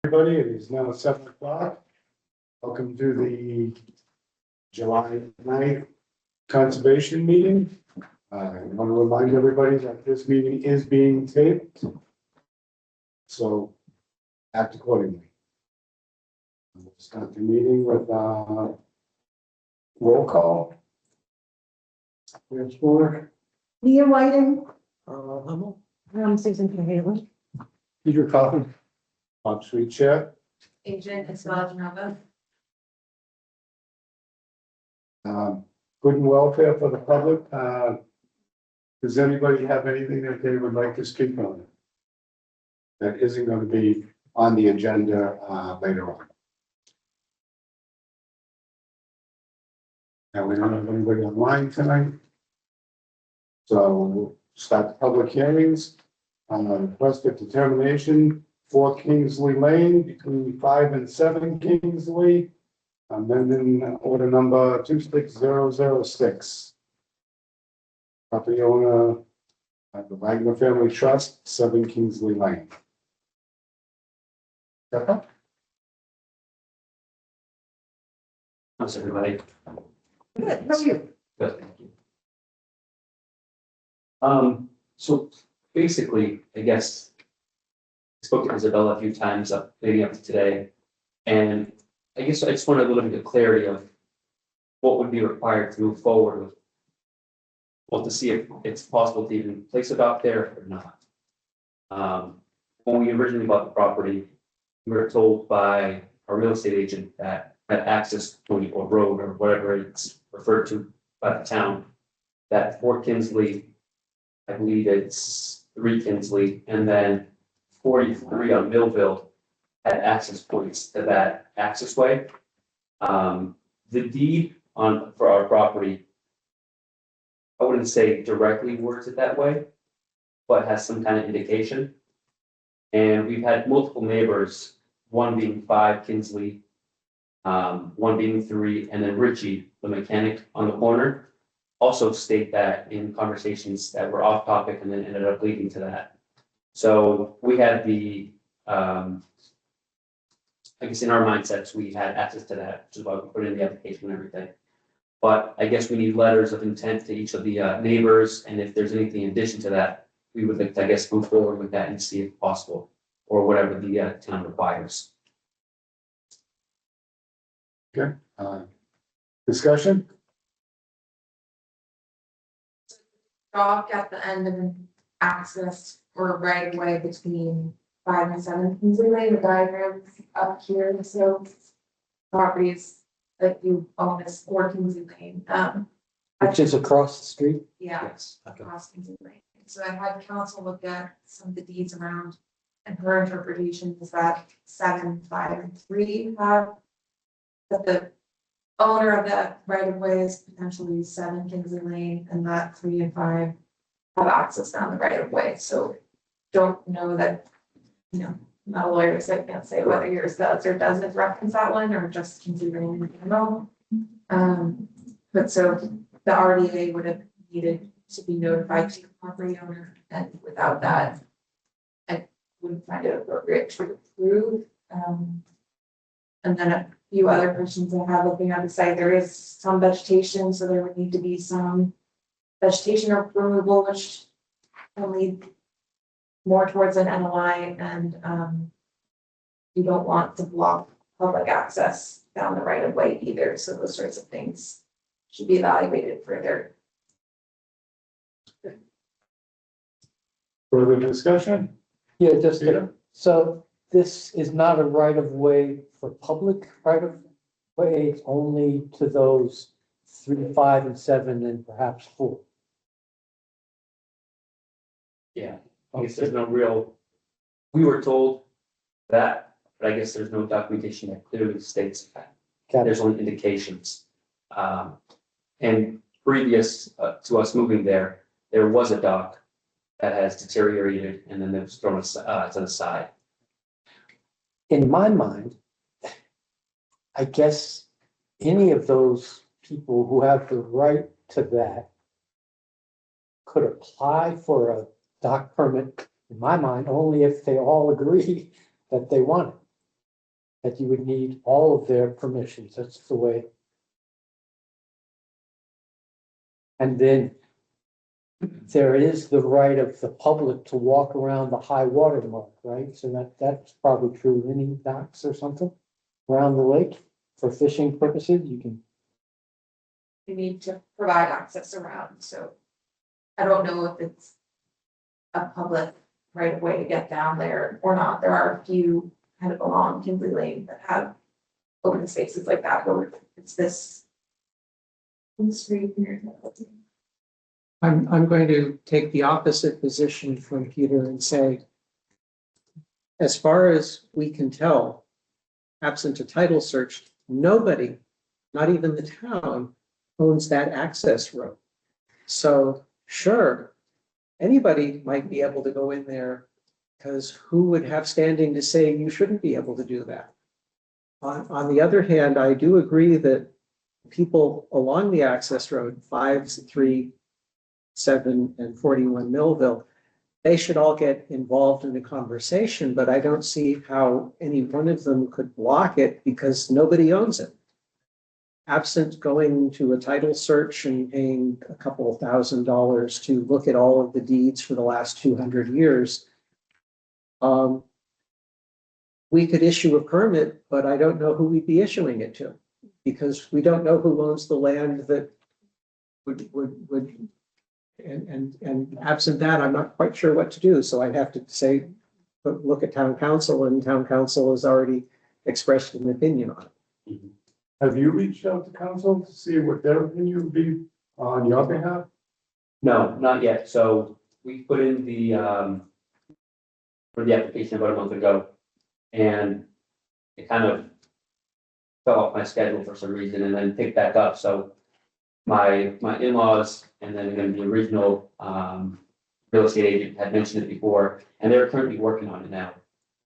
Everybody, it is now 7 o'clock. Welcome to the July 9th conservation meeting. I want to remind everybody that this meeting is being taped. So act accordingly. We'll start the meeting with roll call. There's four. Leah Whiting. Hummel. I'm Susan Haley. Peter Coffin. Bob Sweet Chair. Agent Isabella Genova. Good and welfare for the public. Does anybody have anything that they would like to speak on? That isn't going to be on the agenda later on. Now, we don't have anybody online tonight. So we'll start the public hearings on the request of determination for Kingsley Lane between 5 and 7 Kingsley. Amending order number 26006. Property owner of the Wagner Family Trust, 7 Kingsley Lane. Pepper? How's everybody? Good, how are you? Good, thank you. So basically, I guess I spoke to Isabella a few times leading up to today, and I guess I just wanted a little bit of clarity of what would be required to move forward with. Well, to see if it's possible to even place a dock there or not. When we originally bought the property, we were told by our real estate agent that access point or road or whatever it's referred to by the town, that Fort Kinsley, I believe it's 3 Kinsley, and then 43 on Millville had access points to that access way. The deed for our property, I wouldn't say directly words it that way, but has some kind of indication. And we've had multiple neighbors, one being 5 Kinsley, one being 3, and then Richie, the mechanic on the corner, also state that in conversations that were off topic and then ended up leading to that. So we had I guess in our mindsets, we had access to that, which is why we put in the application and everything. But I guess we need letters of intent to each of the neighbors, and if there's anything in addition to that, we would like to, I guess, move forward with that and see if possible, or whatever the town requires. Okay. Discussion? Dock at the end of access or right of way between 5 and 7 Kingsley Lane, the diagram up here, so properties that you own is 4 Kingsley Lane. Which is across the street? Yeah, Yes. across Kingsley Lane. So I had council look at some of the deeds around, and her interpretation is that 7, 5, and 3 have that the owner of that right of way is potentially 7 Kingsley Lane, and that 3 and 5 have access down the right of way. So don't know that, you know, I'm not a lawyer, so I can't say whether yours does or doesn't reference that one or just Kingsley Lane in general. But so the RDA would have needed to be notified to the property owner, and without that, I wouldn't find it appropriate to approve. And then a few other questions I have looking at the site, there is some vegetation, so there would need to be some vegetation removal, which will lead more towards an NOI, and you don't want to block public access down the right of way either, so those sorts of things should be evaluated further. Further discussion? Yeah, just, Peter? so this is not a right of way for public right of way, it's only to those 3, 5, and 7, and perhaps 4. Yeah, I guess there's no real, we were told that, but I guess there's no documentation that clearly states that. Got it. There's only indications. And previous to us moving there was a dock that has deteriorated and then it was thrown to the side. In my mind, I guess any of those people who have the right to that could apply for a dock permit, in my mind, only if they all agree that they want it. that you would need all of their permissions. That's the way. And then there is the right of the public to walk around the high water mark, right? So that's probably true. Any docks or something around the lake for fishing purposes, you can. You need to provide access around, so I don't know if it's a public right of way to get down there or not. There are a few kind of along Kinsley Lane that have open spaces like that, where it's this street here. I'm going to take the opposite position from Peter and say, as far as we can tell, absent a title search, nobody, not even the town, owns that access road. So sure, anybody might be able to go in there, because who would have standing to say you shouldn't be able to do that? On the other hand, I do agree that people along the access road, 5, 3, 7, and 41 Millville, they should all get involved in the conversation, but I don't see how any one of them could block it because nobody owns it. Absent going to a title search and paying a couple of $1,000s to look at all of the deeds for the last 200 years, we could issue a permit, but I don't know who we'd be issuing it to, because we don't know who owns the land that would and absent that, I'm not quite sure what to do. So I'd have to say, look at town council, and town council has already expressed an opinion on it. Have you reached out to council to see what their opinion would be on your behalf? No, not yet. So we put in the, for the application about a month ago, and it kind of fell off my schedule for some reason and then picked back up. So my in-laws and then again, the original, real estate agent had mentioned it before, and they're currently working on it now.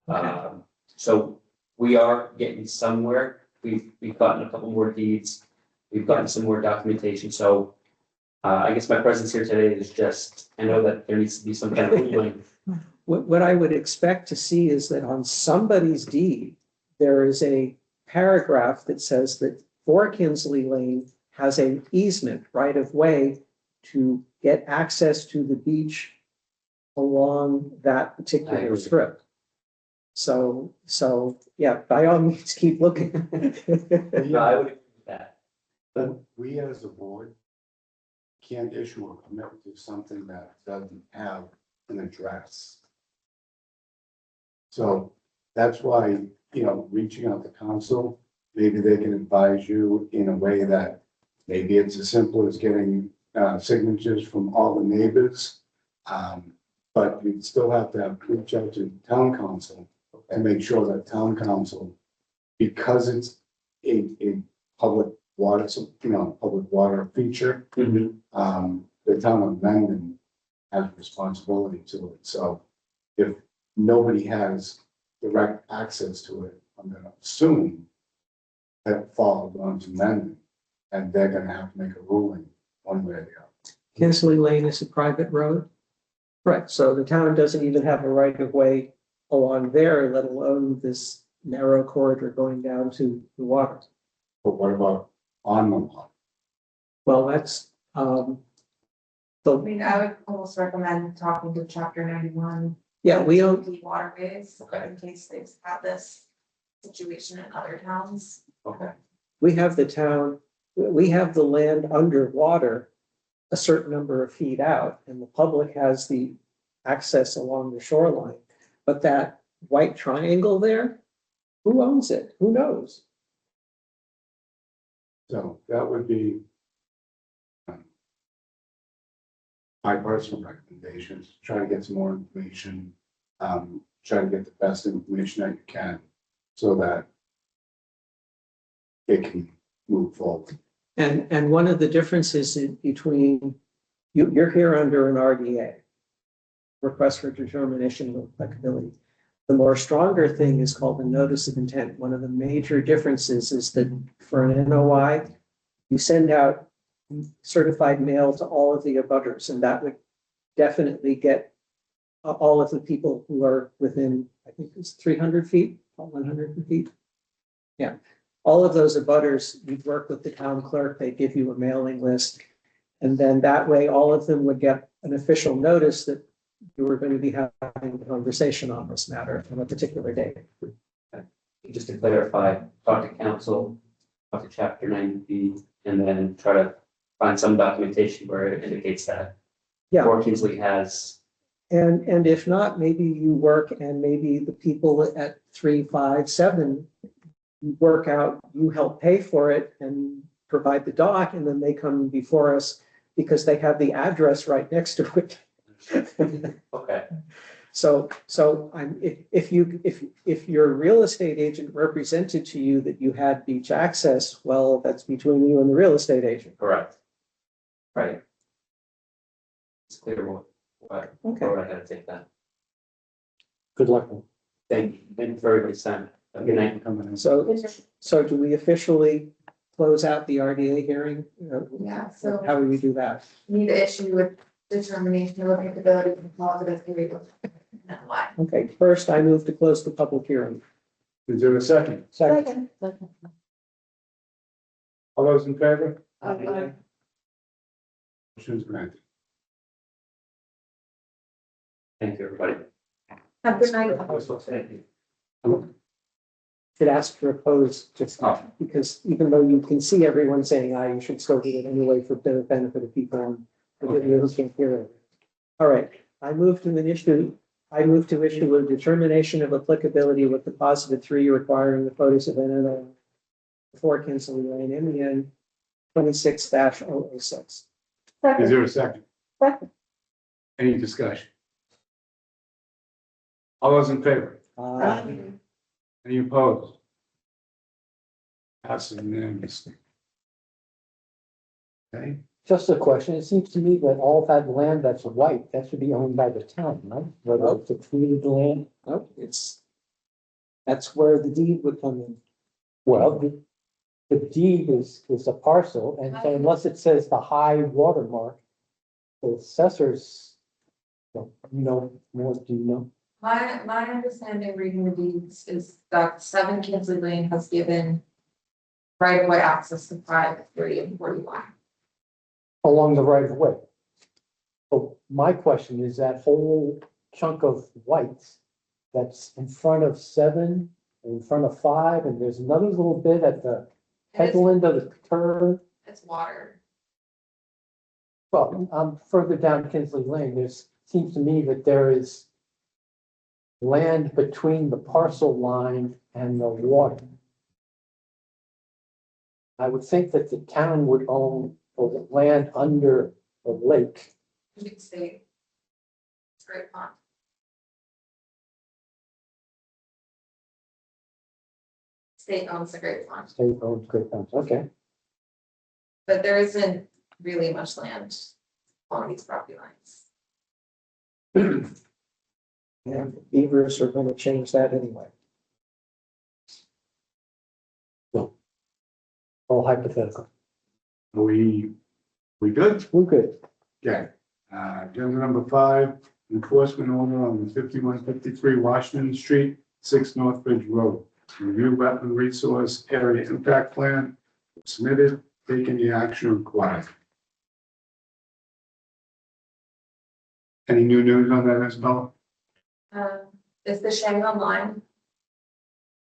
Okay. So we are getting somewhere. We've gotten a couple more deeds. We've gotten some more documentation. So I guess my presence here today is just, I know that there needs to be some kind of ruling. What I would expect to see is that on somebody's deed, there is a paragraph that says that 4 Kinsley Lane has an easement right of way to get access to the beach along that particular strip. So yeah, by all means, keep looking. No, I would agree with that. But we as a board can't issue a permit to something that doesn't have an address. So that's why, reaching out to council, maybe they can advise you in a way that maybe it's as simple as getting signatures from all the neighbors. But you'd still have to reach out to town council and make sure that town council, because it's a public water, public water feature, the town of Mendon has responsibility to it. So if nobody has direct access to it, I'm gonna assume that falls onto Mendon, and they're gonna have to make a ruling one way or the other. Kinsley Lane is a private road. Right, so the town doesn't even have a right of way along there, let alone this narrow corridor going down to the water. But what about on the lot? Well, that's, I mean, I would almost recommend talking to chapter 91. yeah, we own, The waterways, Okay. in case they've had this situation in other towns. Okay. we have the town, we have the land underwater a certain number of feet out, and the public has the access along the shoreline. But that white triangle there, who owns it? Who knows? So that would be my personal recommendations, try to get some more information, try to get the best information that you can so that it can move forward. And one of the differences between, you're here under an RDA, request for determination of applicability. The more stronger thing is called a notice of intent. One of the major differences is that for an NOI, you send out certified mail to all of the abutters, and that would definitely get all of the people who are within, I think it's 300 feet, 100 feet. All of those abutters, you'd work with the town clerk, they'd give you a mailing list. And then that way, all of them would get an official notice that you were going to be having a conversation on this matter on a particular day. Just to clarify, talk to council, talk to chapter 90B, and then try to find some documentation where it indicates that. Yeah. Or Kingsley has, And if not, maybe you work and maybe the people at 3, 5, 7 work out, you help pay for it and provide the doc, and then they come before us because they have the address right next to it. okay, So if your real estate agent represented to you that you had beach access, well, that's between you and the real estate agent. correct. Right. It's clear what, Okay. where I gotta take that. Good luck. Thank you for everybody's time. Have a good night. Coming in. So do we officially close out the RDA hearing? Yeah, so How will you do that? need to issue with determination of applicability and positive period. And why? Okay, first I move to close the public hearing. Is there a second? Second. All those in favor? Aye. Motion's granted. Thank you, everybody. Have a good night. Thank you. Should ask to oppose just because even though you can see everyone saying aye, you should still do it anyway for the benefit of people on the video who can't hear it. All right, I move to issue a determination of applicability with the positive 3 requiring the photos of NNO 4 Kinsley Lane in the end 26-006. Is there a second? Second. Any discussion? All those in favor? Any opposed? Passes unanimously. Okay, Just a question. It seems to me that all that land that's white, that should be owned by the town, right? Whether it's a treated land. Nope, that's where the deed would come in. Well, the deed is a parcel, and so unless it says the high watermark, the assessors, you know, more, do you know? My understanding reading the deeds is that 7 Kinsley Lane has given right of way access to 5, 3, and 41. Along the right of way. So my question is that whole chunk of whites that's in front of 7, in front of 5, and there's another little bit at the headland of the curve. It's water. Well, further down Kinsley Lane, seems to me that there is land between the parcel line and the water. I would think that the town would own the land under the lake. Big state. It's Great Pond. State owns the Great Pond, State owns Great Falls. Okay. but there isn't really much land along these property lines. And beavers are going to change that anyway. All hypothetical. we good? We're good. Okay. Agenda number 5, enforcement order on the 5153 Washington Street, 6 Northbridge Road. Review wetland resource area impact plan submitted, taking the action required. Any new news on that, Isabella? Is the Shang online?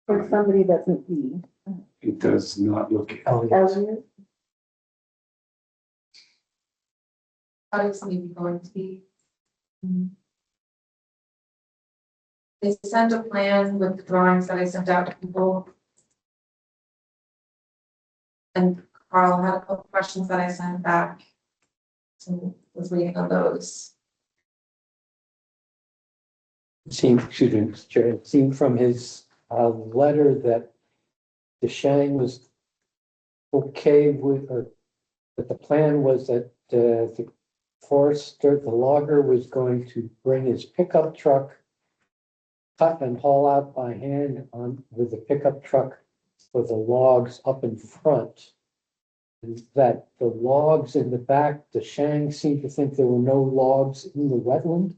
If somebody doesn't be. It does not look it. Oh, yes. How does maybe going to be? They sent a plan with the drawings that I sent out to people. And Carl had a couple questions that I sent back. So was waiting on those. Excuse me, Mr. Chair, it seemed from his letter that the Shang was okay with, or that the plan was that the forester, the logger was going to bring his pickup truck, cut and haul out by hand with the pickup truck for the logs up in front. And that the logs in the back, the Shang seemed to think there were no logs in the wetland.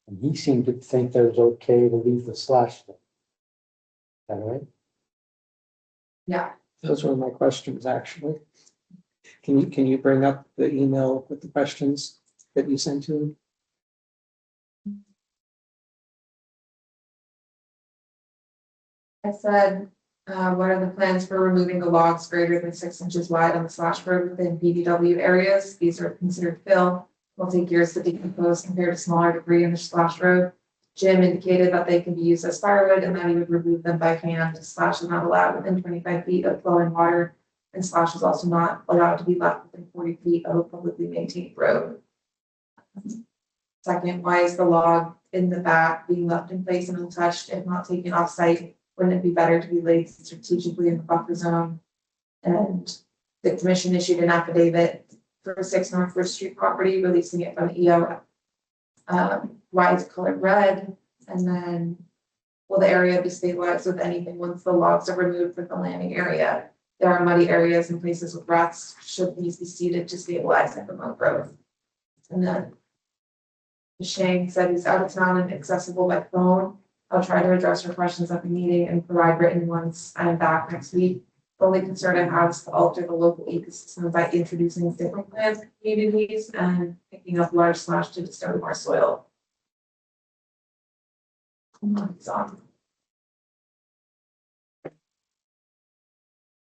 And he seemed to think that it was okay to leave the slash there. Is that right? Yeah, Those were my questions, actually. Can you bring up the email with the questions that you sent to him? I said, what are the plans for removing the logs greater than 6 inches wide on the slash road within BBW areas? These are considered fill, will take years to decompose compared to smaller debris in the slash road. Jim indicated that they can be used as firewood and that he would remove them by hand. Slash is not allowed within 25 feet of flowing water, and slash is also not allowed to be left within 40 feet of a publicly maintained road. Second, why is the log in the back being left in place and untouched if not taken off site? Wouldn't it be better to be laid strategically in the buffer zone? And the commission issued an affidavit for 6 North First Street property, releasing it from the EO. Why is it colored red? And then, will the area be stabilized with anything once the logs are removed from the landing area? There are muddy areas and places with ruts. Should these be seeded to stabilize and promote growth? And then Shane said he's out of town and accessible by phone. I'll try to address your questions at the meeting and provide written ones. I'm back next week. The only concern I have is to alter the local ecosystem by introducing different plants and communities and picking up large slash to disturb more soil.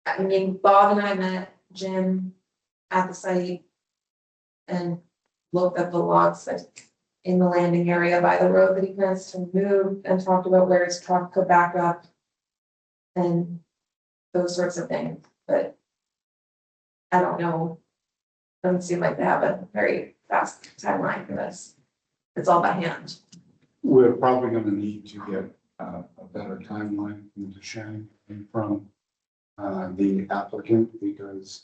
I mean, Bob and I met Jim at the site and looked at the logs that in the landing area by the road that he plans to move and talked about where his truck could back up and those sorts of things, but I don't know. Doesn't seem like they have a very fast timeline for this. It's all by hand. We're probably gonna need to get a better timeline from Duchesne and from the applicant because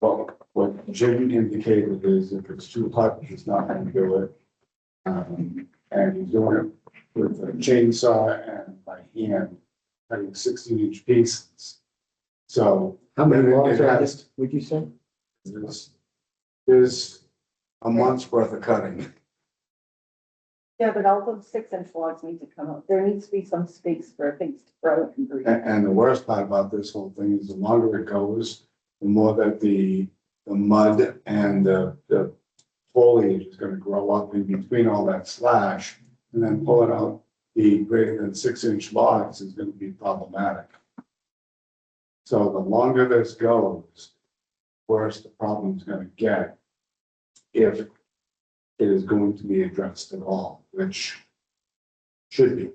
well, what Jim indicated is if it's too hot, he's not gonna do it. And he's doing it with a chainsaw and by hand, cutting 16-inch pieces. So How many It logs are has- this, would you say? there's a month's worth of cutting. Yeah, but all those 6-inch logs need to come up. There needs to be some space for things to grow and breathe. And the worst part about this whole thing is the longer it goes, the more that the mud and the foliage is gonna grow up in between all that slash. And then pulling out the greater than 6-inch logs is gonna be problematic. So the longer this goes, worse the problem's gonna get. If it is going to be addressed at all, which should be.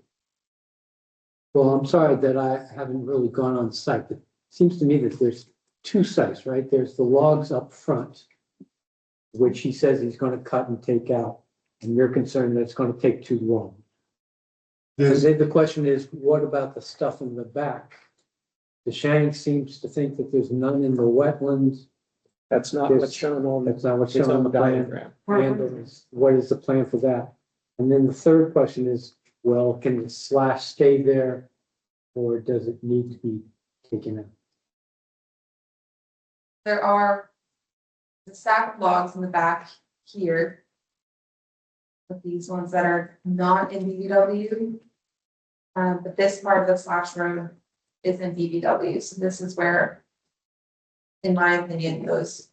Well, I'm sorry that I haven't really gone on site, but it seems to me that there's two sites, right? There's the logs up front, which he says he's gonna cut and take out, and you're concerned that it's gonna take too long. And then the question is, what about the stuff in the back? The Shang seems to think that there's none in the wetlands. That's not what's shown on That's not what's it's shown on on the the plan. diagram. And what is the plan for that? And then the third question is, well, can the slash stay there? Or does it need to be taken out? There are the stack of logs in the back here. But these ones that are not in BBW. But this part of the slash road is in BBW, so this is where, in my opinion, those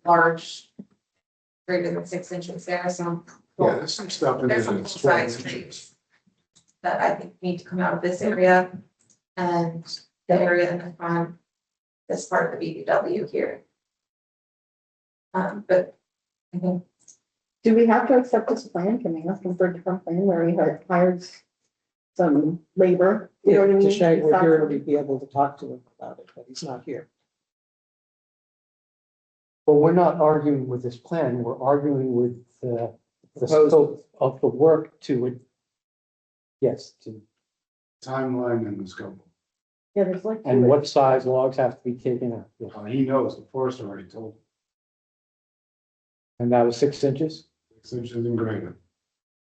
large, greater than 6 inches, there are some. Yeah, there's some stuff in there There's some that's full-size 12 inches. trees that I think need to come out of this area and the area in the front, this part of the BBW here. But I think Do we have to accept this plan? Can we ask him for a different plan where he hires some labor? You know what I If mean? Shane were here, we'd be able to talk to him about it, but he's not here. Well, we're not arguing with this plan, we're arguing with the Proposal. scope of the work to it. Yes, to, Timeline and the scope. Yeah, there's like. and what size logs have to be taken out. Yeah. He knows, the forest already told him, And that was 6 inches? 6 inches and greater.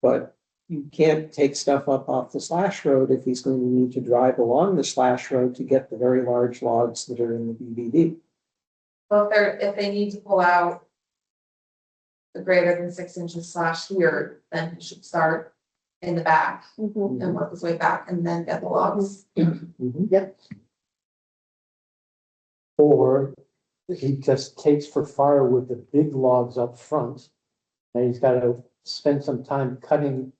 But you can't take stuff up off the slash road if he's going to need to drive along the slash road to get the very large logs that are in the BBD. well, if they need to pull out the greater than 6 inches slash here, then he should start in the back Mhm. and work his way back and then get the logs. Mhm. Yep. Or he just takes for firewood the big logs up front. And he's got to spend some time cutting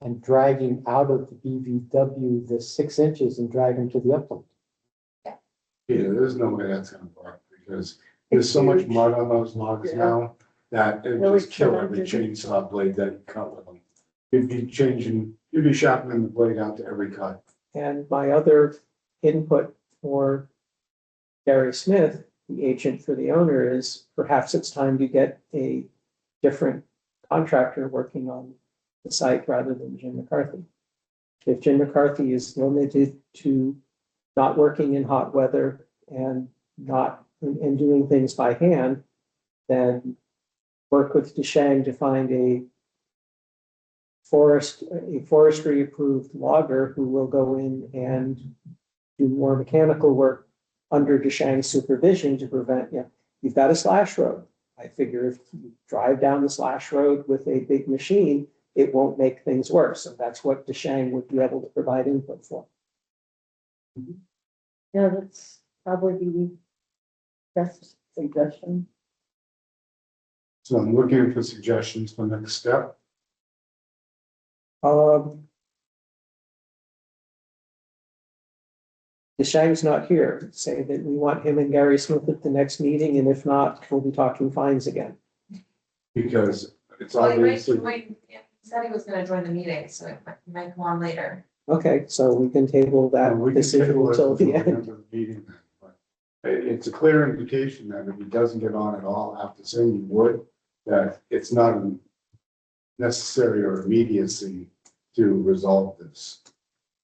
and dragging out of the BVW the 6 inches and drag them to the upland. Yeah, there's no way that's gonna work, because there's so much mud on those logs Yeah. now that it Really just kill every challenging. chainsaw blade that you cut with them. You'd be sharpening the blade out to every cut. And my other input for Gary Smith, the agent for the owner, is perhaps it's time to get a different contractor working on the site rather than Jim McCarthy. If Jim McCarthy is limited to not working in hot weather and and doing things by hand, then work with DeShang to find a forestry approved logger who will go in and do more mechanical work under DeShang's supervision to prevent, you've got a slash road. I figure if you drive down the slash road with a big machine, it won't make things worse. And that's what DeShang would be able to provide input for. Yeah, that's probably the best suggestion. So I'm looking for suggestions for next step. DeShang's not here. Say that we want him and Gary Smith at the next meeting, and if not, we'll be talking fines again. Because it's Well, he might obviously, join, he said he was gonna join the meeting, so he might come on later. Okay, so we can table that we can decision table it until the until end. of the meeting. But it's a clear indication that if he doesn't get on at all after saying he would, that it's not a necessary or immediacy to resolve this.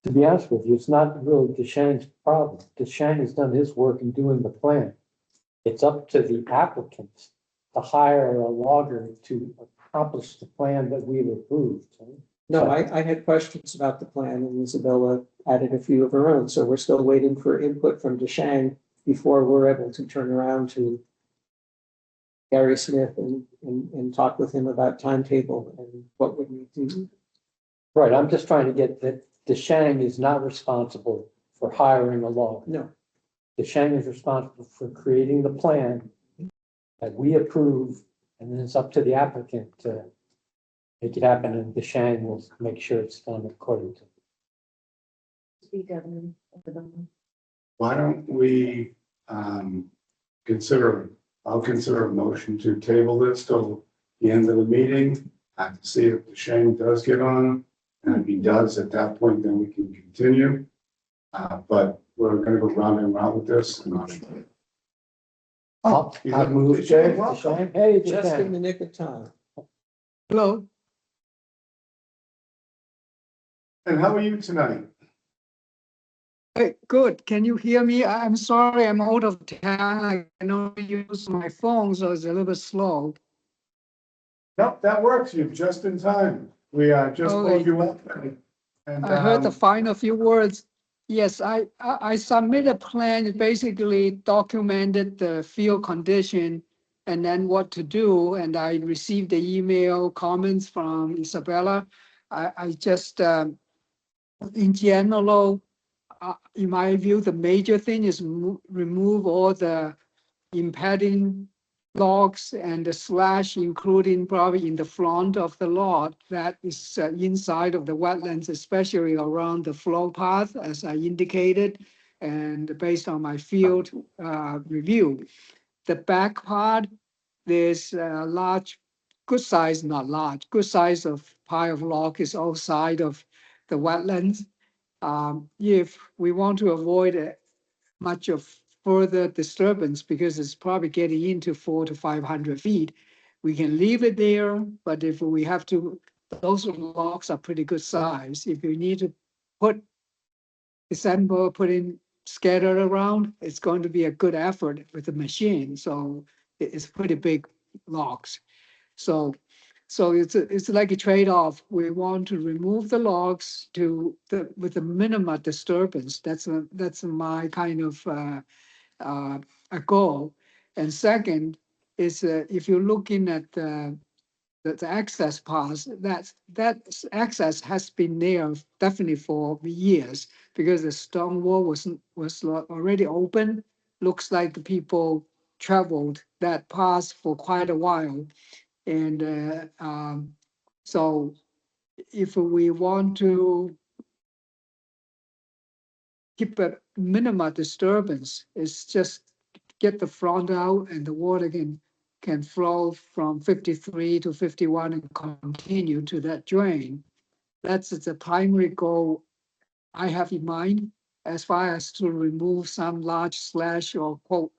To be honest with you, it's not really DeShang's problem. DeShang has done his work in doing the plan. It's up to the applicants to hire a logger to accomplish the plan that we've approved. No, I had questions about the plan, and Isabella added a few of her own, so we're still waiting for input from DeShang before we're able to turn around to Gary Smith and talk with him about timetable and what would we do. Right, I'm just trying to get that DeShang is not responsible for hiring a logger. No, DeShang is responsible for creating the plan that we approve, and then it's up to the applicant to make it happen, and DeShang will make sure it's done according to. Why don't we I'll consider a motion to table this till the end of the meeting. To see if DeShang does get on, and if he does, at that point, then we can continue. But we're gonna go round and round with this. I move Jay, DeShang. Hey, just in DeShang. the nick of time. Hello, And how are you tonight? hey, good. Can you hear me? I'm sorry, I'm out of town. I cannot use my phone, so it's a little bit slow. Nope, that works. You're just in time. We just Okay. pulled you up. And I heard the final few words. Yes, I submitted a plan, that basically documented the field condition and then what to do, and I received the email comments from Isabella. I just, in general, in my view, the major thing is remove all the impeding logs and the slash, including probably in the front of the lot that is inside of the wetlands, especially around the flow path, as I indicated, and based on my field review. The back part, there's a large, good size, not large, good size of pile of log is outside of the wetlands. If we want to avoid much of further disturbance, because it's probably getting into 400 to 500 feet, we can leave it there. But if we have to, those logs are pretty good size. If you need to put in scattered around, it's going to be a good effort with the machine. So it's pretty big logs. So it's like a trade-off. We want to remove the logs with the minimum disturbance. That's my kind of a goal. And second is if you're looking at the access paths, that access has been there definitely for years, because the stone wall was already open looks like the people traveled that path for quite a while. And so if we want to keep a minimal disturbance, it's just get the front out and the water can flow from 53 to 51 and continue to that drain. That's the primary goal I have in mind, as far as to remove some large slash or quote,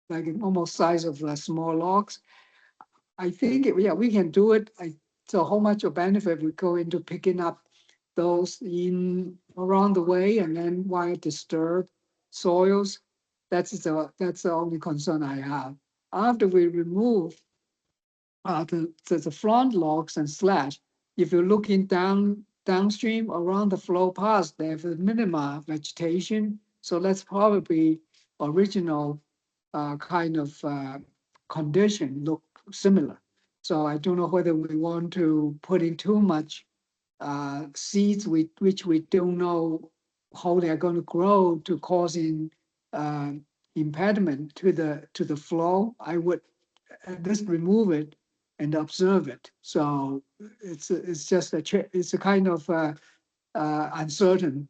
like almost size of small logs. I think, yeah, we can do it. So how much of benefit we go into picking up those in around the way, and then why disturb soils? That's the only concern I have. After we remove the front logs and slash, if you're looking downstream around the flow path, there's a minimal vegetation. So that's probably original kind of condition look similar. So I don't know whether we want to put in too much seeds which we don't know how they're going to grow to causing impediment to the flow. I would just remove it and observe it. So it's just it's a kind of uncertain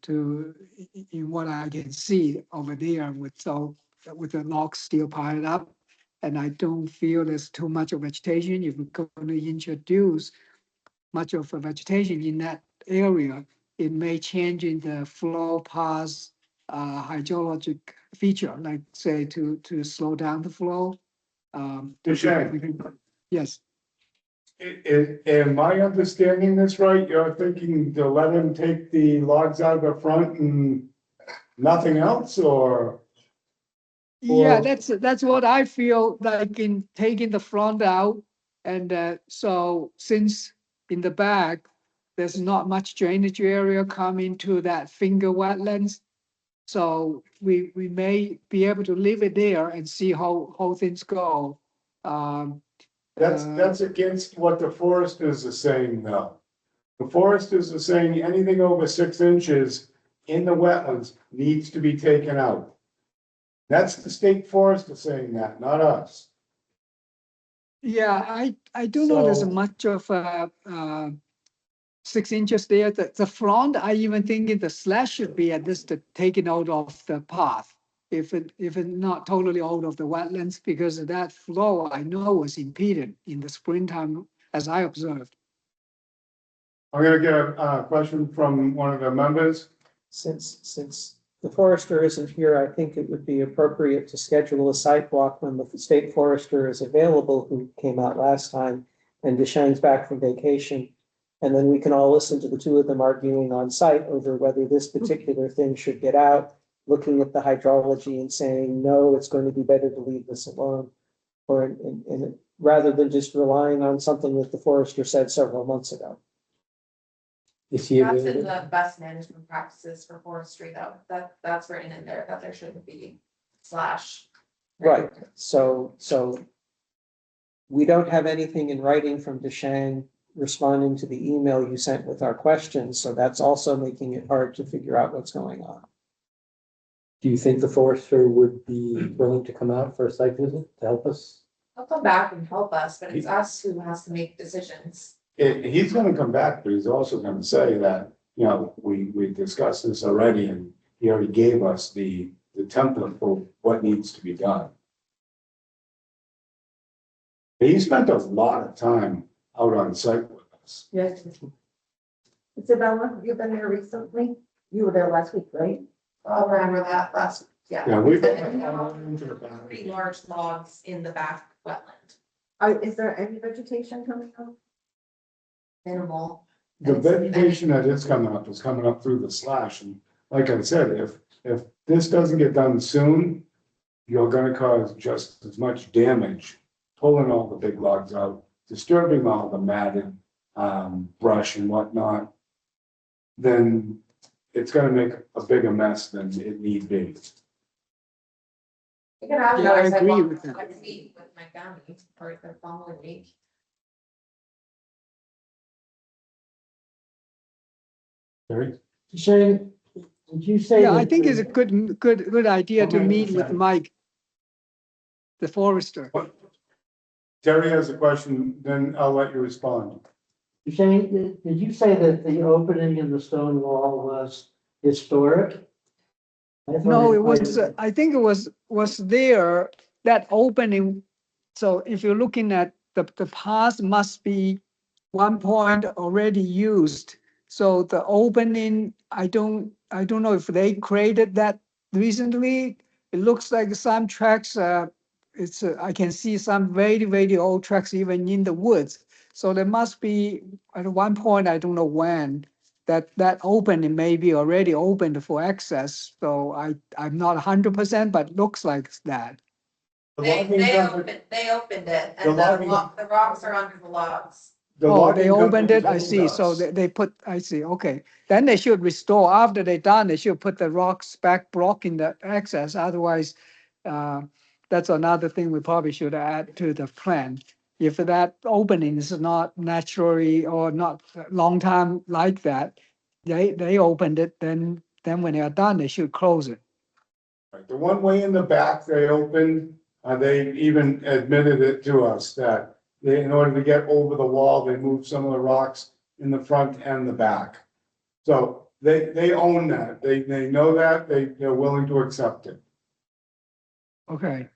in what I can see over there with the logs still piled up. And I don't feel there's too much of vegetation. If we're going to introduce much of a vegetation in that area, it may change in the flow path hydrologic feature, like say to slow down the flow. Yes. Am I understanding this right? You're thinking to let him take the logs out of the front and nothing else, or? Yeah, Or- that's what I feel like in taking the front out. And so since in the back, there's not much drainage area coming to that finger wetlands. So we may be able to leave it there and see how things go. That's against what the foresters are saying though. The foresters are saying anything over 6 inches in the wetlands needs to be taken out. That's the state forester saying that, not us. Yeah, I do know there's So- much of 6 inches there. The front, I even think the slash should be at least taken out of the path. If it not totally out of the wetlands, because that flow I know was impeded in the springtime, as I observed. I'm gonna get a question from one of the members. Since the forester isn't here, I think it would be appropriate to schedule a site walk when the state forester is available, who came out last time, and Deshang's back from vacation. And then we can all listen to the two of them arguing on site over whether this particular thing should get out, looking at the hydrology and saying, no, it's going to be better to leave this alone. Or rather than just relying on something that the forester said several months ago. Is he That's in available? the best management practices for forestry though, that's written in there, that there shouldn't be slash. Right, so we don't have anything in writing from Deshang responding to the email you sent with our questions, so that's also making it hard to figure out what's going on. Do you think the forester would be willing to come out for a site visit to help us? He'll come back and help us, but it's us who has to make decisions. He's gonna come back, but he's also gonna say that, you know, we discussed this already and he already gave us the template for what needs to be done. He spent a lot of time out on site with us. Yes. Isabella, have you been there recently? You were there last week, right? I'll remember that last, yeah. Yeah, we've And been then out into the back. pretty large logs in the back wetland, Is there any vegetation coming up? minimal. The And it's- vegetation that is coming up through the slash, and like I said, if this doesn't get done soon, you're gonna cause just as much damage, pulling all the big logs out, disturbing all the matted, brush and whatnot, then it's gonna make a bigger mess than it need be. You can have Yeah, I those, agree walk with that. next week with my family or the following week. Terry? Shane, did you say? Yeah, I think it's a good idea to Okay, meet with okay. Mike the forester. Terry has a question, then I'll let you respond. You saying, did you say that the opening in the stone wall was historic? I thought No, it might was, have- I think it was there, that opening. So if you're looking at the past must be one point already used. So the opening, I don't know if they created that recently. It looks like some tracks, I can see some very old tracks even in the woods. So there must be at one point, I don't know when, that opening may be already opened for access. So I'm not 100%, but looks like that. The They, logging they company- opened, they opened it, The and the logging- the rocks are under the logs. the Oh, they logging opened it, I company see. told So us- they put, I see, okay. Then they should restore, after they done, they should put the rocks back blocking the access. Otherwise, uh, that's another thing we probably should add to the plan. If that opening is not naturally or not a long time like that, they opened it, then when they are done, they should close it. Right, the one way in the back they opened, they even admitted it to us that they, in order to get over the wall, they moved some of the rocks in the front and the back. So they own that, they know that, they're willing to accept it. Okay.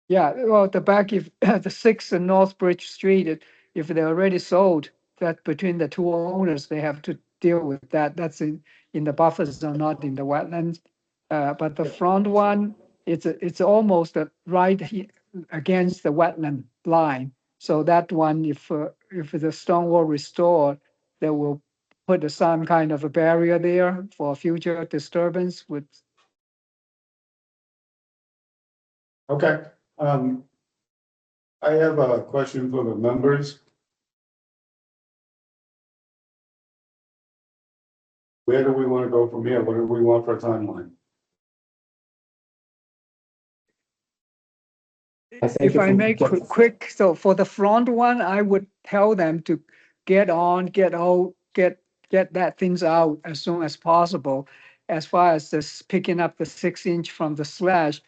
Yeah, well, the back, if the 6th and North Bridge Street, if they're already sold, that between the two owners, they have to deal with that. That's in the buffer zone, not in the wetlands. But the front one, it's almost right against the wetland line. So that one, if the stone wall restored, they will put some kind of a barrier there for future disturbance with. Okay, I have a question for the members. Where do we want to go from here? What do we want for a timeline? I think If I we make get- quick, so for the front one, I would tell them to get on, get out, get that things out as soon as possible. As far as this picking up the 6-inch from the slash,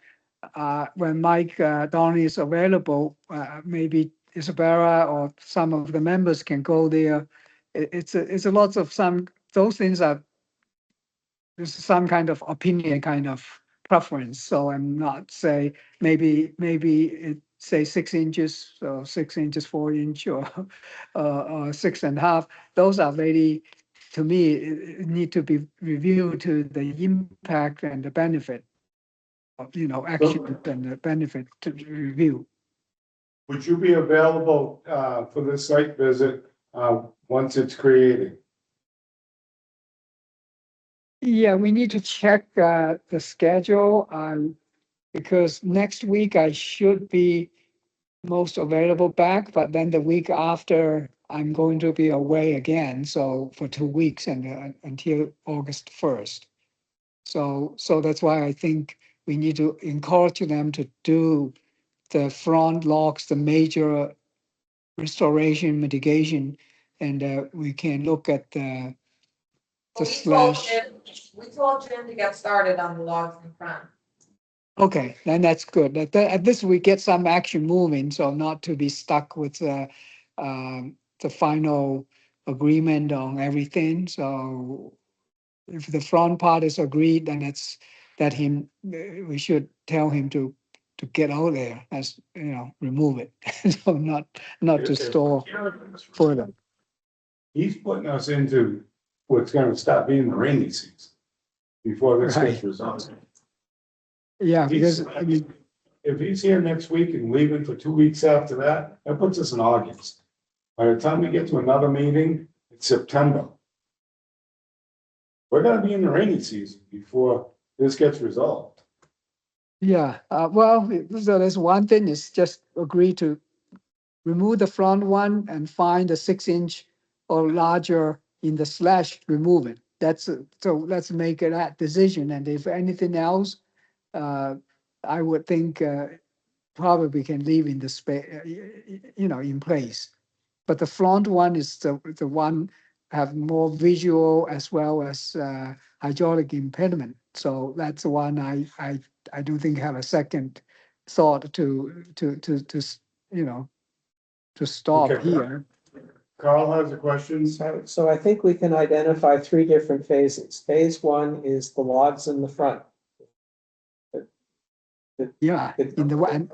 when Mike Donnie is available, maybe Isabella or some of the members can go there. It's a lots of those things are, there's some kind of opinion, kind of preference. So I'm not say, maybe it say 6 inches, or 6 inches, 4 inch, or 6.5. Those are very, to me, it need to be reviewed to the impact and the benefit of, action and the benefit to review. Would you be available, for the site visit, once it's created? Yeah, we need to check the schedule, because next week I should be most available back, but then the week after I'm going to be away again, so for 2 weeks and until August 1st. So that's why I think we need to encourage them to do the front locks, the major restoration mitigation, and we can look at the We told slash. Jim to get started on the logs in front. Okay, then that's good. At least we get some action moving, so not to be stuck with the final agreement on everything. So if the front part is agreed, then we should tell him to get out there, as remove it. So not to store further. He's putting us into what's gonna stop being the rainy season before this gets Right. resolved. Yeah, He's- because I mean, If he's here next week and leaving for 2 weeks after that, that puts us in August. By the time we get to another meeting, it's September. We're gonna be in the rainy season before this gets resolved. yeah, well, so there's one thing is just agree to remove the front one and find a 6-inch or larger in the slash, remove it. So let's make that decision. And if anything else, I would think probably can leave in the space, in place. But the front one is the one have more visual as well as hydraulic impediment. So that's the one I don't think have a second thought you know, to stop Okay. here. Carl has a question. So I think we can identify three different phases. Phase one is the logs in the front. Yeah, in the one,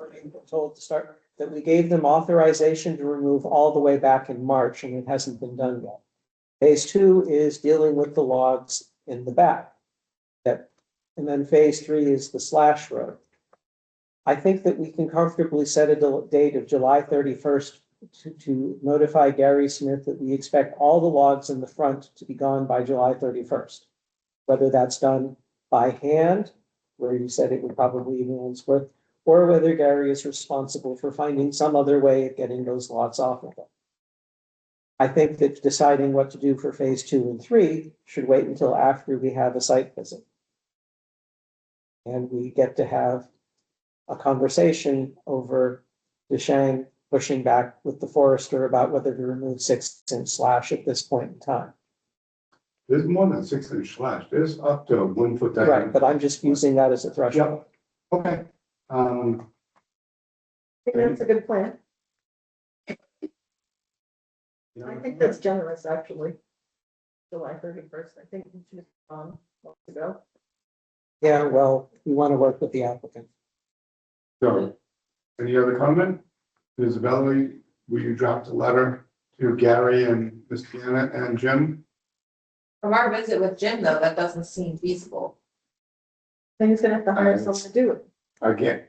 Told to start, that we gave them authorization to remove all the way back in March, and it hasn't been done yet. Phase two is dealing with the logs in the back. And then phase three is the slash road. I think that we can comfortably set a date of July 31st to notify Gary Smith that we expect all the logs in the front to be gone by July 31st. Whether that's done by hand, where you said it would probably be Wandsworth, or whether Gary is responsible for finding some other way of getting those logs off of them. I think that deciding what to do for phase 2 and 3 should wait until after we have a site visit. And we get to have a conversation over Deshang pushing back with the forester about whether to remove 6-inch slash at this point in time. There's more than 6-inch slash. There's up to 1 foot Right, diameter. but I'm just using that as a threshold. Yep. Okay. I think that's a good plan. I think that's generous, actually. July 31st, I think we should, months ago. Yeah, well, we want to work with the applicant. So, any other comment? Isabella, will you drop the letter to Gary and Miss Deanna and Jim? From our visit with Jim, though, that doesn't seem feasible. Then he's gonna have to hire someone to do it. Again,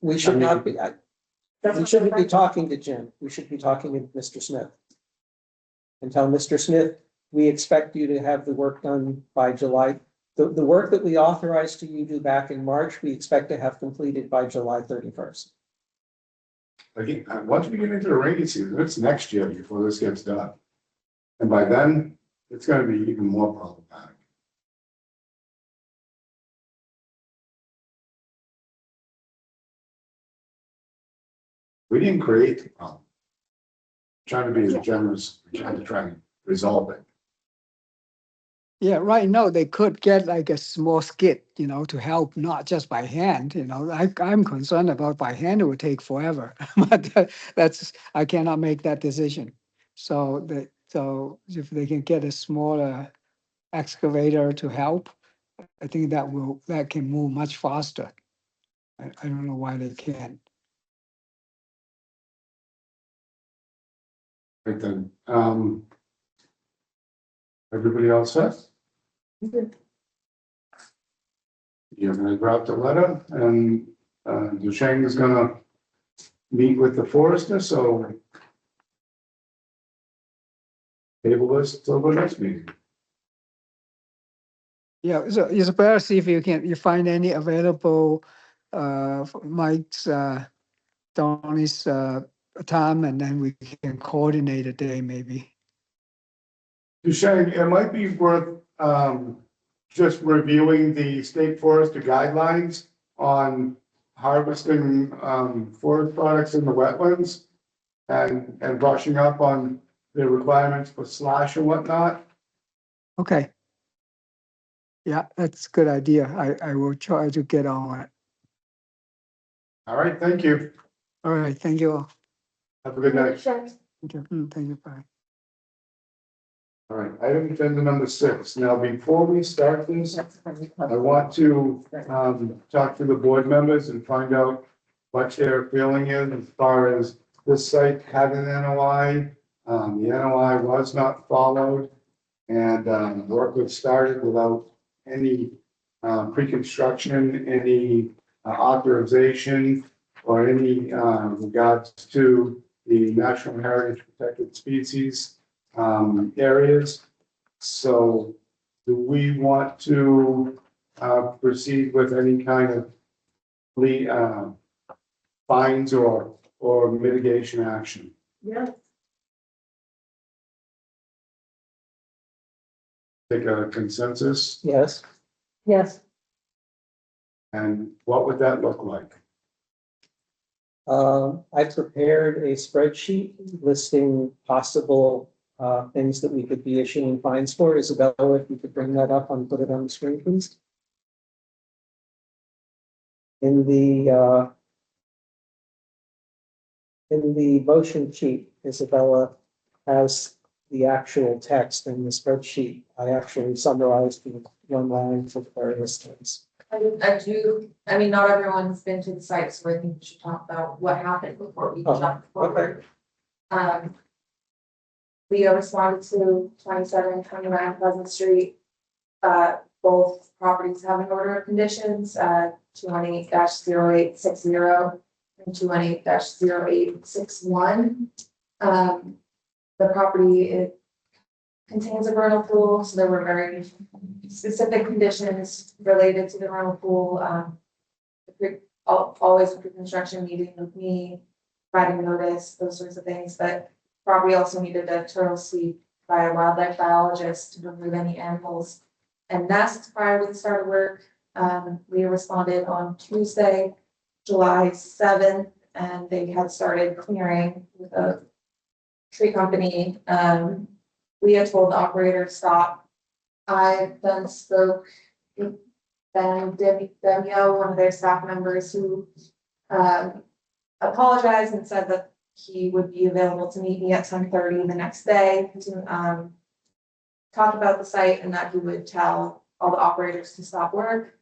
We should not be, That's we what shouldn't be I'm- talking to Jim. We should be talking to Mr. Smith. And tell Mr. Smith, we expect you to have the work done by July. The work that we authorized to you do back in March, we expect to have completed by July 31st. again, once we get into the rainy season, it's next year before this gets done. And by then, it's gonna be even more problematic. We didn't create the problem. Trying to be as generous, we can to try and resolve it. yeah, right now they could get like a small skid, you know, to help, not just by hand, you know. I'm concerned about by hand, it would take forever. But that's, I cannot make that decision. So if they can get a smaller excavator to help, I think that can move much faster. I don't know why they can't. Right then, everybody else set? You're gonna drop the letter and, Duchesne is gonna meet with the forester, so table this till the next meeting. Yeah, so it's better see if you find any available, Mike's, Donnie's, time, and then we can coordinate a day maybe. Duchesne, it might be worth, just reviewing the state forester guidelines on harvesting, forest products in the wetlands and brushing up on the requirements for slash and whatnot. Okay. Yeah, that's a good idea. I will try to get on it. All right, thank you. All right, thank you all. Have a good night. Thank you. Thank you, bye. All right, item agenda number 6. Now, before we start this, I want to talk to the board members and find out what their feeling is as far as this site had an NOI. The NOI was not followed, and work was started without any pre-construction, any authorization, or any regards to the National Heritage Protected Species areas. So do we want to proceed with any kind of fines or mitigation action? Yes, Take a consensus, Yes, yes, and what would that look like? I prepared a spreadsheet listing possible things that we could be issuing fines for. Isabella, if you could bring that up and put it on the screen, please. In the in the motion sheet, Isabella has the actual text in the spreadsheet. I actually summarized in one line for various things. I mean, not everyone's been to the site, so I think we should talk about what happened before we Oh, jump forward. Leo responded to 27, 29 Pleasant Street. Both properties have an order of conditions, 218-0860 and 218-0861. The property, it contains a vernal pool, so there were very specific conditions related to the vernal pool. Always a pre-construction meeting with me, providing notice, those sorts of things, but property also needed a turtle sweep by a wildlife biologist to remove any animals and nests prior to the start of work. We responded on Tuesday, July 7th, and they had started clearing with a tree company. Leah told the operator to stop. I then spoke with Demio, one of their staff members, who apologized and said that he would be available to meet me at 10:30 the next day to talk about the site, and that he would tell all the operators to stop work.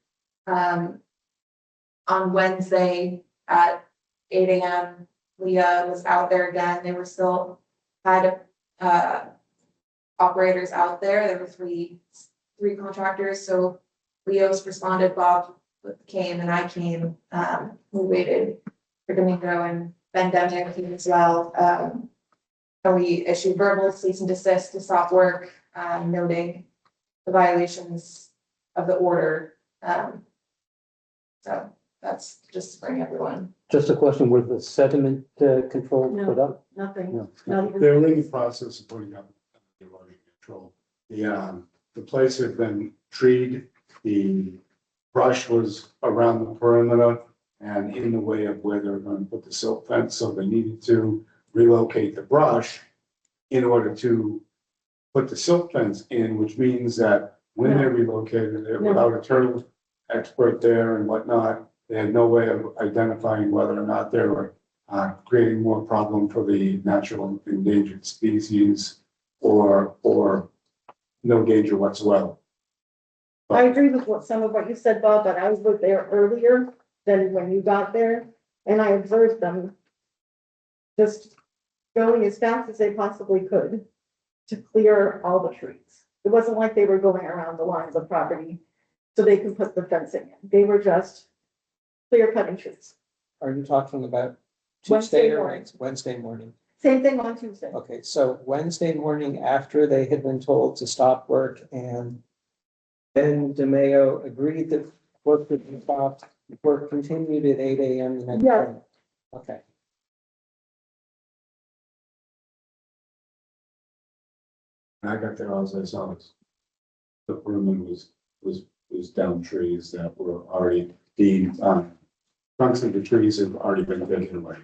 On Wednesday at 8 a.m., Leah was out there again. They were still had operators out there. There were three contractors. So Leo's responded, Bob came, and I came. We waited for Domingo and Mendonma came as well. And we issued verbal cease and desist to stop work, noting the violations of the order. So that's just to bring everyone. Just a question, were the sediment control No. put up? Nothing. No. No. They're in the process of putting up the erosion control. The place had been treed, the brush was around the perimeter and in the way of where they're going to put the silt fence, so they needed to relocate the brush in order to put the silt fence in, which means that when they relocated it without a turtle expert there and whatnot, they had no way of identifying whether or not they were creating more problem for the natural endangered species or no danger whatsoever. I agree with some of what you said, Bob, but I was there earlier than when you got there, and I observed them just going as fast as they possibly could to clear all the trees. It wasn't like they were going around the lines of property so they could put the fencing in. They were just clear cutting trees. Are you talking about Wednesday Tuesday or morning. Wednesday morning? Same thing on Tuesday. Okay, so Wednesday morning after they had been told to stop work and then DeMayo agreed that work would be stopped, work continued at 8 a.m. the next Yes. day. Okay, And I got there, all I saw was the perimeter was down trees that were already, the trunks of the trees have already been taken away.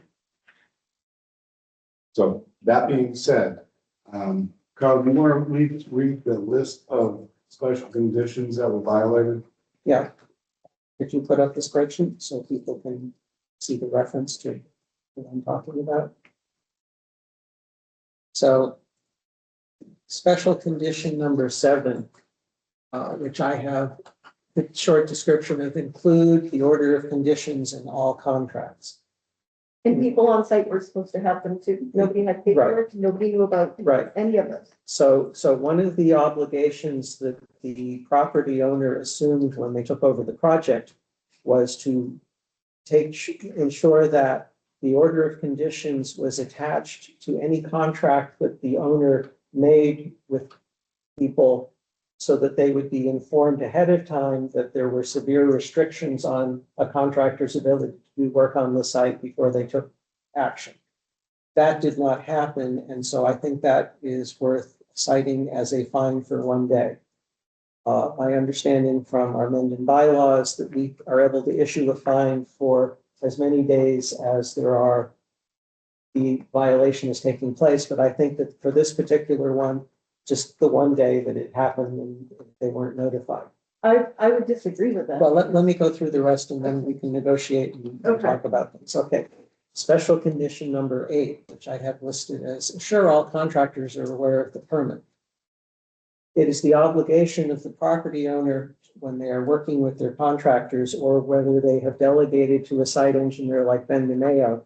So that being said, Carl, do you want to read the list of special conditions that were violated? yeah. Could you put up the spreadsheet so people can see the reference to what I'm talking about? So special condition number 7, which I have the short description of, include the order of conditions in all contracts. And people on site were supposed to have them too. Nobody had paperwork, nobody knew about Right. any of this. So one of the obligations that the property owner assumed when they took over the project was to ensure that the order of conditions was attached to any contract that the owner made with people so that they would be informed ahead of time that there were severe restrictions on a contractor's ability to do work on the site before they took action. That did not happen, and so I think that is worth citing as a fine for one day. My understanding from our Mendon bylaws that we are able to issue a fine for as many days as the violation is taking place, but I think that for this particular one, just the one day that it happened and they weren't notified. I would disagree with that. Well, let me go through the rest and then we can negotiate and Okay. talk about things. Okay. Special condition number 8, which I have listed as ensure all contractors are aware of the permit. It is the obligation of the property owner when they are working with their contractors or whether they have delegated to a site engineer like mendonma,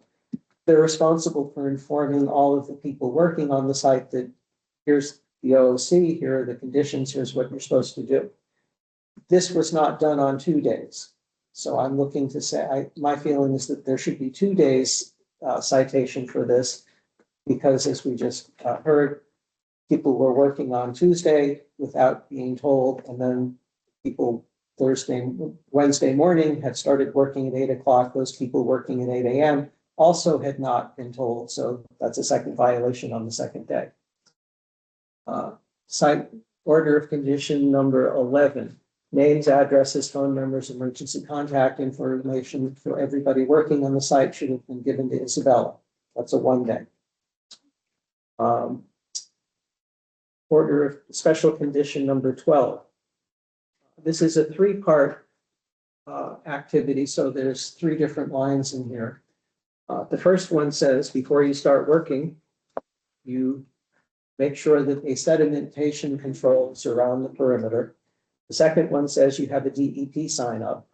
they're responsible for informing all of the people working on the site that here's the OOC, here are the conditions, here's what you're supposed to do. This was not done on 2 days. So I'm looking to say, my feeling is that there should be 2 days citation for this because as we just heard, people were working on Tuesday without being told, and then people Wednesday morning had started working at 8 o'clock. Those people working at 8 a.m. also had not been told. So that's a second violation on the second day. Site order of condition number 11. Names, addresses, phone numbers, emergency contact information for everybody working on the site should have been given to Isabella. That's a 1 day. Order of special condition number 12. This is a 3-part activity, so there's 3 different lines in here. The first one says, before you start working, you make sure that a sedimentation control is around the perimeter. The second one says you have a DEP sign up.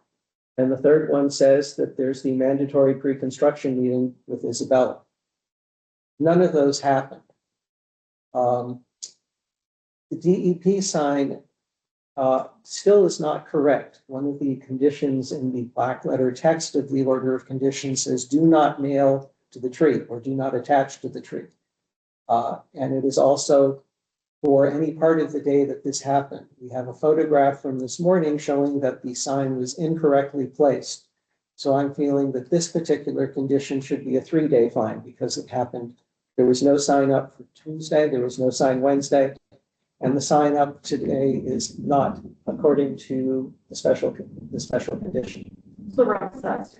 And the third one says that there's the mandatory pre-construction meeting with Isabella. None of those happened. The DEP sign still is not correct. One of the conditions in the black letter text of the order of conditions says do not nail to the tree or do not attach to the tree. And it is also for any part of the day that this happened. We have a photograph from this morning showing that the sign was incorrectly placed. So I'm feeling that this particular condition should be a 3-day fine because it happened. There was no sign up for Tuesday. There was no sign Wednesday. And the sign up today is not according to the special condition. The right size.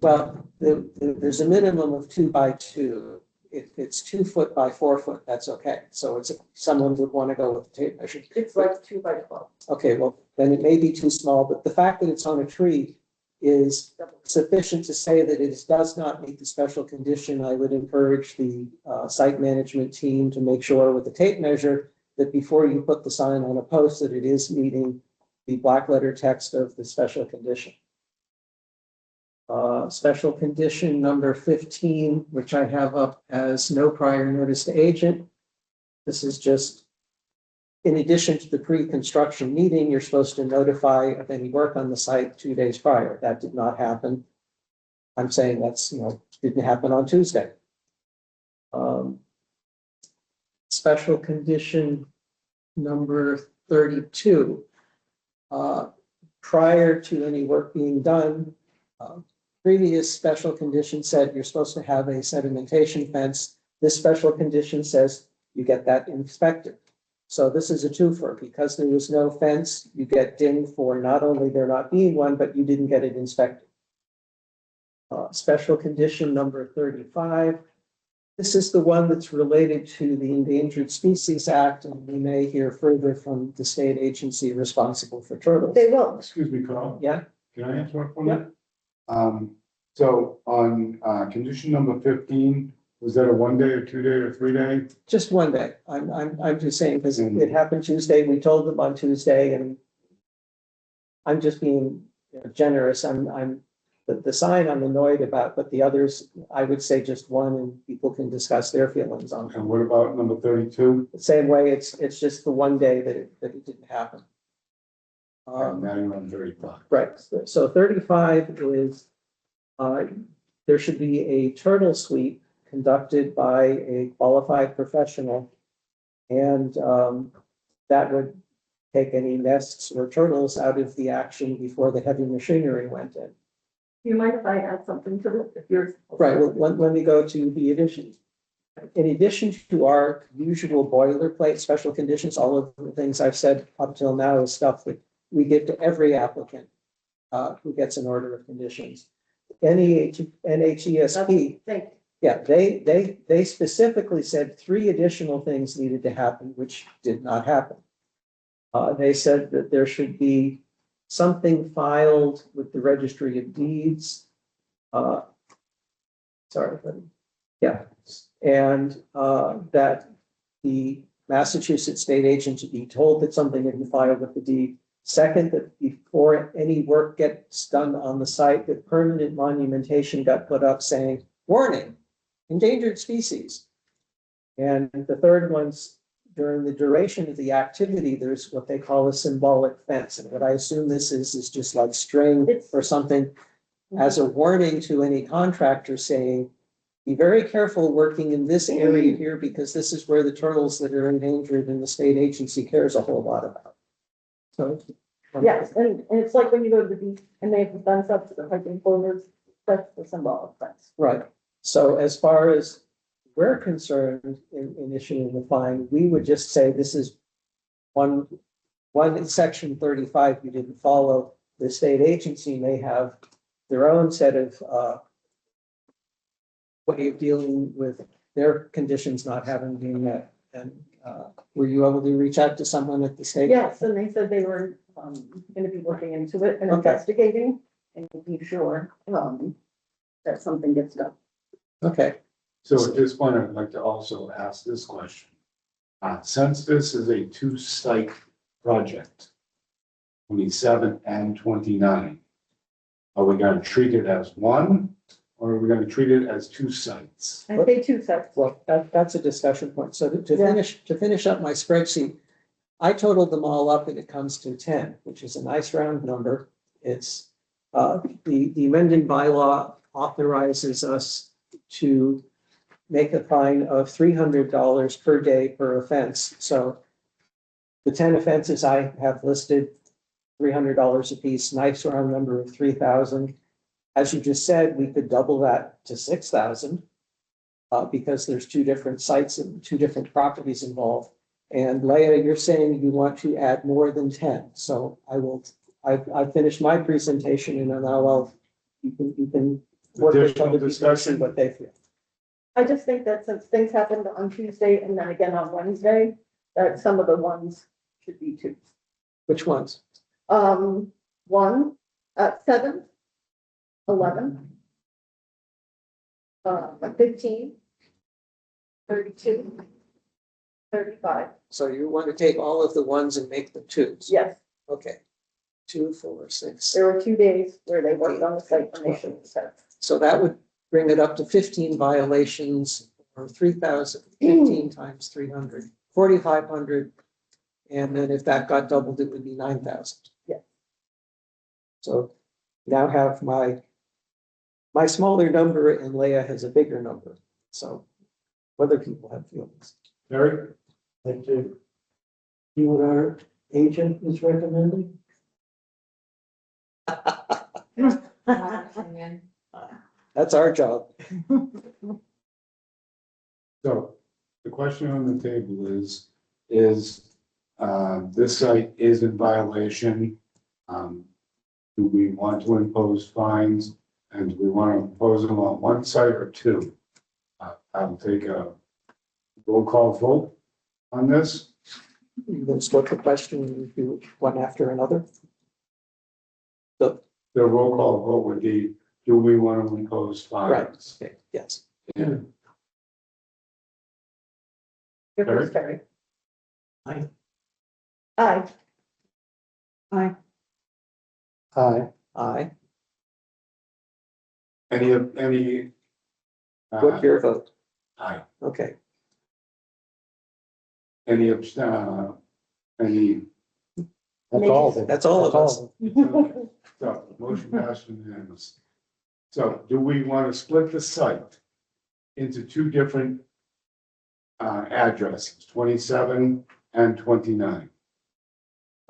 Well, there's a minimum of 2 by 2. If it's 2 foot by 4 foot, that's okay. So it's someone would want to go with the tape measure. It's like 2 by 12. Okay, well, then it may be too small, but the fact that it's on a tree is sufficient to say that it does not meet the special condition. I would encourage the site management team to make sure with the tape measure that before you put the sign on a post that it is meeting the black letter text of the special condition. Special condition number 15, which I have up as no prior notice to agent. This is just, in addition to the pre-construction meeting, you're supposed to notify of any work on the site 2 days prior. That did not happen. I'm saying that's, didn't happen on Tuesday. Special condition number 32. Prior to any work being done, previous special condition said you're supposed to have a sedimentation fence. This special condition says you get that inspected. So this is a twofer. Because there was no fence, you get dinged for not only there not being one, but you didn't get it inspected. Special condition number 35. This is the one that's related to the Endangered Species Act, and we may hear further from the state agency responsible for turtles. They will. Excuse me, Carl. Yeah, Can I answer one minute? So on condition number 15, was that a 1 day or 2 day or 3 day? just 1 day. I'm just saying, because it happened Tuesday, we told them on Tuesday, and I'm just being generous. The sign I'm annoyed about, but the others, I would say just 1, and people can discuss their feelings on them. And what about number 32? The same way, it's just the 1 day that it didn't happen. Now you're on 35. Right, so 35 is, there should be a turtle sweep conducted by a qualified professional. And that would take any nests or turtles out of the action before the heavy machinery went in. Do you mind if I add something to this? If you're. Right, well, let me go to the addition. In addition to our usual boilerplate special conditions, all of the things I've said up till now is stuff that we give to every applicant who gets an order of conditions. NHESP, Thank you. yeah, they specifically said 3 additional things needed to happen, which did not happen. They said that there should be something filed with the Registry of Deeds. Sorry, buddy. Yeah, and that the Massachusetts state agent should be told that something had been filed with the deed. Second, that before any work gets done on the site, that permanent monumentation got put up saying, warning, endangered species. And the third one's during the duration of the activity, there's what they call a symbolic fence. And what I assume this is just like string or something as a warning to any contractor saying, be very careful working in this area here because this is where the turtles that are endangered and the state agency cares a whole lot about. So. Yes, and it's like when you go to the beach and they have the fence up to the hiking boulders, that's the symbolic fence. Right. So as far as we're concerned in issuing the fine, we would just say this is one in section 35 you didn't follow. The state agency may have their own set of way of dealing with their conditions not having been met. And were you able to reach out to someone at the state? Yes, and they said they were gonna be looking into it and Okay. investigating and be sure that something gets done. Okay. So at this point, I'd like to also ask this question. Since this is a two-site project, 27 and 29, are we gonna treat it as one, or are we gonna treat it as two sites? I say two sets. Well, that's a discussion point. So to Yeah. finish up my spreadsheet, I totaled them all up and it comes to 10, which is a nice round number. It's the amended bylaw authorizes us to make a fine of $300 per day per offense. So the 10 offenses I have listed, $300 a piece, nice round number of 3,000. As you just said, we could double that to 6,000 because there's two different sites and two different properties involved. And Leah, you're saying you want to add more than 10. So I finished my presentation and then you can work with Additional other people to see discussion? what they feel. I just think that since things happened on Tuesday and then again on Wednesday, that some of the ones should be two. Which ones? 1 at 7, 11, 15, 32, 35. So you want to take all of the ones and make them twos? Yes, Okay. 2, 4, 6. there were 2 days where they worked on the site when they shouldn't have. So that would bring it up to 15 violations or 3,000, 15 times 300, 4,500. And then if that got doubled, it would be 9,000. Yeah. So now have my smaller number and Leah has a bigger number. So other people have feelings. Eric? Like to see what our agent is recommending? My opinion. That's our job. So the question on the table is this site is in violation? Do we want to impose fines? And do we want to impose them on one site or two? I'll take a roll call vote on this. You can split the question and do one after another. So, The roll call vote would be, do we want to impose fines? okay, yes. Your first, Terry. Aye. Aye. Aye. Aye. Any? What's your vote? Aye. Okay. Any any? That's all of it. That's all of us. So motion passed unanimous. So do we want to split the site into two different addresses, 27 and 29?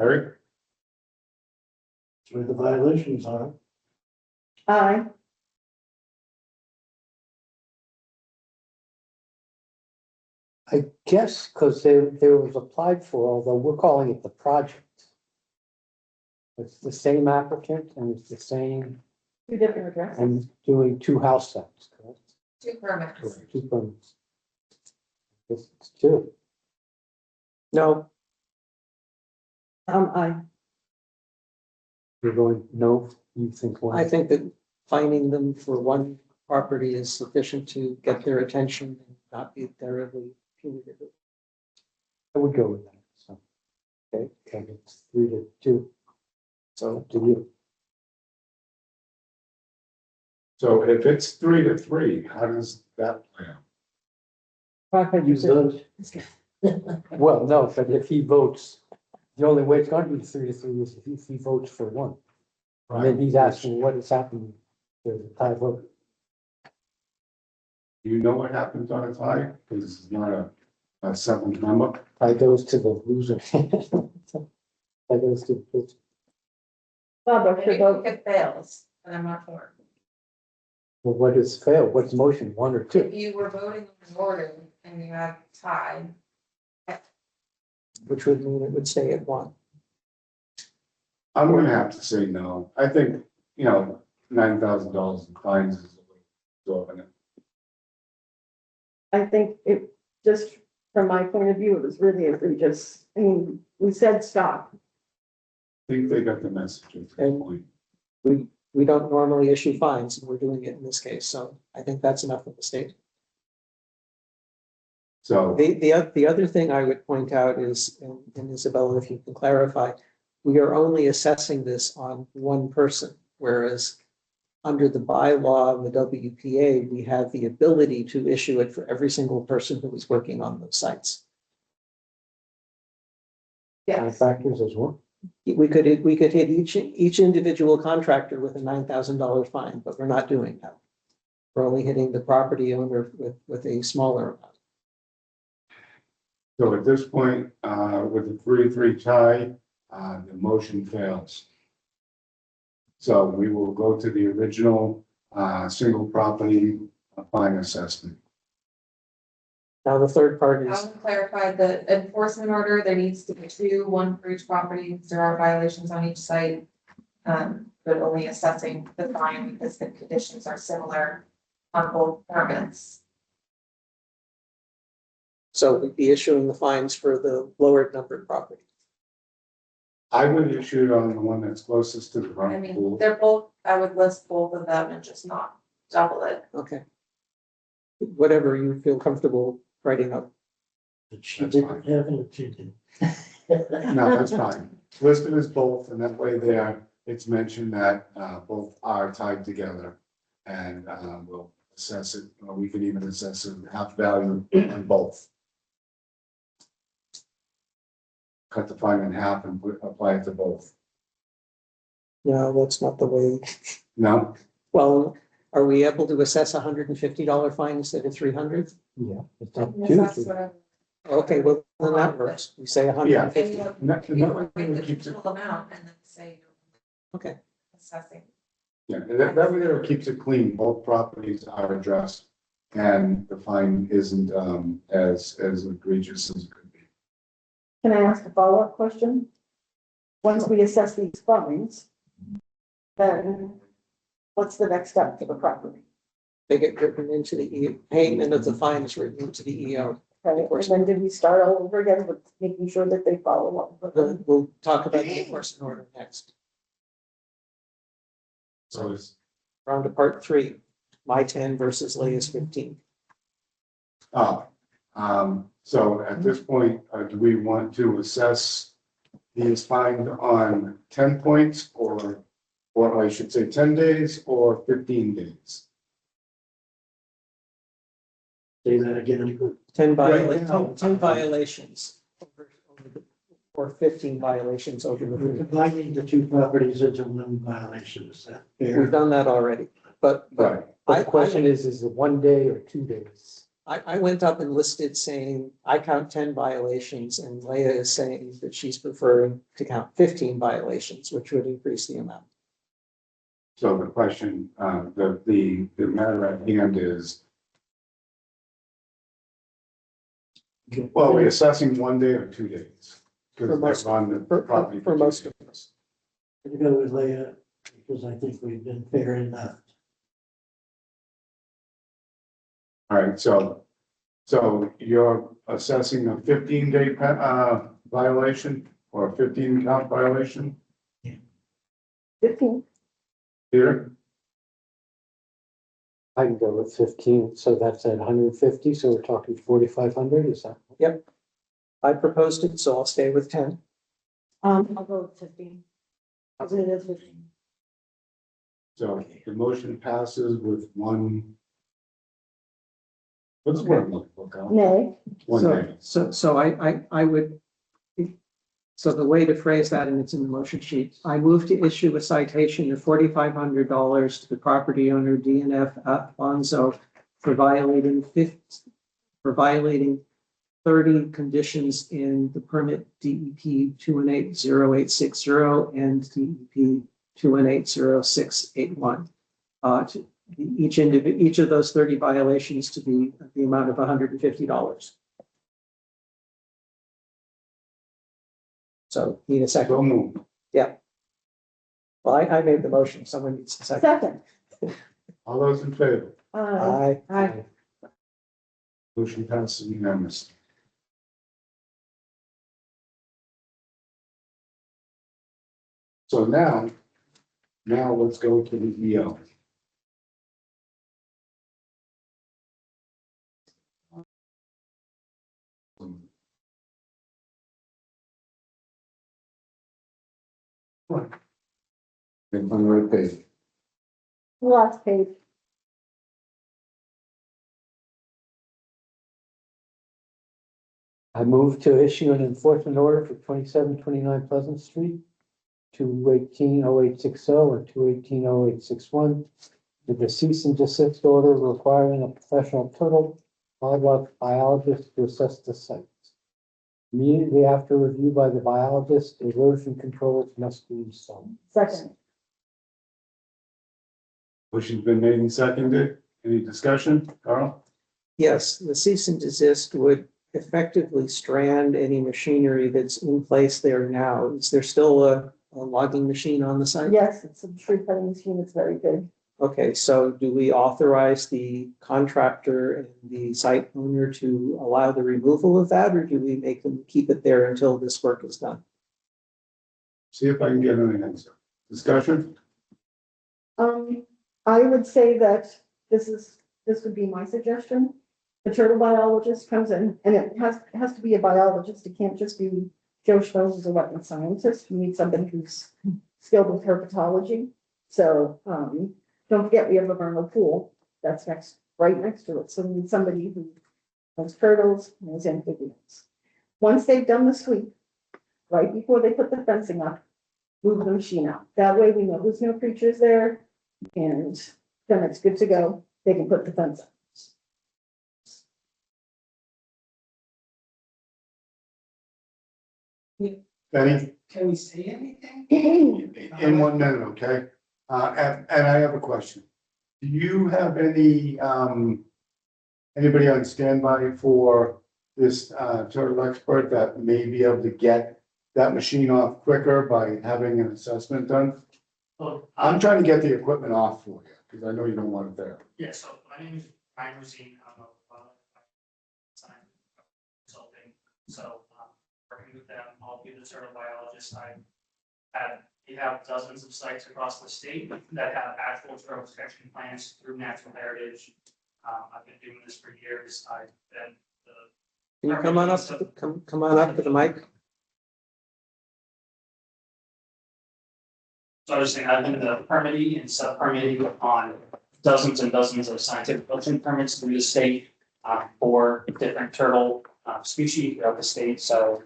Eric? Where the violations are. Aye. I guess because there was applied for, although we're calling it the project. It's the same applicant and it's the same, 2 different addresses. and doing 2 house sites, correct? 2 permits. Correct, 2 permits. It's 2. No, Aye. You're going, no, you think one? I think that finding them for one property is sufficient to get their attention and not be terribly punitive. I would go with that, so. Okay, and it's 3-2. So up to you. So if it's 3-3, how does that play out? You vote. Well, no, but if he votes, the only way it's gonna be 3-3 is if he votes for one. And then he's asking what is happening. There's a tie vote. Do you know what happens on a tie? Because it's not a seventh number. Tie goes to the loser. Tie goes to the loser. Bob, I Maybe should vote. it fails, but I'm not sure. Well, what is fail? What's motion, 1 or 2? If you were voting in order and you had tie, Which would mean it would stay at 1. I'm gonna have to say no. I think, $9,000 in fines is a little exorbitant. I think it, just from my point of view, it was really egregious. I mean, we said stop. I think they got the message at that And- point. We don't normally issue fines, and we're doing it in this case, so I think that's enough of the state. So, The other thing I would point out is, and Isabella, if you can clarify, we are only assessing this on one person, whereas under the bylaw of the WPA, we have the ability to issue it for every single person who is working on those sites. yes. Factors as well. We could hit each individual contractor with a $9,000 fine, but we're not doing that. We're only hitting the property owner with a smaller amount. so at this point, with the 3-3 tie, the motion fails. So we will go to the original, single property fine assessment. Now, the third part I is, want to clarify the enforcement order, there needs to be 2, 1 for each property, because there are violations on each site. But only assessing the fine because the conditions are similar on both permits. so we'd be issuing the fines for the lower numbered property. I would issue it on the one that's closest to the I front mean, pool. they're both, I would list both of them and just not double it. Okay. Whatever you feel comfortable writing up. She didn't have an opinion. No, that's fine. Listed as both, and that way there, it's mentioned that, both are tied together. And, we'll assess it, or we can even assess it half value on both. Cut the fine in half and apply it to both. No, that's not the way. No, Well, are we able to assess $150 fine instead of 300? Yeah. It's up Yes, to that's you. what I- Okay, well, then that works. We say And 150. you have- no, you no, would write the keeps it, total amount and then say Okay, assessing. yeah, and that way it keeps it clean. Both properties are addressed. And the fine isn't, as egregious as it could be. Can I ask a follow-up question? Once we assess these fines, then what's the next step for the property? they get written into the payment of the fine is written into the EO. Okay, and then did we start all over again with making sure that they follow up? with them? We'll talk about the enforcement order next. So it's, Round to part 3, my 10 versus Leia's 15. so at this point, do we want to assess these fines on 10 points or I should say 10 days or 15 days? Say that again. 10 Right now. violations or 15 violations over the We're 3. combining the two properties into one violation, is that We've fair? done that already, but Right. But the question is it 1 day or 2 days? I went up and listed saying, I count 10 violations, and Leia is saying that she's preferring to count 15 violations, which would increase the amount. So the question, the matter at hand is, well, we're assessing 1 day or 2 days? For Because most- they're on the property. For most of us. I'm gonna go with Leah, because I think we've been fair enough. All right, so you're assessing a 15-day violation or a 15 count violation, 15, Peter? I can go with 15, so that's at 150, so we're talking 4,500, is that? I proposed it, so I'll stay with 10. I'll go with 15. Because it is 15. So the motion passes with one. What's the word? Look out. Nay, One So, name. so I would, so the way to phrase that, and it's in the motion sheet, I move to issue a citation of $4,500 to the property owner DNF Alfonso for violating 30 conditions in the permit DEP 2180860 and DEP 2180681. Each of those 30 violations to be the amount of $150. So need a So second. moved. Well, I made the motion. Someone needs a second. second. All those in favor? Aye. Aye. Motion passes unanimously. So now let's go to the EO. On the right page. Last page. I move to issue an enforcement order for 2729 Pleasant Street, 2180860 and 2180861, with the cease and desist order requiring a professional turtle wildlife biologist to assess the site. Immediately after review by the biologist, erosion controls must be installed. Second. Motion's been made and seconded. Any discussion, Carl? Yes, the cease and desist would effectively strand any machinery that's in place there now. Is there still a logging machine on the site? Yes, it's a tree cutting machine. It's very big. Okay, so do we authorize the contractor and the site owner to allow the removal of that, or do we make them keep it there until this work is done? See if I can get an answer. Discussion? I would say that this would be my suggestion. The turtle biologist comes in, and it has to be a biologist. It can't just be Joe Schmo who's a wetland scientist. You need somebody who's skilled with herpetology. So, don't forget, we have a vernal pool that's right next to it. So we need somebody who knows turtles, knows amphibians. Once they've done the sweep, right before they put the fencing up, move the machine out. That way we know there's no creatures there, and then it's good to go. They can put the fence up. Benny? Can we say anything? In 1 minute, okay? And I have a question. Do you have any, anybody on standby for this, turtle expert that may be able to get that machine off quicker by having an assessment done? Oh, I'm trying to get the equipment off for you, because I know you don't want it there. yeah, so my name is Ryan Rosine, I'm a science consulting, so, working with them, I'll be the turtle biologist. We have dozens of sites across the state that have actual turtle protection plans through natural heritage. I've been doing this for years, I've been Can you come on up to the mic? So I was saying, I've been the permitting and sub-permitting on dozens and dozens of scientific building permits through the state for different turtle species throughout the state. So,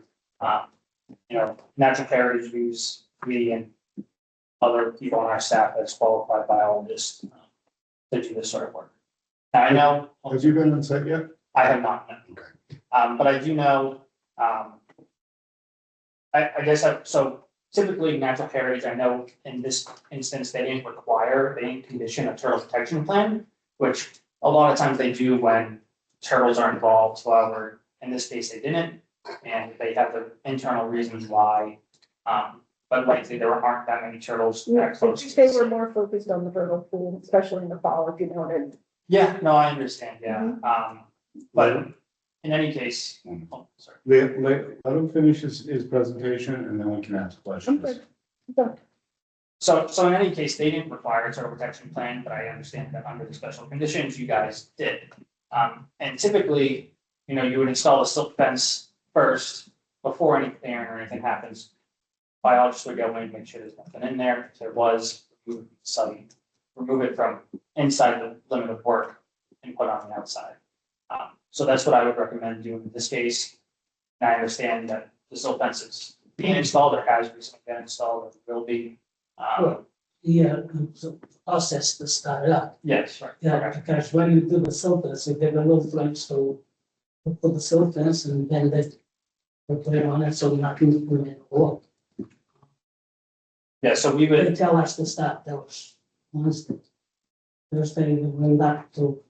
natural heritage views, me and other people on our staff as qualified biologists to do this sort of work. Now, I know. Have you been on site yet? I have not, no. Okay. But I do know, so typically natural heritage, I know in this instance, they didn't condition a turtle protection plan, which a lot of times they do when turtles are involved. However, in this case, they didn't, and they have the internal reasons why. But likely there aren't that many turtles that close. to They the were site. more focused on the vernal pool, especially in the fall, if you know what I mean. Yeah, no, I understand, yeah. But in any case, oh, sorry. Let him finish his presentation and then we can ask questions. Okay. So in any case, they didn't require a turtle protection plan, but I understand that under the special conditions, you guys did. And typically, you would install the silk fence first before any clearing or anything happens. Biologist would go in, make sure there's nothing in there. If there was, we would site, remove it from inside the limit of work and put on the outside. So that's what I would recommend doing in this case. And I understand that the silk fence is being installed or has recently been installed, or will be. Well, yeah, so process to start up. Yes, right. Yeah, Okay. because when you do the filters, you get a little flames, so you put the filters and then they put it on it, so nothing will go up. Yeah, so we They would, tell us to start those ones that Thursday we went back to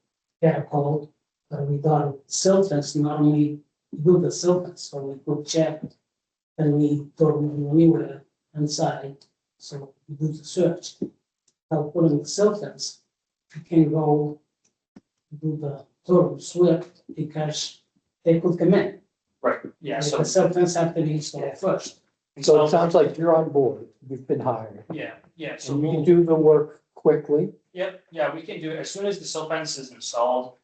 get a call, but we thought filters not only do the filters, so we could check. And we told them we were inside, so we do the search. Now putting the filters, you can go do the total swift because they could come in. right, yeah, so. The filters have to be installed first. So it sounds like you're on board, you've been hired, Yeah, so and you can we'll, do the work quickly. yep, yeah, we can do it as soon as the silt fence is installed.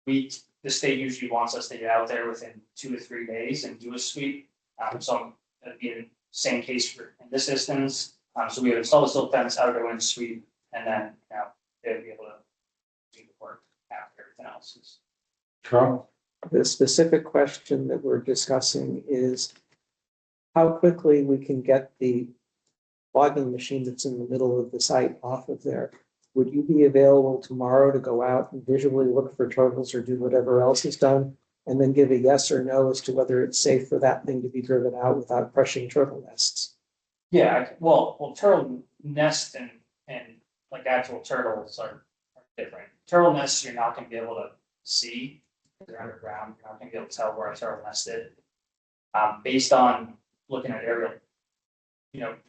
The state usually wants us to get out there within 2 to 3 days and do a sweep. So that'd be the same case for in this instance. So we would install the silt fence, out go in, sweep, and then, they'd be able to do the work after everything else is. Charles? The specific question that we're discussing is how quickly we can get the logging machine that's in the middle of the site off of there. Would you be available tomorrow to go out and visually look for turtles or do whatever else is done? And then give a yes or no as to whether it's safe for that thing to be driven out without crushing turtle nests? Yeah, well, turtle nest and like actual turtles are different. Turtle nests, you're not gonna be able to see. They're underground, you're not gonna be able to tell where a turtle nested. Based on looking at aerial,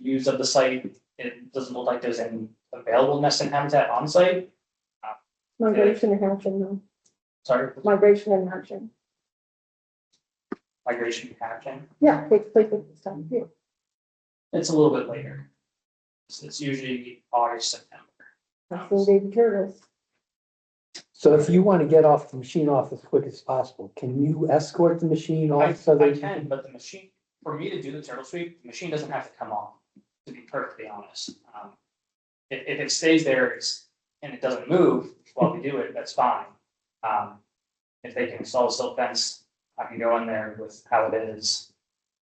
views of the site, it doesn't look like there's any available nesting habitat on site. Migration and hatching, no. Sorry, Migration and hatching. migration and hatching. Yeah, takes place at this time of year. It's a little bit later. It's usually August, September. I've seen baby turtles. So if you want to get off the machine off as quick as possible, can you escort the machine I off so that? can, but the machine, for me to do the turtle sweep, the machine doesn't have to come on, to be perfectly honest. If it stays there and it doesn't move while we do it, that's fine. If they can install a silt fence, I can go in there with how it is.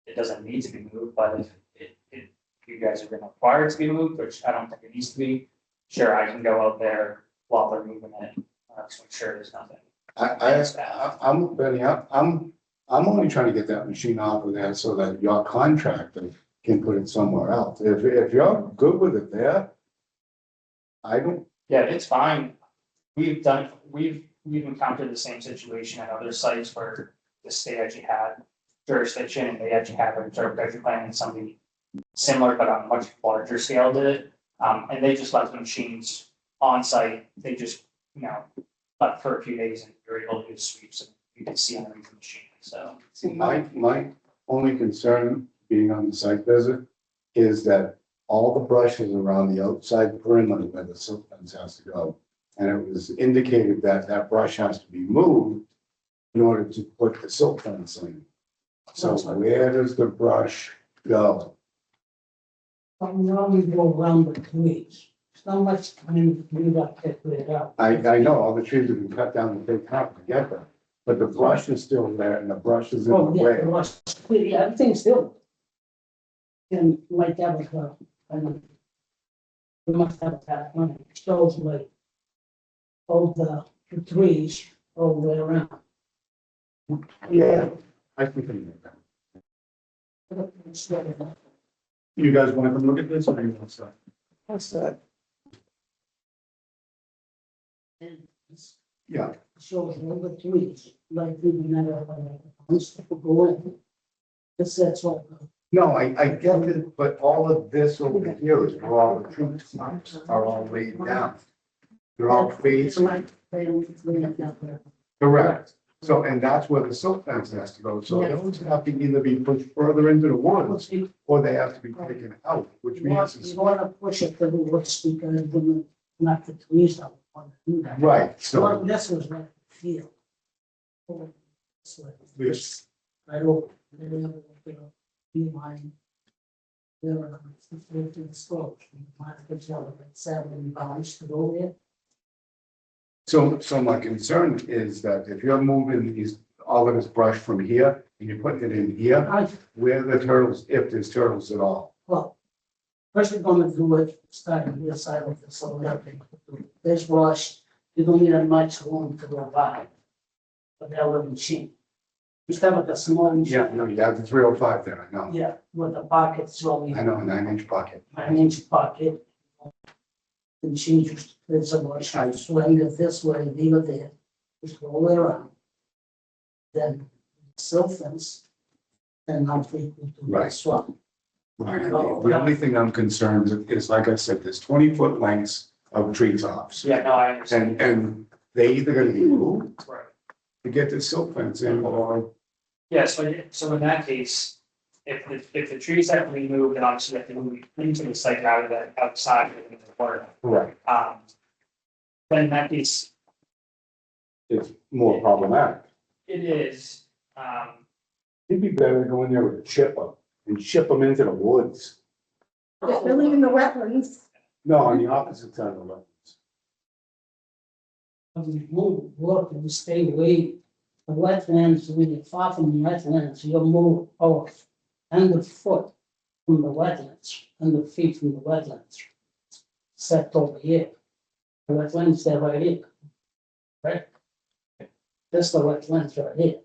It doesn't need to be moved, but if you guys are gonna require it to be moved, which I don't think it needs to be, sure, I can go out there while they're moving it, to make sure there's nothing. I'm, Benny, I'm only trying to get that machine off of there so that your contractor can put it somewhere else. If you're good with it there, I don't, Yeah, it's fine. We've encountered the same situation at other sites where the state actually had jurisdiction and they actually had a interpretation plan and somebody similar but on a much larger scale did it. And they just left the machines on site. They just, left for a few days and you're able to do sweeps and you can see underneath the machine, so. my only concern being on the site visit is that all the brush is around the outside perimeter where the silt fence has to go. And it was indicated that that brush has to be moved in order to put the silt fence in. So where does the brush go? Now we go around the trees. It's not much time we got to clear it out. I know all the trees have been cut down and taken out to get there, but the brush is still there and the brush is in the Oh, yeah, way. it was clear, everything's still. And like that was, we must have that one, it shows like all the trees all the way around. Yeah, I think I know that. You guys want to come look at this or you want to? What's that? Yeah, Shows all the trees, like we never, go in. That's what. no, I get it, but all of this over here is where all the tree stumps are all laid down. They're all facing, correct. So, and that's where the silt fence has to go, so Yeah. those have to either be pushed further into the woods, You or they have to be taken out, which means it's. wanna push it to the woods because then not the trees don't want to do that. Right, So so, this was like a field. So Yes. I don't, be mine. There were 15 strokes, my hotel, like 7 pounds to go there. so my concern is that if you're moving these, all of this brush from here, and you're putting it in here, I, where are the turtles, if there's turtles at all? well, first we're gonna do it, starting this side of the solar. This brush, you don't need that much room to go by. But that little machine. You start with a small machine. Yeah, no, you have the 305 there, I know, Yeah, with the pockets, only I know, 9-inch bucket. 9-inch pocket. The machine just, there's a brush, I swing it this way, leave it there, just go all the way around. Then silt fence, and I'm free to do Right. this one. Right. The only thing I'm concerned with is, like I said, there's 20-foot lengths of tree tops. Yeah, no, I understand. And they either gonna be moved Right. to get the silt fence in, or, Yeah, so in that case, if the trees have to be moved, then obviously you have to move into the site out of that outside of the water. right, Then in that case, it's more problematic. it is, It'd be better to go in there with a chipper and ship them into the woods. They're leaving the wetlands. No, on the opposite side of the wetlands. When we move, work, and we stay away, the wetlands, when you're far from the wetlands, you'll move off 100 foot from the wetlands, 100 feet from the wetlands. Set over here. The wetlands, they're right here. Right? That's the wetlands right here.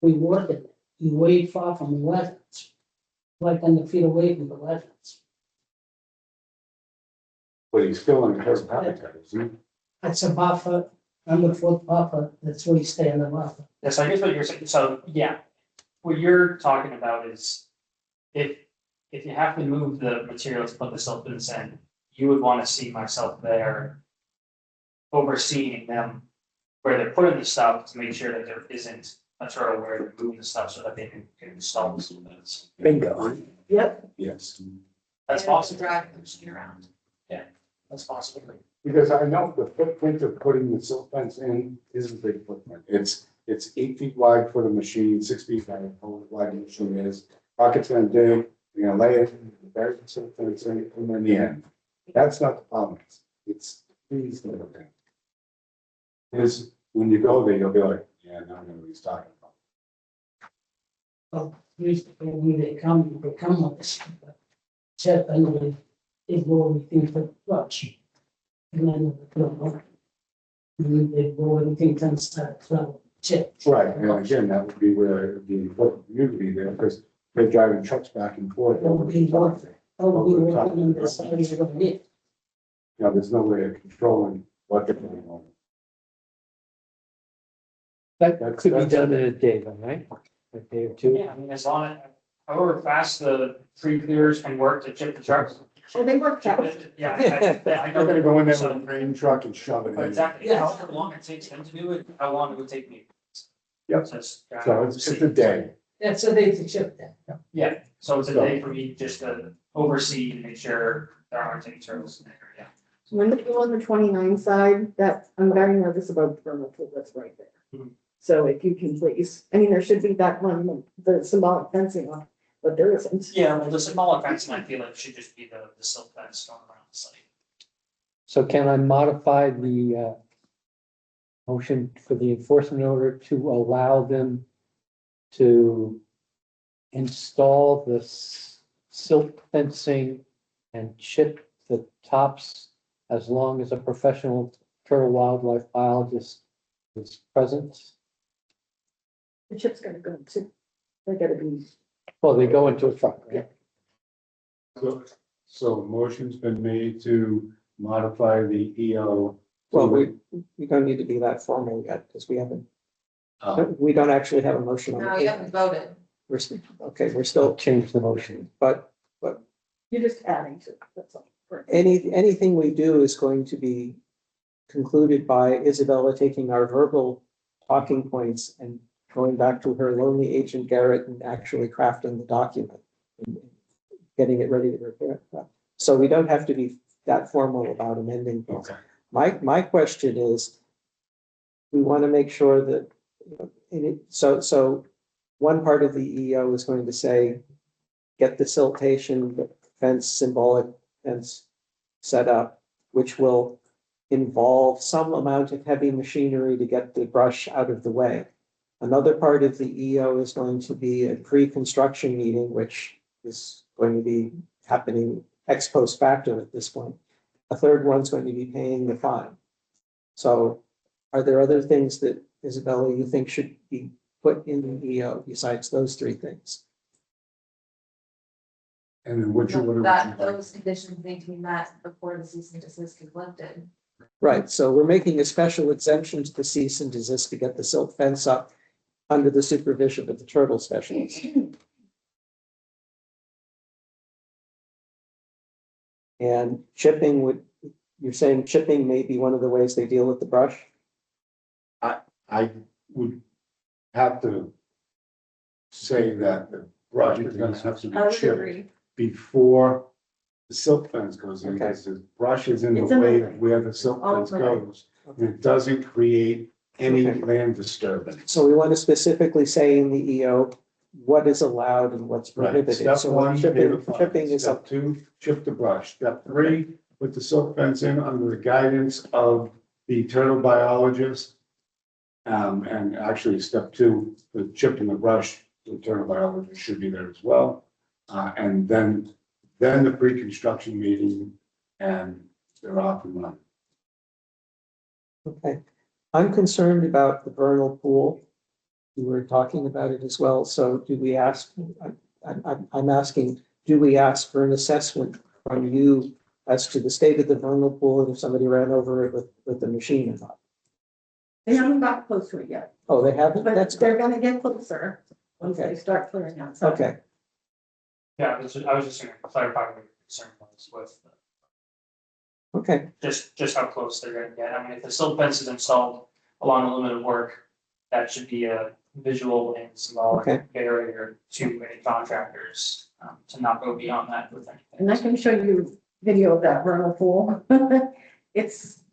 We work it, you way far from the wetlands. Like 100 feet away from the wetlands. But he's still in his habitat, isn't he? That's a buffer, 100 foot buffer, that's where you stay in the buffer. yeah, so I guess what you're saying, so, yeah. What you're talking about is if you have to move the material to put the silt fence in, you would want to see myself there overseeing them where they're putting the stuff to make sure that there isn't a turtle where they're moving the stuff so that they can install the silt fence. Bingo. Yep. Yes. That's And possible. Drive the machine around. That's possible. Because I know the footprint of putting the silt fence in is a big footprint. It's 8 feet wide for the machine, 6 feet wide, how wide the machine is. Pocket's gonna dig, you're gonna lay it, bury the silt fence in, and then the end. That's not the problem. It's these little things. Is when you go there, you'll be like, yeah, now I know what he's talking about. Well, usually when they come with this chip and they go everything to the clutch. And then, they go everything tends to travel chip. Right, and again, that would be where it would be important for you to be there, because they're driving trucks back and forth. It would be worth it. Oh, we were in this area of it. You know, there's no way of controlling what they're doing on. That That's- could be that's- done in a day, then, right? A day or two. Yeah, I mean, as long as, however fast the tree clearers can work to chip the trucks. Well, they worked out. Yeah, I I'm know. gonna go in there with So- a crane truck and shove it in. Exactly, Yeah. however long it takes them to do it, how long it would take me. Yep. So it's a day. That's a day to chip that. Yeah, so it's a day for me just to oversee and make sure there aren't any turtles in there, yeah. When you go on the 29 side, I'm very nervous about the perimeter that's right there. Mhm. So if you can please, I mean, there should be that one, the symbolic fencing on, but there isn't. Yeah, well, the symbolic fencing, I feel like should just be the silk fence going around the site. So can I modify the motion for the enforcement order to allow them to install the silt fencing and chip the tops as long as a professional turtle wildlife biologist is present? The chip's gonna go to, they gotta be, Well, they go into a truck, right? So motion's been made to modify the EO. Well, we don't need to be that formal yet, because we haven't, we don't actually have a motion on No, the you table. haven't voted. We're still, Change the motion. but you're just adding to it, that's all. Right. anything we do is going to be concluded by Isabella taking our verbal talking points and going back to her lonely agent Garrett and actually crafting the document and getting it ready to repair. So we don't have to be that formal about amending things. Okay. My question is, we want to make sure that, you know, so one part of the EO is going to say, get the siltation, the fence, symbolic fence set up, which will involve some amount of heavy machinery to get the brush out of the way. Another part of the EO is going to be a pre-construction meeting, which is going to be happening ex post facto at this point. A third one's going to be paying the fine. So are there other things that, Isabella, you think should be put in the EO besides those three things? And then which would That those conditions need to be met before the cease and desist is lifted. Right, so we're making a special exemption to the cease and desist to get the silt fence up under the supervision of the turtle specialist. And chipping would, you're saying chipping may be one of the ways they deal with the brush? I would have to say that the brush is gonna have to I be would chipped agree. before the silk fence goes in, Okay. because the brush is in the It's in the way way. of where the silk All fence the way. goes. And it doesn't create any Okay. land disturbance. So we want to specifically say in the EO what is allowed and what's Right, prohibited. step So one, pay the fine. chipping is Step up. two, chip the brush. Step three, put the silk fence in under the guidance of the turtle biologist. And actually, step two, the chipping the brush, the turtle biologist should be there as well. And then the pre-construction meeting, and they're off and running. Okay, I'm concerned about the vernal pool. We were talking about it as well, so do we ask, I'm asking, do we ask for an assessment from you as to the state of the vernal pool and if somebody ran over it with the machine or not? They haven't got close to it yet, Oh, they haven't? but That's they're good. gonna get closer once they Okay. start clearing out. So Okay, Yeah, I was just gonna clarify what your concern was with okay, just how close they're gonna get. I mean, if the silt fence is installed along the limit of work, that should be a visual and Okay. symbolic barrier to any contractors to not go beyond that with anything. And I can show you video of that vernal pool. It's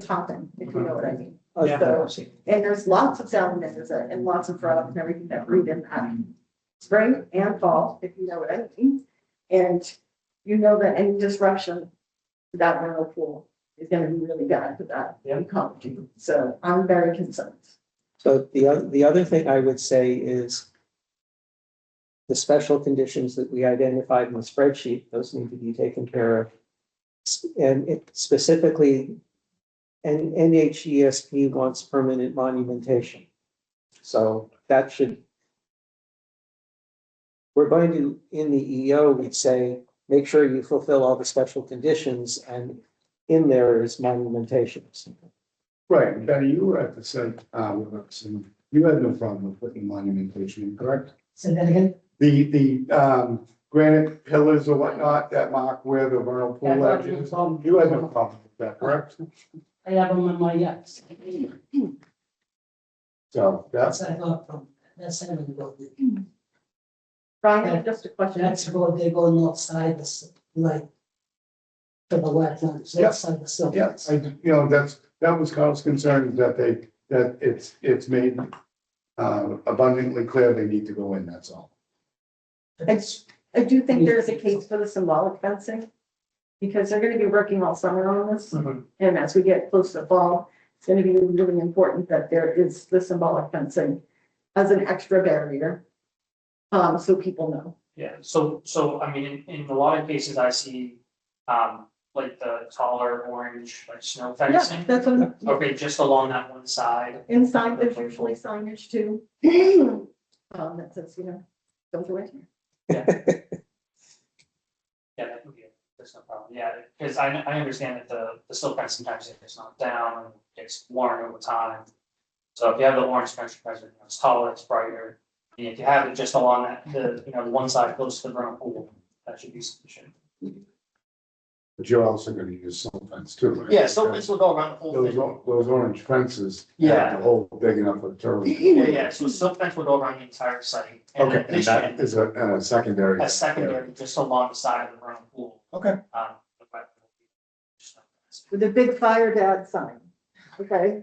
hopping, if you know what I mean. Yeah. So, and there's lots of salamanders and lots of frogs and everything that breed in that spring and fall, if you know what I mean. And you know that any disruption to that vernal pool is gonna be really bad for that ecology. So I'm very concerned. so the other thing I would say is the special conditions that we identified in the spreadsheet, those need to be taken care of. And it specifically, NHESP wants permanent monumentation. So that should, we're going to, in the EO, we'd say, make sure you fulfill all the special conditions, and in there is monumentation. Right, Betty, you were at the site, with us, and you had no problem with putting monumentation in, correct? Say that again? The granite pillars or whatnot that mark where the vernal pool Yeah, edge is, you had no problem with that, correct? I have them in my yachts. So That's that's, I got from, that's how we go. Brian, just a question. That's go, they go north side, this, like, to the wetlands, Yeah. outside the silk. yeah, that was Carl's concern, that it's made abundantly clear they need to go in, that's all. I do think there's a case for the symbolic fencing. Because they're gonna be working all summer on this, Mhm. and as we get close to fall, it's gonna be really important that there is the symbolic fencing as an extra barrier. So people know. Yeah, so I mean, in a lot of cases I see, like the taller orange, like snow fencing. Yeah, that's what, Okay, just along that one side. inside, there's usually signage too. That says, don't go in here. Yeah, that would be, that's no problem, yeah, because I understand that the silt fence sometimes gets knocked down and gets worn over time. So if you have the orange fence present, it's taller, it's brighter, and if you have it just along that, the one side close to the vernal pool, that should be sufficient. But you're also gonna use silt fence too, right? Yeah, so this will go around the whole Those, thing. those orange fences. Yeah. have the hole big enough for turtles. Yeah, so silk fence will go around the entire site. And Okay, and addition- that is a secondary. A secondary, just along the side of the vernal pool. Okay. The wet- With a big fire dad sign, okay?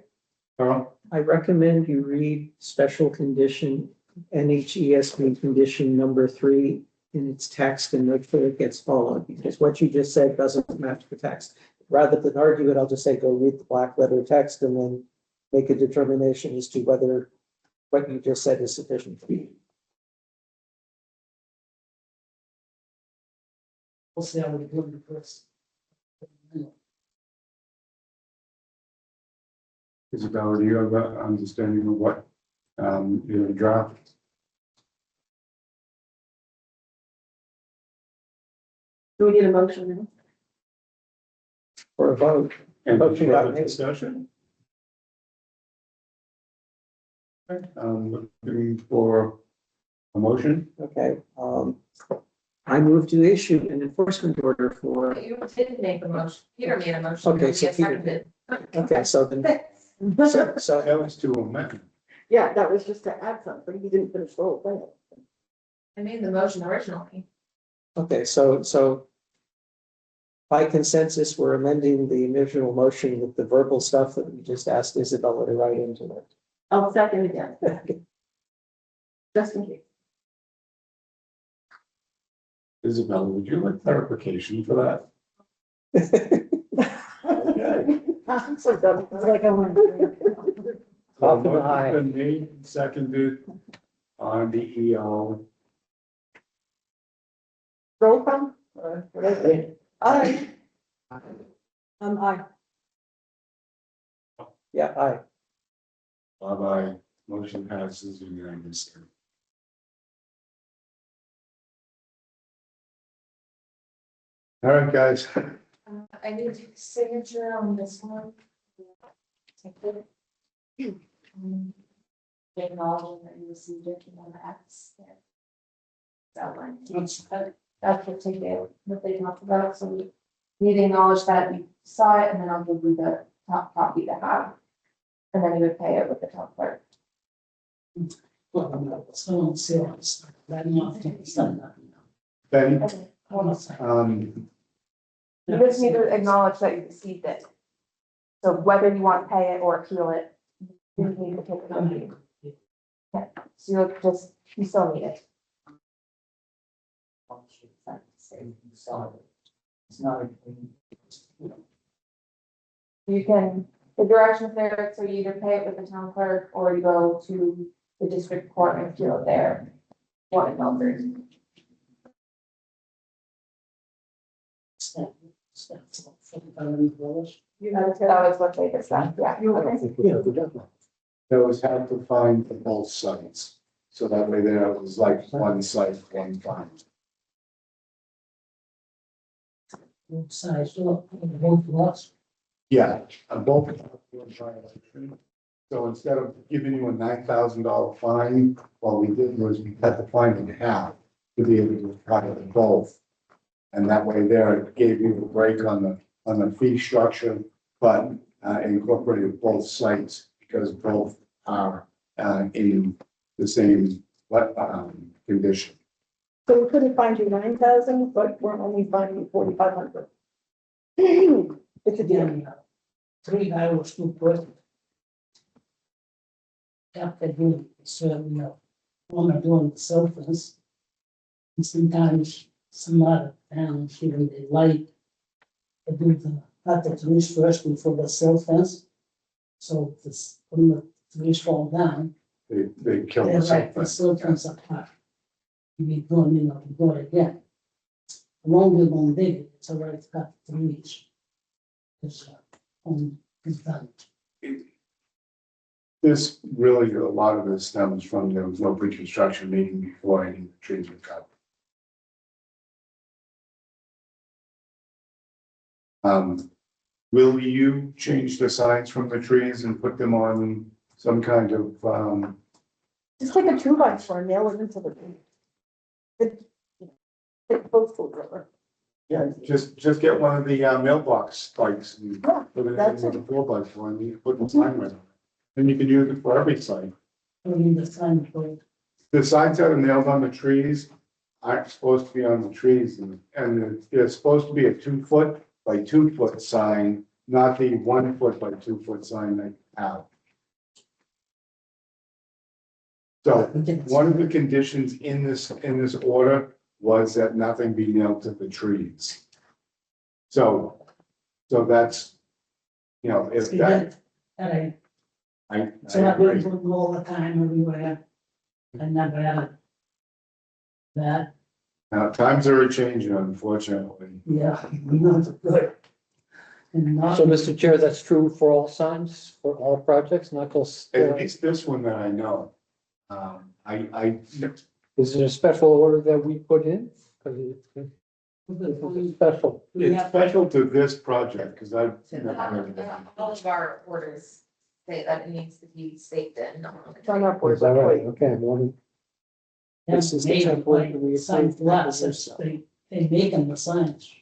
Carl? I recommend you read special condition, NHESB condition number 3 in its text and make sure it gets followed, because what you just said doesn't match the text. Rather than argue it, I'll just say, go read the black letter text and then make a determination as to whether what you just said is sufficient. We'll see how we do it first. Isabella, do you have an understanding of what, your draft? Do we need a motion now? For a vote. And Motion got further made. discussion? Okay, looking for a motion? Okay, I move to issue an enforcement order for, You didn't make a motion. Peter made a motion. Okay, so Yes, Peter seconded. okay, so then, so, That was to amend. Yeah, that was just to add something. He didn't finish the whole thing. I made the motion originally. okay, so by consensus, we're amending the original motion with the verbal stuff that we just asked Isabella to write into it. I'll second again, just in case. Isabella, would you like clarification for that? Okay. I'm so done. It's like I want to. Off to the high. Been made, and seconded on the EO. Roll call? Aye. Aye. Yeah, aye. Bye-bye. Motion passes unanimously. All right, guys. I need a signature on this one. Take it. Acknowledging that you received it and then X there. That one. That's the ticket that they talked about, so we need to acknowledge that you saw it, and then I'll give you the top copy to have. And then you would pay it with the top clerk. Well, no, someone say it's that not, it's not that. Betty, Okay, hold on. You um, just need to acknowledge that you received it. So whether you want to pay it or appeal it, you need to take the money. Okay, so you'll just, you still need it. It's not. You can, the directions there, so you either pay it with the town clerk or you go to the district court and appeal it there. One in Milford. That was what they decided, yeah. that was had to find for both sites. So that way there was like one site, one fine. Size, so both lots. Yeah, on both. were in violation. So instead of giving you a $9,000 fine, what we did was we cut the fine in half to be able to apply to both. And that way there, it gave you a break on the fee structure, but incorporated both sites because both are in the same condition. So we couldn't find you 9,000, but we're only finding you 4,500. It's a deal. Again, 3 hours, 2 persons. After doing, so, when I'm doing the self-defense. And sometimes some other towns, even they like. To do the, cut the trees first before the self-fence. So this, when the trees fall down, They kill they the like the self. self-fence apart. You be doing, you do it again. Long you don't dig it, it's alright to cut the trees. It's, it's done. This really, a lot of this stems from there was no pre-construction meeting before any of the trees were cut. Will you change the signs from the trees and put them on some kind of, Just like a 2x4, nail it into the. It, it goes to the river. Yeah, just get one of the mailbox spikes and Yeah, put it in that's with a 4x4 and you put the sign with it. And you can use it for every sign. I mean, the sign for The signs that are nailed on the trees aren't supposed to be on the trees and it's supposed to be a 2 foot by 2 foot sign, not the 1 foot by 2 foot sign they have. So one of the conditions in this order was that nothing be nailed to the trees. So that's, if that, and I so I agree. went to all the time everywhere. I never had that, Now, times are changing, unfortunately. yeah, not good. And not. So, Mr. Chair, that's true for all signs, for all projects, not just, At least this one that I know. is it a special order that we put in? Because it's special. It's special to this project, because I've never heard of it. All of our orders say that it needs to be staked in. It's on our board. Is that right? Okay, I'm wondering. This is the Made template that we like sign approved. less, they make them the signs.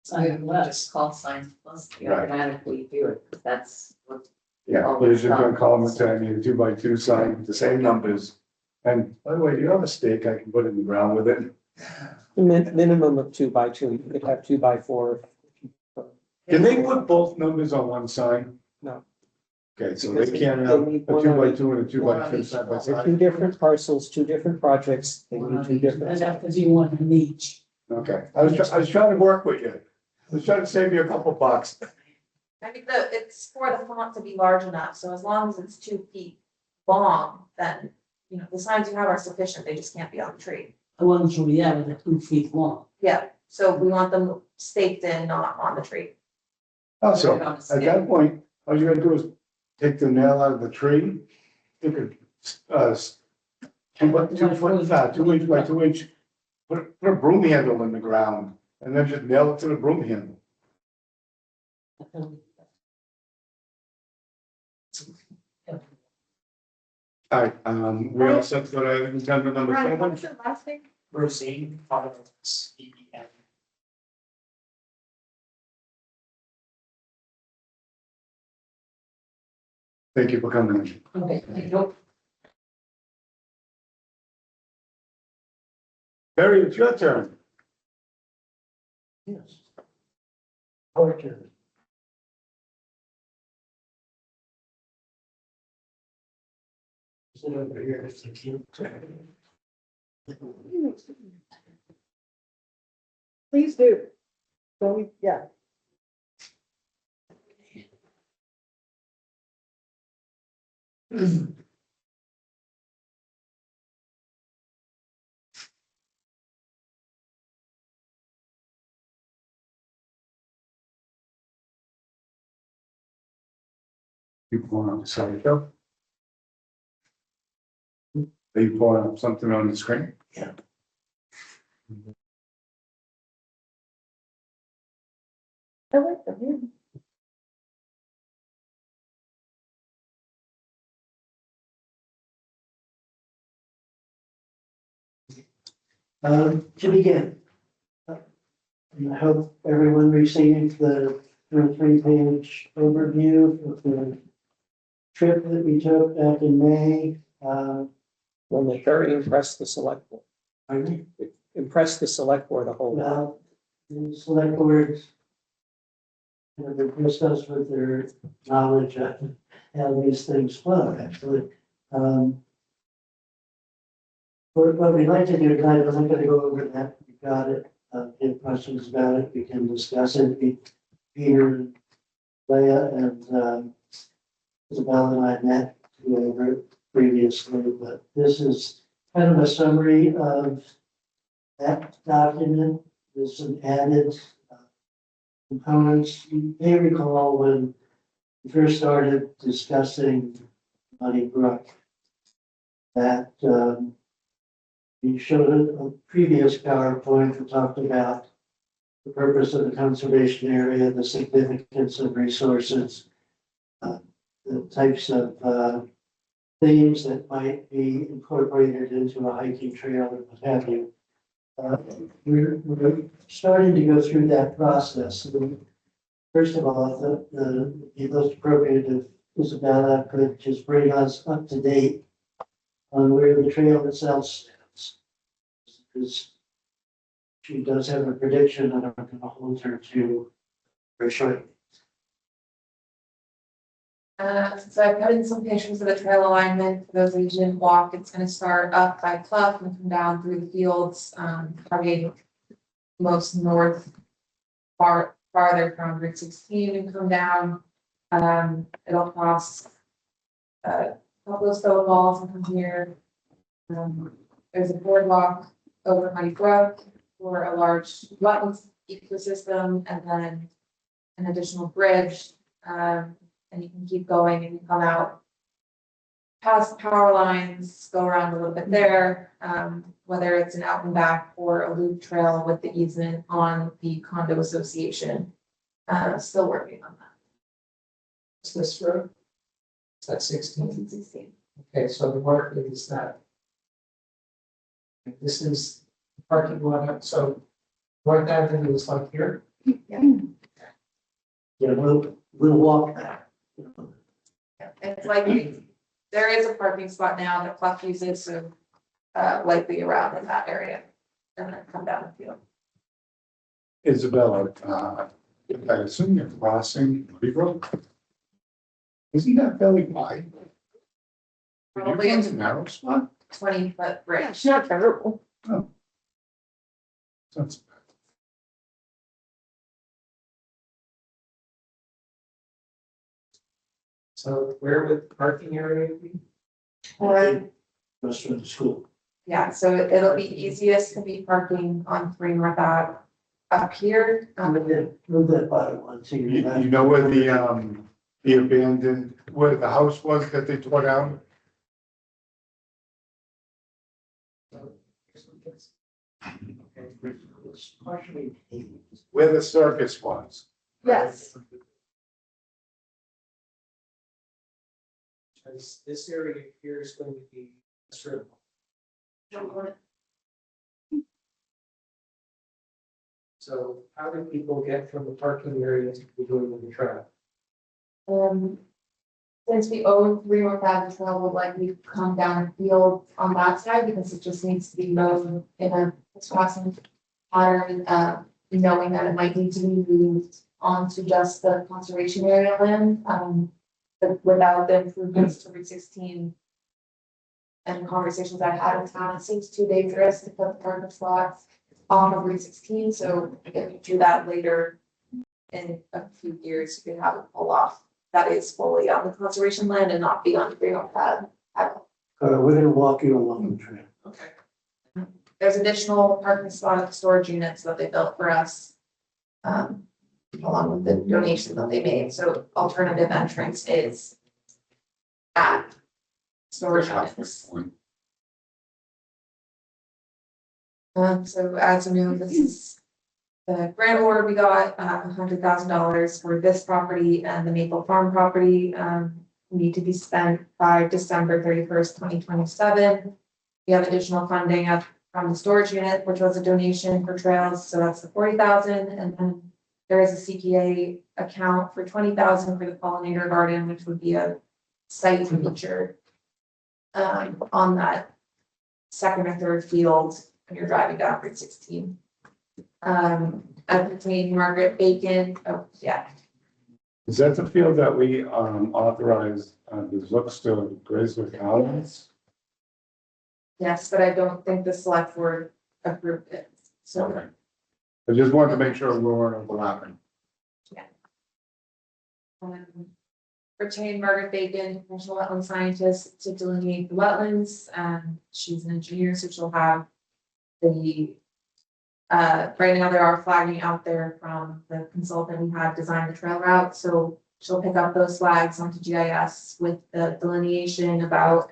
Sign less. Just call signs plus, you Right. automatically do it, that's what. Yeah, you're just gonna call them and say, I need a 2x2 sign, the same numbers. And by the way, do you have a stake I can put in the ground with it? Minimum of 2 by 2, you could have 2 by 4. Can they put both numbers on one sign? No. Okay, so Because they can't they have a need 2x2 and a 2x2 side by They're side? 2 different parcels, 2 different projects, they need 2 different. There's have to be one in each. Okay, I was trying to work with you. I was trying to save you a couple bucks. I think it's for the font to be large enough, so as long as it's 2 feet long, then, the signs you have are sufficient, they just can't be on the tree. The ones we have are 2 feet long. Yeah, so we want them staked in, not on the tree. Also, Put it on a at stick. that point, all you gotta do is take the nail out of the tree. You could, 2 foot, 2 inch by 2 inch. Put a broom handle in the ground and then just nail it to the broom handle. All right, we all set for agenda number Ryan, 7. what's your last name? Rosine, ROSEN. Thank you for coming. Okay, nope. Barry, it's your turn. Yes. Our turn. Sit over here if you can. Please do. So, yeah. You pulling up, sorry, Joe? Are you pulling up something on the screen? Yeah. I like them. To begin, I hope everyone received the 3-page overview of the trip that we took back in May. When they very impressed the select board, Pardon me? impressed the select board a whole lot. Well, the select board impressed us with their knowledge of how these things flow, actually. What we'd like to do tonight, I'm not gonna go over that, you got it, if you have questions about it, we can discuss it. Peter, Leah, and Isabel and I met to go over it previously, but this is kind of a summary of that document. There's some added components. You may recall when we first started discussing Muddy Brook that we showed a previous PowerPoint that talked about the purpose of the conservation area, the significance of resources, the types of themes that might be incorporated into a hiking trail and what have you. We're starting to go through that process. And first of all, I thought the most appropriate if Isabella could just bring us up to date on where the trail itself stands. Because she does have a prediction that I'm going to hold her to very shortly. So I put in some pictures of the trail alignment, for those of you who didn't walk, it's gonna start up by Clough and come down through the fields, probably most north, farther from Route 16 and come down. It'll cross a couple of stone walls and from here. There's a boardwalk over Muddy Brook for a large wetlands ecosystem, and then an additional bridge. And you can keep going and you come out past power lines, go around a little bit there, whether it's an out and back or a loop trail with the easement on the condo association. Still working on that. What's this road? Is that 16? 16. Okay, so the mark is that. This is the parking lot, so North Avenue is like here. Yeah, we'll walk that. It's likely, there is a parking spot now that Clough uses, so likely around in that area. And then come down the field. Isabella, I assume you're crossing Muddy Brook? Isn't that fairly wide? Probably It's a a narrow spot? 20-foot Yeah, bridge. it's not terrible. That's So where would the parking area be? Goes through the school. Yeah, so it'll be easiest to be parking on 3 North Ave up here. Move that bottom one to your You left. know where the abandoned, where the house was that they tore down? It's partially paved. Where the circus was? Yes. Because this area here is going to be strip. So how do people get from the parking area to the beginning of the trail? Since we own 3 North Ave, the trail will likely come down the field on that side because it just needs to be mowed in a crossing pattern, knowing that it might need to be moved onto just the conservation area land. But without the improvements to Route 16 and conversations I had in town, it seems too dangerous to put the parking slots off of Route 16. So if you do that later in a few years, you can have it pull off. That is fully on the conservation land and not be on 3 North Ave. We're gonna walk you along the trail. Okay. There's additional parking spot storage units that they built for us. Along with the donation that they made, so alternative entrance is at storage units. So as you know, this is the grant award we got, $100,000 for this property and the Maple Farm property, need to be spent by December 31st, 2027. We have additional funding from the storage unit, which was a donation for trails, so that's the 40,000, and then there is a CPA account for 20,000 for the pollinator garden, which would be a site feature on that second or third field when you're driving down Route 16. Between Margaret Bacon, oh yeah, Is that the field that we authorized the Zooks to graze with cows? yes, but I don't think the select board approved it, so. Okay. I just wanted to make sure we weren't overlapping. Retain Margaret Bacon, professional wetland scientist, to delineate the wetlands. She's an engineer, so she'll have the, right now there are flagging out there from the consultant we had designed the trail route, so she'll pick up those flags onto GIS with the delineation about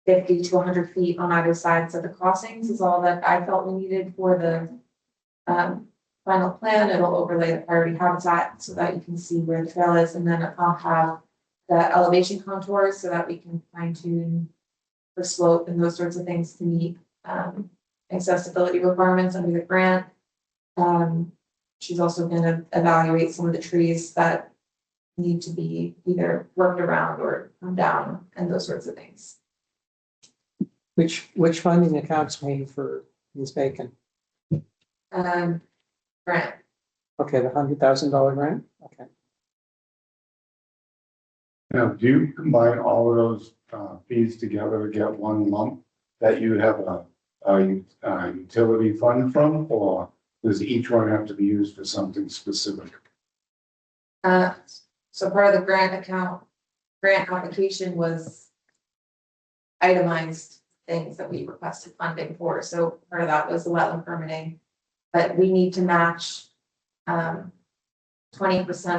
50 to 100 feet on either sides of the crossings is all that I felt we needed for the final plan. It'll overlay the priority habitat so that you can see where the trail is, and then I'll have the elevation contours so that we can fine tune the slope and those sorts of things to meet accessibility requirements under the grant. She's also gonna evaluate some of the trees that need to be either worked around or come down and those sorts of things. Which funding accounts paying for Ms. Bacon? Grant, Okay, the $100,000 grant, okay. Now, do you combine all of those fees together to get one lump that you have a utility fund from, or does each one have to be used for something specific? so part of the grant application was itemized things that we requested funding for, so part of that was the wetland permitting. But we need to match 20%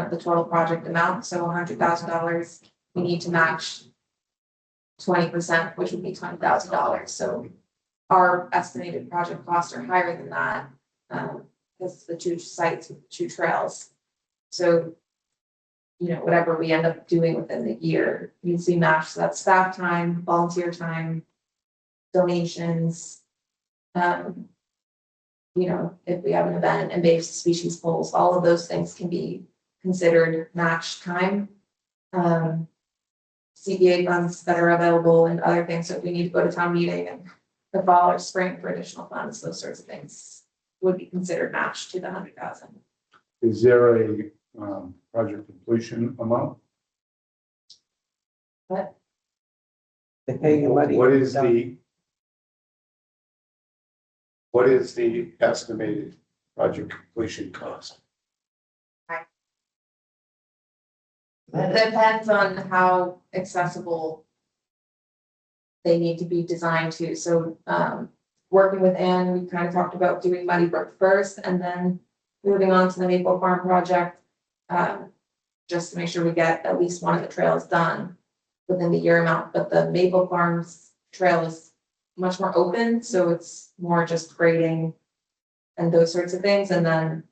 of the total project amount, so $100,000. We need to match 20%, which would be $20,000. So our estimated project costs are higher than that, because the two sites with two trails. So, you know, whatever we end up doing within the year needs to be matched. So that's staff time, volunteer time, donations. You know, if we have an event, invasive species polls, all of those things can be considered matched time. CBA funds that are available and other things. So if we need to go to town meeting and the fall or spring for additional funds, those sorts of things would be considered matched to the 100,000. Is there a project completion amount? But They pay you money. What is the estimated project completion cost? it depends on how accessible they need to be designed to. So working with Ann, we kind of talked about doing Muddy Brook first and then moving on to the Maple Farm project. Just to make sure we get at least one of the trails done within the year amount, but the Maple Farms trail is much more open, so it's more just grading and those sorts of things, and then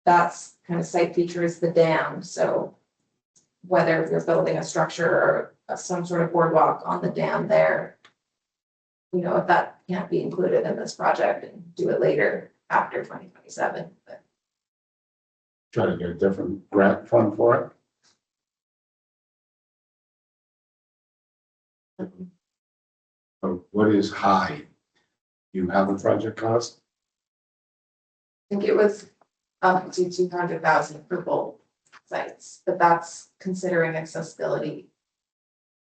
that's kind of site feature is the dam, so whether you're building a structure or some sort of boardwalk on the dam there, you know, if that can't be included in this project and do it later after 2027. But Try to get a different grant fund for it? So what is high? You have a project cost? I think it was up to 200,000 for both sites, but that's considering accessibility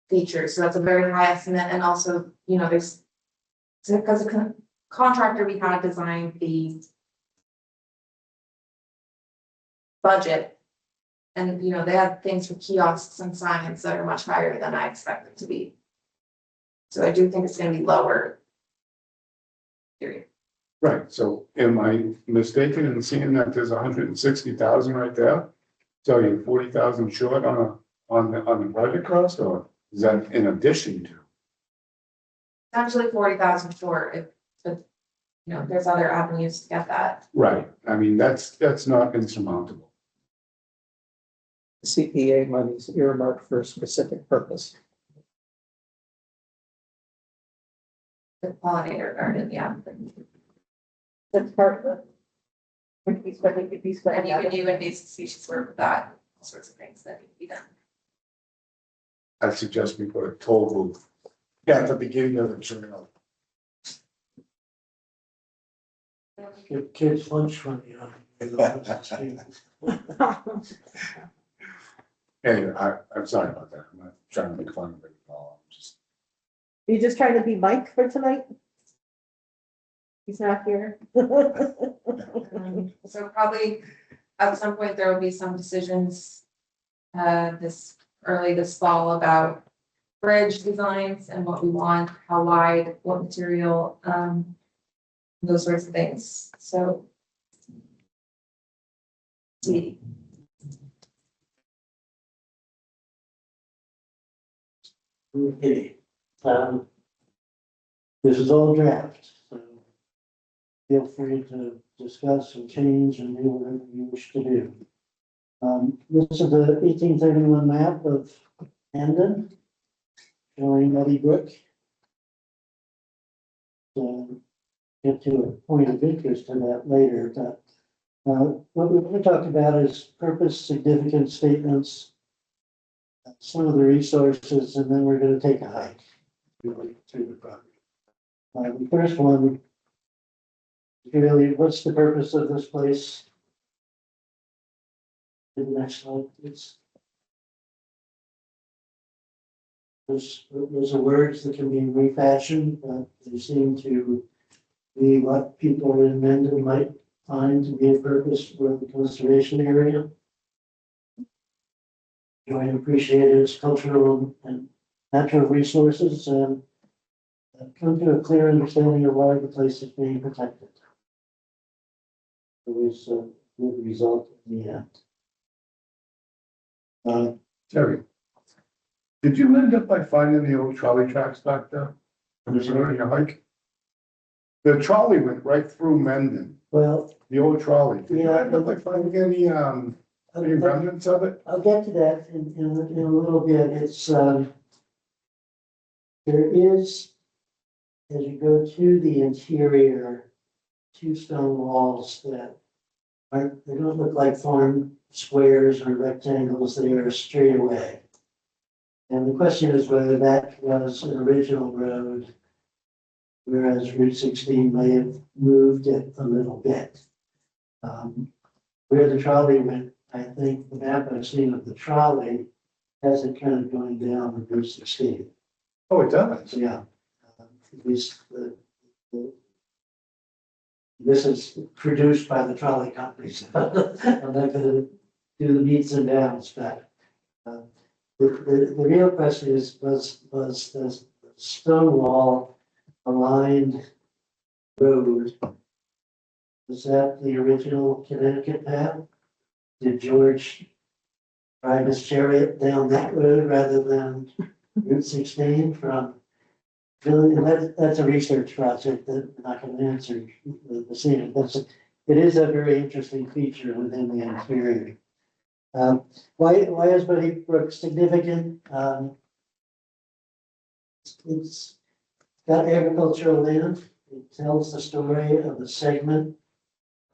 features. So that's a very high estimate. And also, you know, there's, because the contractor we had designed the budget, and, you know, they have things for kiosks and signs that are much higher than I expect them to be. So I do think it's gonna be lower. Period. Right, so am I mistaken in seeing that there's 160,000 right there? So you're 40,000 short on the project cost, or is that in addition to? Actually 40,000 short, if, but, you know, there's other avenues to get that. Right, I mean, that's not insurmountable. CPA money is earmarked for a specific purpose. The pollinator garden, yeah. That's part of it. Could be split, it could be split. And you can do invasive species work with that, all sorts of things that need to be done. I suggest we put a toll booth at the beginning of the trail. Give kids lunch money on it. Anyway, I'm sorry about that, I'm not trying to make fun of it at all, I'm just. You just trying to be Mike for tonight? He's not here. So probably at some point there will be some decisions this fall about bridge designs and what we want, how wide, what material, those sorts of things. So see. Okay, this is all draft, so feel free to discuss and change and do whatever you wish to do. This is the 1831 map of Hamden, showing Muddy Brook. get to a point of interest in that later, but what we're going to talk about is purpose, significant statements, some of the resources, and then we're going to take a hike through the property. The first one, really, what's the purpose of this place? The next slide, please. Those are words that can be refashioned, but they seem to be what people in Mendon might find to be a purpose for the conservation area. Enjoy and appreciate its cultural and natural resources and come to a clear understanding of why the place is being protected. It was a good result in the end. Terry, did you end up by finding the old trolley tracks back there? During your hike? The trolley went right through Mendon, Well, the old trolley. Did you Yeah, end up by finding any remnants of it? I'll get to that in a little bit. It's, there is, as you go to the interior, two stone walls that aren't, they don't look like farm squares or rectangles, they are straight away. And the question is whether that was an original road, whereas Route 16 may have moved it a little bit. Where the trolley went, I think the map I've seen of the trolley has it kind of going down Route 16. Oh, it does. Yeah. At least this is produced by the trolley companies. I'm not gonna do the meets and downs, but the real question is, was the stone wall aligned road, was that the original Connecticut path? Did George ride his chariot down that road rather than Route 16 from? That's a research project that I'm not going to answer this evening. It is a very interesting feature within the interior. Why is Buddy Brook significant? It's got agricultural land. It tells the story of the segment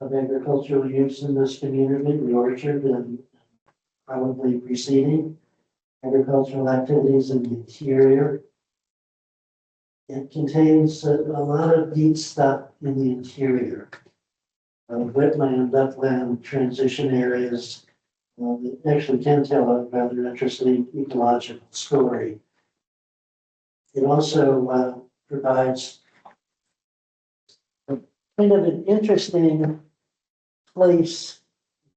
of agricultural use in this community, the orchard, and probably preceding agricultural activities in the interior. It contains a lot of neat stuff in the interior. Wetland, upland, transition areas. It actually can tell a rather interesting ecological story. It also provides kind of an interesting place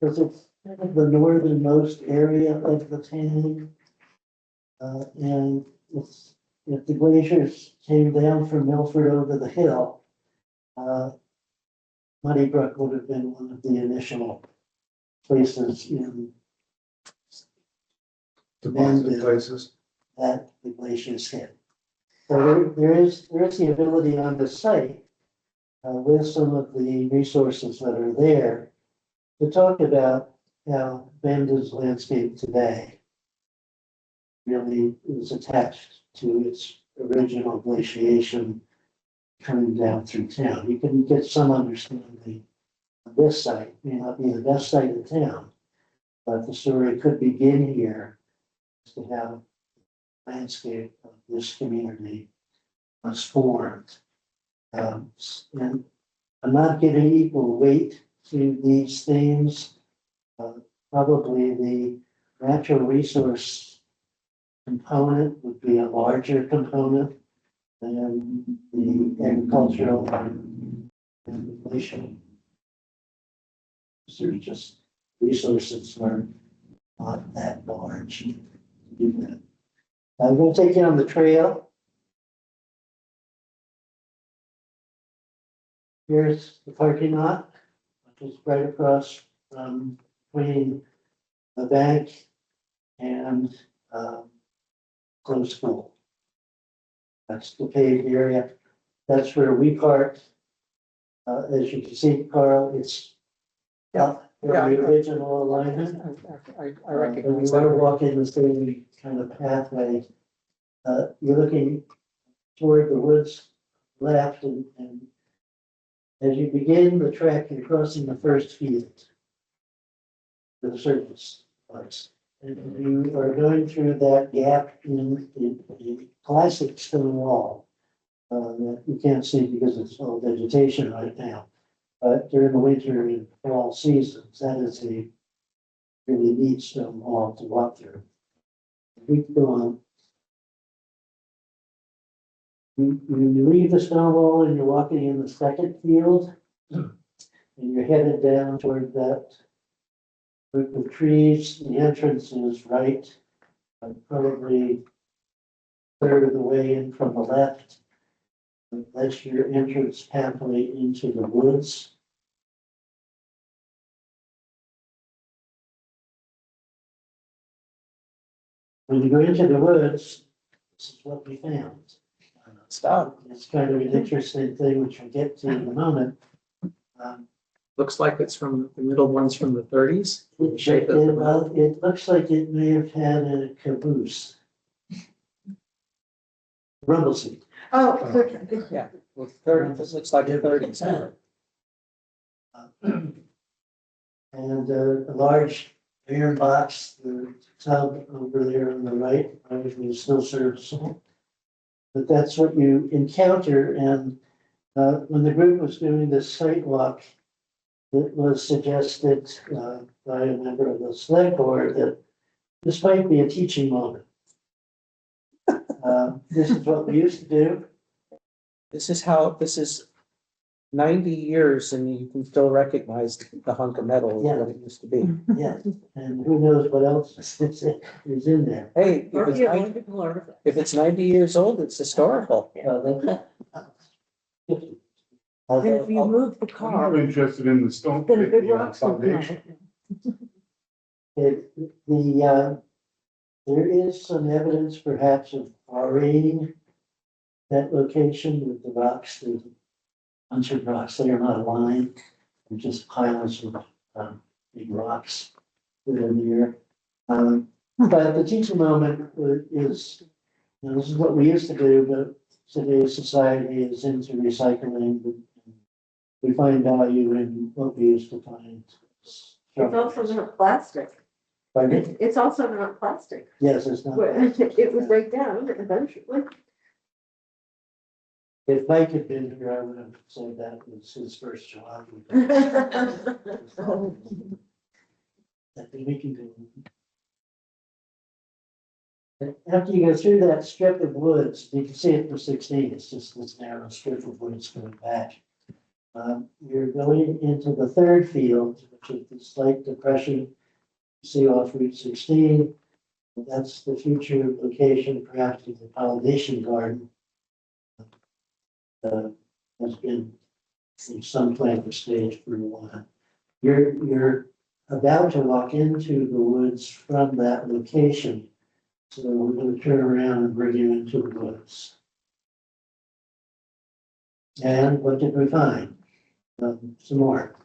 because it's kind of the northernmost area of the town. And it's, if the glaciers came down from Milford over the hill, Muddy Brook would have been one of the initial places in Deposit places. that the glaciers hit. So there is the ability on the site, with some of the resources that are there, to talk about how Mendon's landscape today really is attached to its original glaciation coming down through town. You can get some understanding of this site, may not be the best site in town, but the story could begin here as to how the landscape of this community was formed. And I'm not giving equal weight to these themes. Probably the natural resource component would be a larger component than the agricultural and relational. There's just resources are not that large to do that. I'm going to take you on the trail. Here's the parking lot, which is right across between the bank and close school. That's the paved area. That's where we parked. As you can see, Carl, it's the original alignment. I recognize We that. were walking the same kind of pathway. You're looking toward the woods left and as you begin the trek, you're crossing the first field. The surface parts. And you are going through that gap in the classic stone wall. That you can't see because it's all vegetation right now. But during the winter and fall seasons, that is a really neat stone wall to walk through. We go on. You leave the stone wall and you're walking in the second field. And you're headed down toward that group of trees. The entrance is right, probably third of the way in from the left. That's your entrance pathway into the woods. When you go into the woods, this is what we found. Stop. It's kind of an interesting thing, which we'll get to in a moment. Looks like it's from, the middle one's from the thirties. It looks like it may have had a caboose. Rumble seat. Oh, Yeah, well, 30, this looks like a 30s. And a large iron box, the tub over there on the right, obviously is still serviceable. But that's what you encounter, and when the group was doing this site walk, it was suggested by a member of the select board that this might be a teaching moment. This is what we used to do. This is 90 years and you can still recognize the hunk of metal Yeah. that it used to be. Yeah, and who knows what else is in there. Hey, if it's 90 years old, it's historical. And if you move the I'm car, more interested in the stone. then a big the, rock's gonna come foundation. out. There is some evidence perhaps of quarrying that location with the rocks, there's a bunch of rocks that are not aligned, and just piles of big rocks within here. But the teaching moment is, this is what we used to do, but today's society is into recycling. We find value in what we used to find. It's also not plastic. Pardon? It's also not plastic. Yes, it's not. It would break down eventually. If Mike had been here, I would have said that was his first job. That we can do. After you go through that strip of woods, you can see it from 16, it's just this narrow strip of woods going back. You're going into the third field, which is the slight depression you see off Route 16. That's the future location, perhaps, of the pollination garden. Has been in some planter stage for a while. You're about to walk into the woods from that location. So we're going to turn around and bring you into the woods. And what did we find? Some more.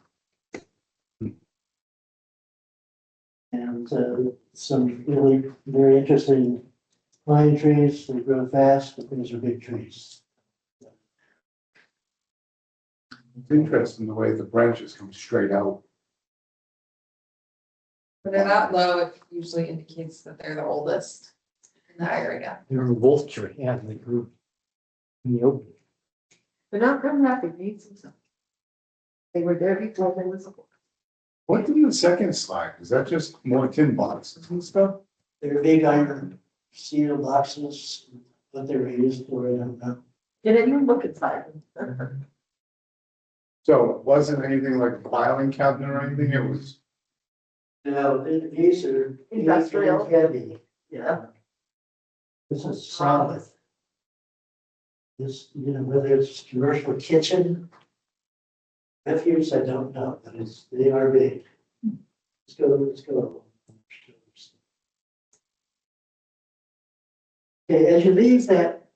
And some really very interesting pine trees. They grow fast, but these are big trees. It's interesting the way the branches come straight out. When they're that low, it usually indicates that they're the oldest in that area. They're a wolf tree, yeah, they grew in the open. They're not very happy, needs some. They were there before they was. What did the second slide? Is that just more tin boxes and stuff? They're big iron steel boxes, what they were used for, I don't know. Didn't even look inside. So it wasn't anything like a filing cabinet or anything, it was. No, these are Industrial. heavy. Yeah. This is solid. This, whether it's commercial kitchen refuse, I don't know, but they are big. Let's go. Okay, as you leave that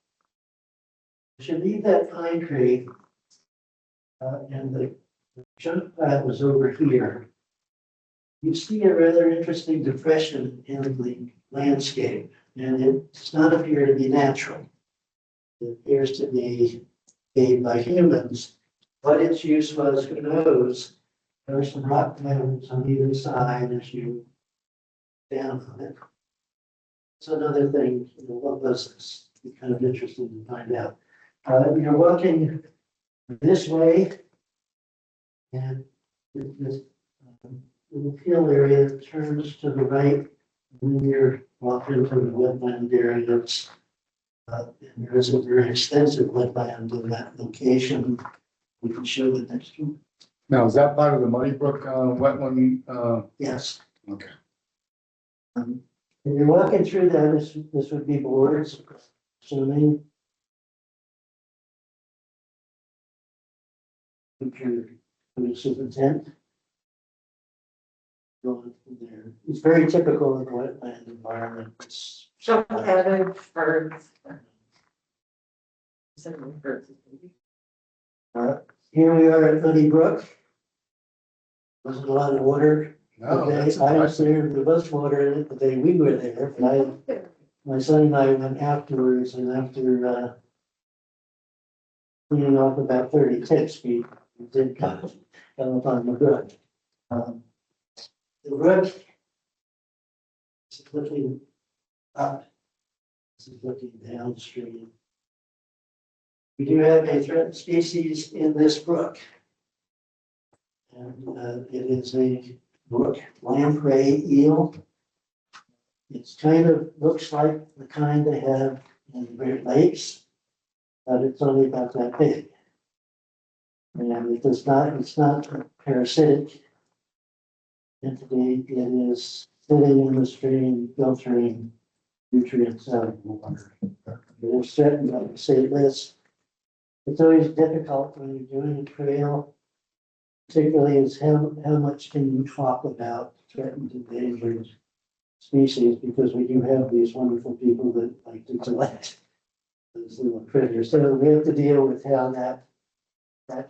pine tree, and the junk pile was over here, you see a rather interesting depression in the landscape, and it does not appear to be natural. It appears to be made by humans. What its use was, who knows? There are some rock mountains on either side as you down on it. It's another thing, what was this? Be kind of interesting to find out. You're walking this way, and this little hill area turns to the right, and then you're walking into the wetland areas. And there is a very extensive wetland in that location. We can show the next one. Now, is that part of the Muddy Brook, wetland, Yes. okay. And you're walking through that, this would be boards, assuming. This is the tent. Going from there. It's very typical in the wetland environment. It's, So cabbage, birds. Some birds. here we are at Muddy Brook. Wasn't a lot of water. No, The that's day I was impressive. there was water in it the day we were there, but my son and I went afterwards, and after, cleaning off about 30 ticks, we did come up on the brook. The brook is looking up, this is looking downstream. We do have a threatened species in this brook. And it is a brook lamprey eel. It's kind of looks like the kind they have in the Great Lakes, but it's only about that big. And it does not, it's not a parasitic entity. It is sitting in the stream, filtering nutrients out of the water. It's threatened, like I say this. It's always difficult when you're doing a trail, particularly is how much can you talk about threatened endangered species, because we do have these wonderful people that like to collect those little critters. So we have to deal with how that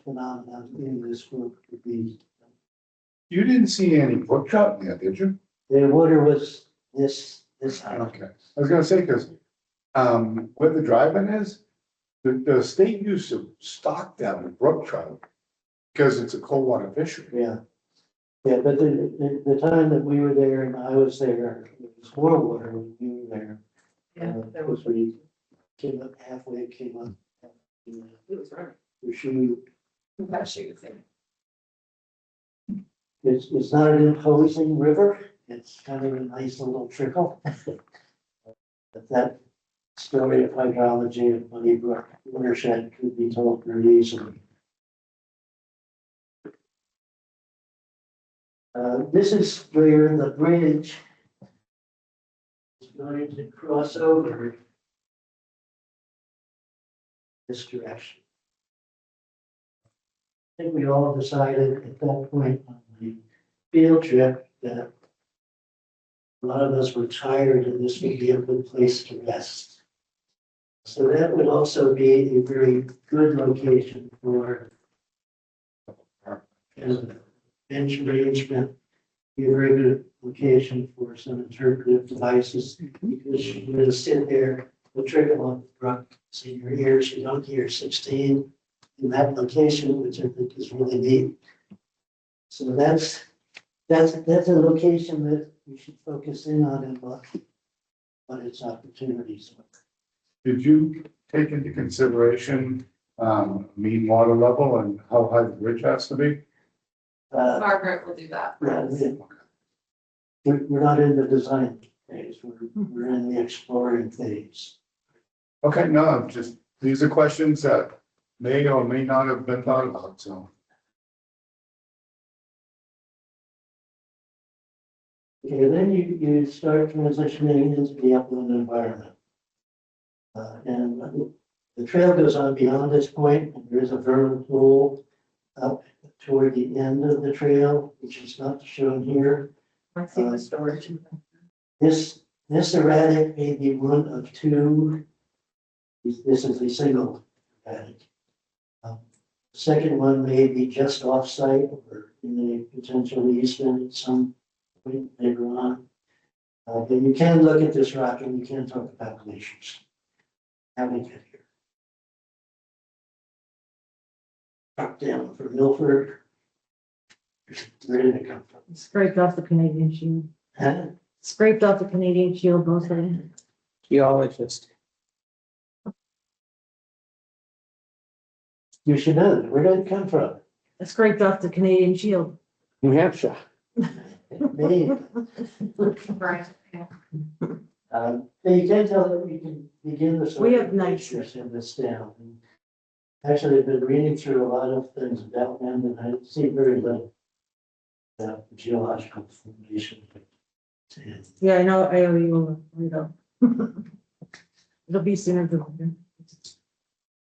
phenomenon in this group would be. You didn't see any brook trout in there, did you? The water was this high. Okay, I was gonna say, because, where the drive-in is, the state used to stock them with brook trout because it's a cold water fishery. Yeah. Yeah, but the time that we were there and I was there, it was more water when we were there. Because we came up halfway, came up. It was running. The shoe, That shoe thing. it's not an imposing river, it's kind of a nice little trickle. But that story of hydrology of Muddy Brook watershed could be told very easily. This is where the bridge is going to cross over this direction. I think we all decided at that point on the field trip that a lot of us were tired and this would be a good place to rest. So that would also be a very good location for bench arrangement, be a very good location for some interpretive devices, because you're going to sit there, the trickle on the brook, so your ears, you don't hear 16 in that location, which I think is really neat. So that's a location that we should focus in on and look what its opportunities are. Did you take into consideration, mean water level and how high the bridge has to be? Margaret will do that. We're not in the design phase, we're in the exploring phase. Okay, no, just, these are questions that may or may not have been thought about, so. Okay, then you start transitioning into the upland environment. And the trail goes on beyond this point, and there is a vernal pool up toward the end of the trail, which is not shown here. I see the storage. This erratic may be one of two. This is a single erratic. Second one may be just off-site or in a potential easement at some point later on. But you can look at this rock and you can talk about glaciers. How we get here. truck down from Milford. Where did it come from? Scraped off the Canadian shield. Huh? Scraped off the Canadian shield, most of them. Geologist. You should know, that. Where did it come from? Scraped off the Canadian shield. New Hampshire. Maybe. Right, yeah. So you can tell that we can begin the. We have nice- pictures in this down. Actually, I've been reading through a lot of things about them and I see very little about the geological formation. And Yeah, I know, I owe you, I know. It'll be sooner than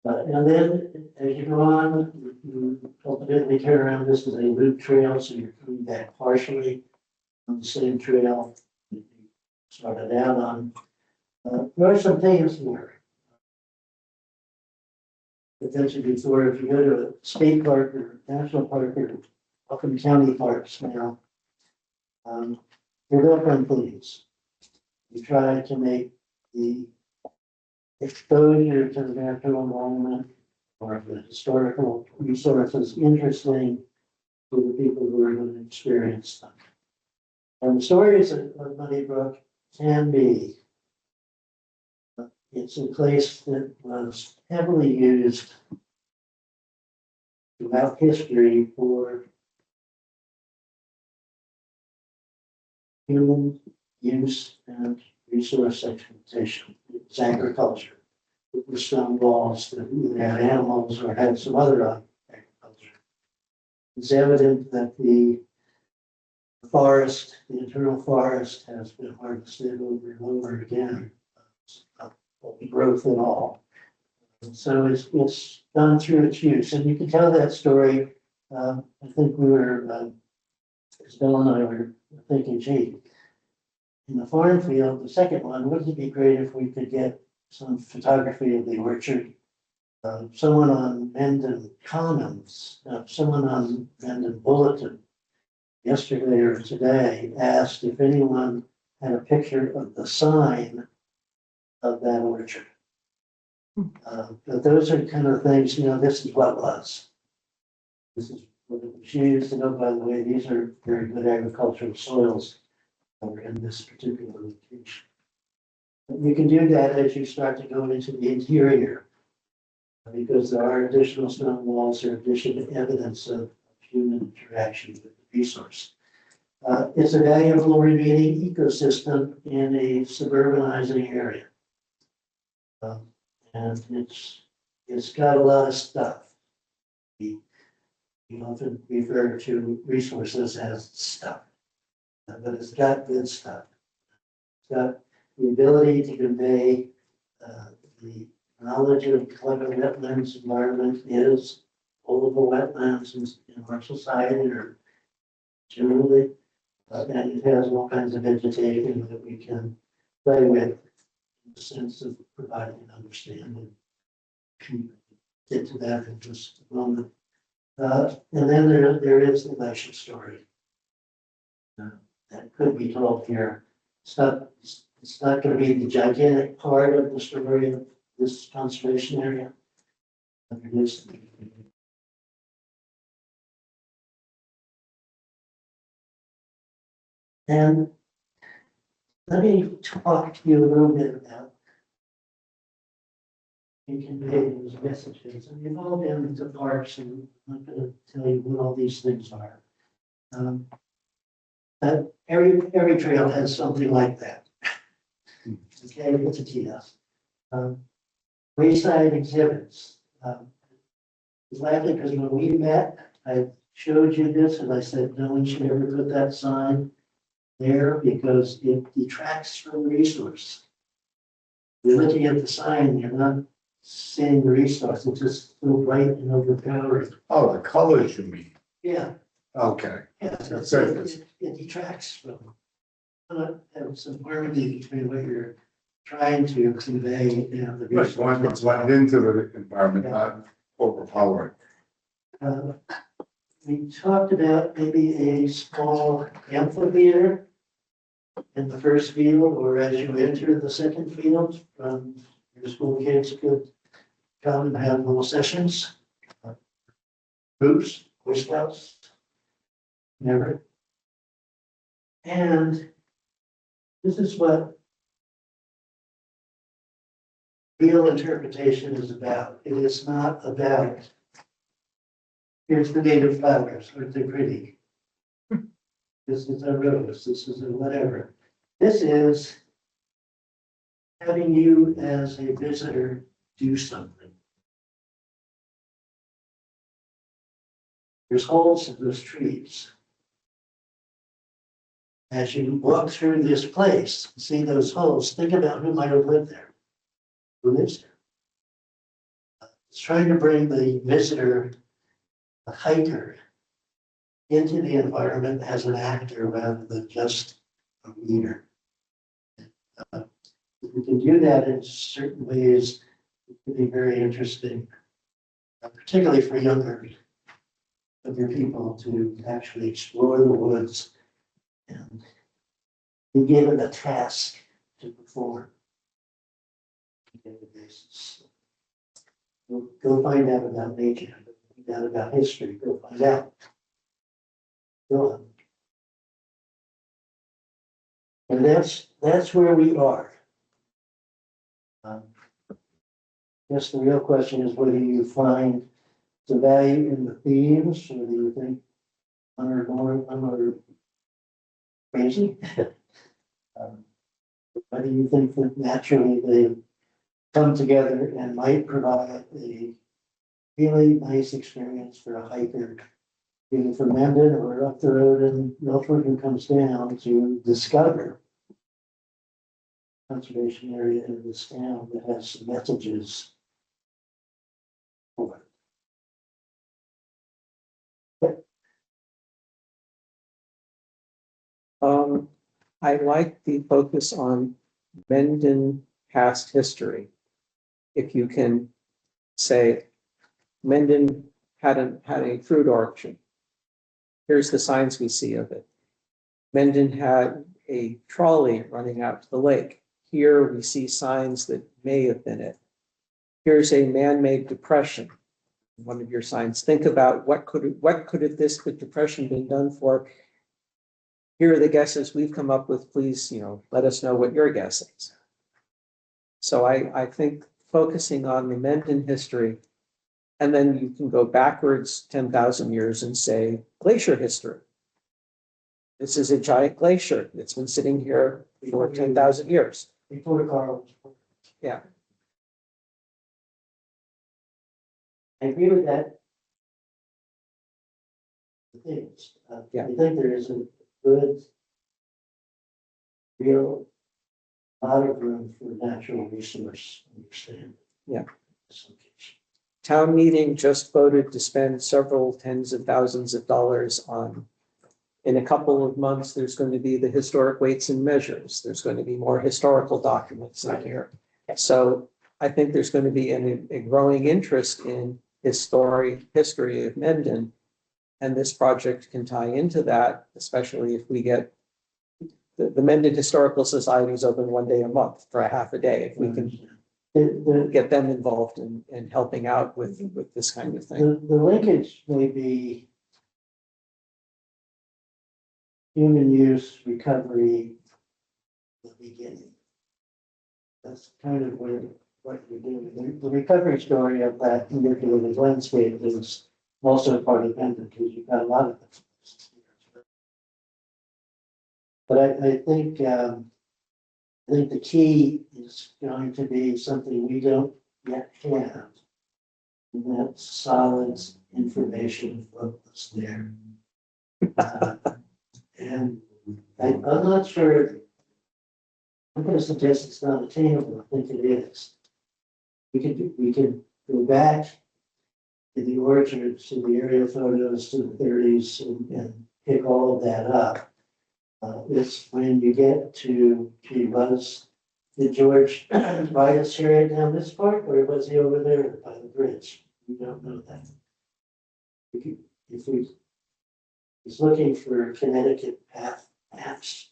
later. And then as you go on, you ultimately turn around, this is a loop trail, so you're coming back partially on the same trail that you started out on. There are some things here. I mentioned before, if you go to a state park or national park or often county parks now, you're welcome, please. You try to make the exposure to the natural environment or the historical resources interesting to the people who are going to experience them. And the stories of Muddy Brook can be, it's a place that was heavily used throughout history for human use and resource exploitation. It's agriculture. It was stone walls that either had animals or had some other agriculture. It's evident that the forest, the internal forest, has been harvested over and over again, growth and all. And so it's done through its use, and you can tell that story. I think we were, as Bill and I were thinking, gee, in the farm field, the second one, wouldn't it be great if we could get some photography of the orchard? Someone on Mendon Commons, someone on Mendon Bulletin, yesterday or today, asked if anyone had a picture of the sign of that orchard. But those are kind of things, this is what was. This is what it was used, and oh, by the way, these are very good agricultural soils that are in this particular location. But you can do that as you start to go into the interior, because there are additional stone walls or additional evidence of human interaction with the resource. It's a valuable remaining ecosystem in a suburbanizing area. And it's got a lot of stuff. We often refer to resources as stuff, but it's got good stuff. It's got the ability to convey the knowledge of what a wetlands environment is, all of the wetlands in our society or generally, and it has all kinds of vegetation that we can play with in the sense of providing an understanding. Can get to that in just a moment. And then there is the glacier story that could be told here. It's not going to be the gigantic part of the story of this conservation area. But it is. And let me talk to you a little bit about and convey those messages. And you've all been into parks, and I'm not going to tell you what all these things are. Every trail has something like that. Okay, it's a TS. Wayside exhibits. It's laughing because when we met, I showed you this and I said, no one should ever put that sign there because it detracts from the resource. You're looking at the sign, you're not seeing the resource, it's just so bright and overpowering. Oh, the colors you mean? Yeah. Okay. Yeah, That's it detracts from. Have some harmony between what you're trying to convey, the Right, resource. one that's blend into the environment, not overpower it. We talked about maybe a small amphitheater in the first field, or as you enter the second field, your school kids could come and have little sessions. Groups, Boy Scouts. Never. And this is what real interpretation is about. It is not about, here's the native flowers, aren't they pretty? This is a rose, this is a whatever. This is having you as a visitor do something. There's holes in those trees. As you walk through this place, see those holes, think about who might have lived there. Who lives there? It's trying to bring the visitor, the hiker, into the environment as an actor rather than just a reader. If we can do that in certain ways, it could be very interesting, particularly for younger people to actually explore the woods and be given a task to perform. On a daily basis. Go find out about nature, go find out about history, go find out. Go on. And that's where we are. Guess the real question is whether you find the value in the themes, or do you think one or more of them are crazy? Whether you think that naturally they come together and might provide a really nice experience for a hiker, either from Mendon or up the road in Milford who comes down to discover conservation area in this town that has some messages for it. I like the focus on Mendon past history. If you can say, Mendon had a fruit orchard. Here's the signs we see of it. Mendon had a trolley running out to the lake. Here we see signs that may have been it. Here's a man-made depression. One of your signs. Think about what could have this depression been done for? Here are the guesses we've come up with. Please, let us know what your guess is. So I think focusing on the Mendon history, and then you can go backwards 10,000 years and say glacier history. This is a giant glacier. It's been sitting here for 10,000 years. Before Carl. Yeah. I agree with that. Things. Yeah. I think there is a good, real lot of room for natural resource understanding. Yeah. This location. Town meeting just voted to spend several tens of thousands of dollars on, in a couple of months, there's going to be the historic weights and measures. There's going to be more historical documents in here. So I think there's going to be a growing interest in history of Mendon. And this project can tie into that, especially if we get the Mendon Historical Society is open one day a month for a half a day. If we can get them involved in helping out with this kind of thing. The linkage may be human use, recovery, the beginning. That's kind of what you're doing. The recovery story of that manipulated landscape is also part of Mendon because you've got a lot of it. But I think the key is going to be something we don't yet have. And that's solid information focus there. And I'm not sure, I'm going to suggest it's not attainable. I think it is. We could go back to the orchards, to the aerial photos, to the 30s and pick all of that up. It's when you get to, did George ride his chariot down this part, or was he over there by the bridge? We don't know that. He's looking for Connecticut paths.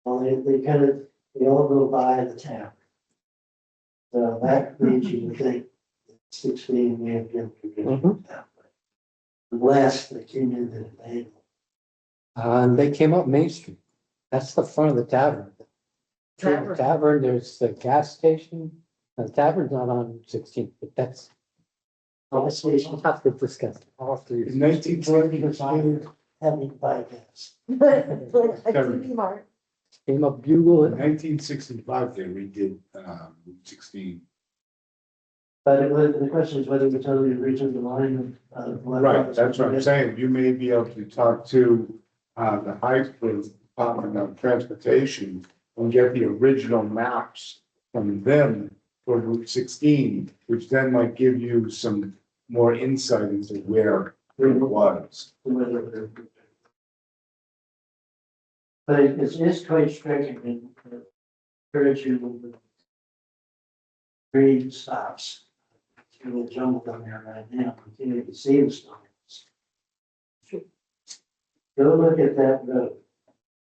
Well, they all go by the town. So that leads you to think 16, we have been tradition that way. The last that came in at an angle. And they came up Main Street. That's the front of the tavern. Between the tavern, there's the gas station. The tavern's not on 16th, but that's. All stations. We'll have to discuss all three. In 1925, Having bypass. A TV mart. Came up Bugle in and 1965, they redid, Route 16. But the question is whether we totally reaching the line of. Right, that's what I'm saying. You may be able to talk to, the high school Department of Transportation and get the original maps from them for Route 16, which then might give you some more insight into where it was. But it's quite striking and encourage you with green stops. Through the jungle down there right now, continue to see the stones. Go look at that road.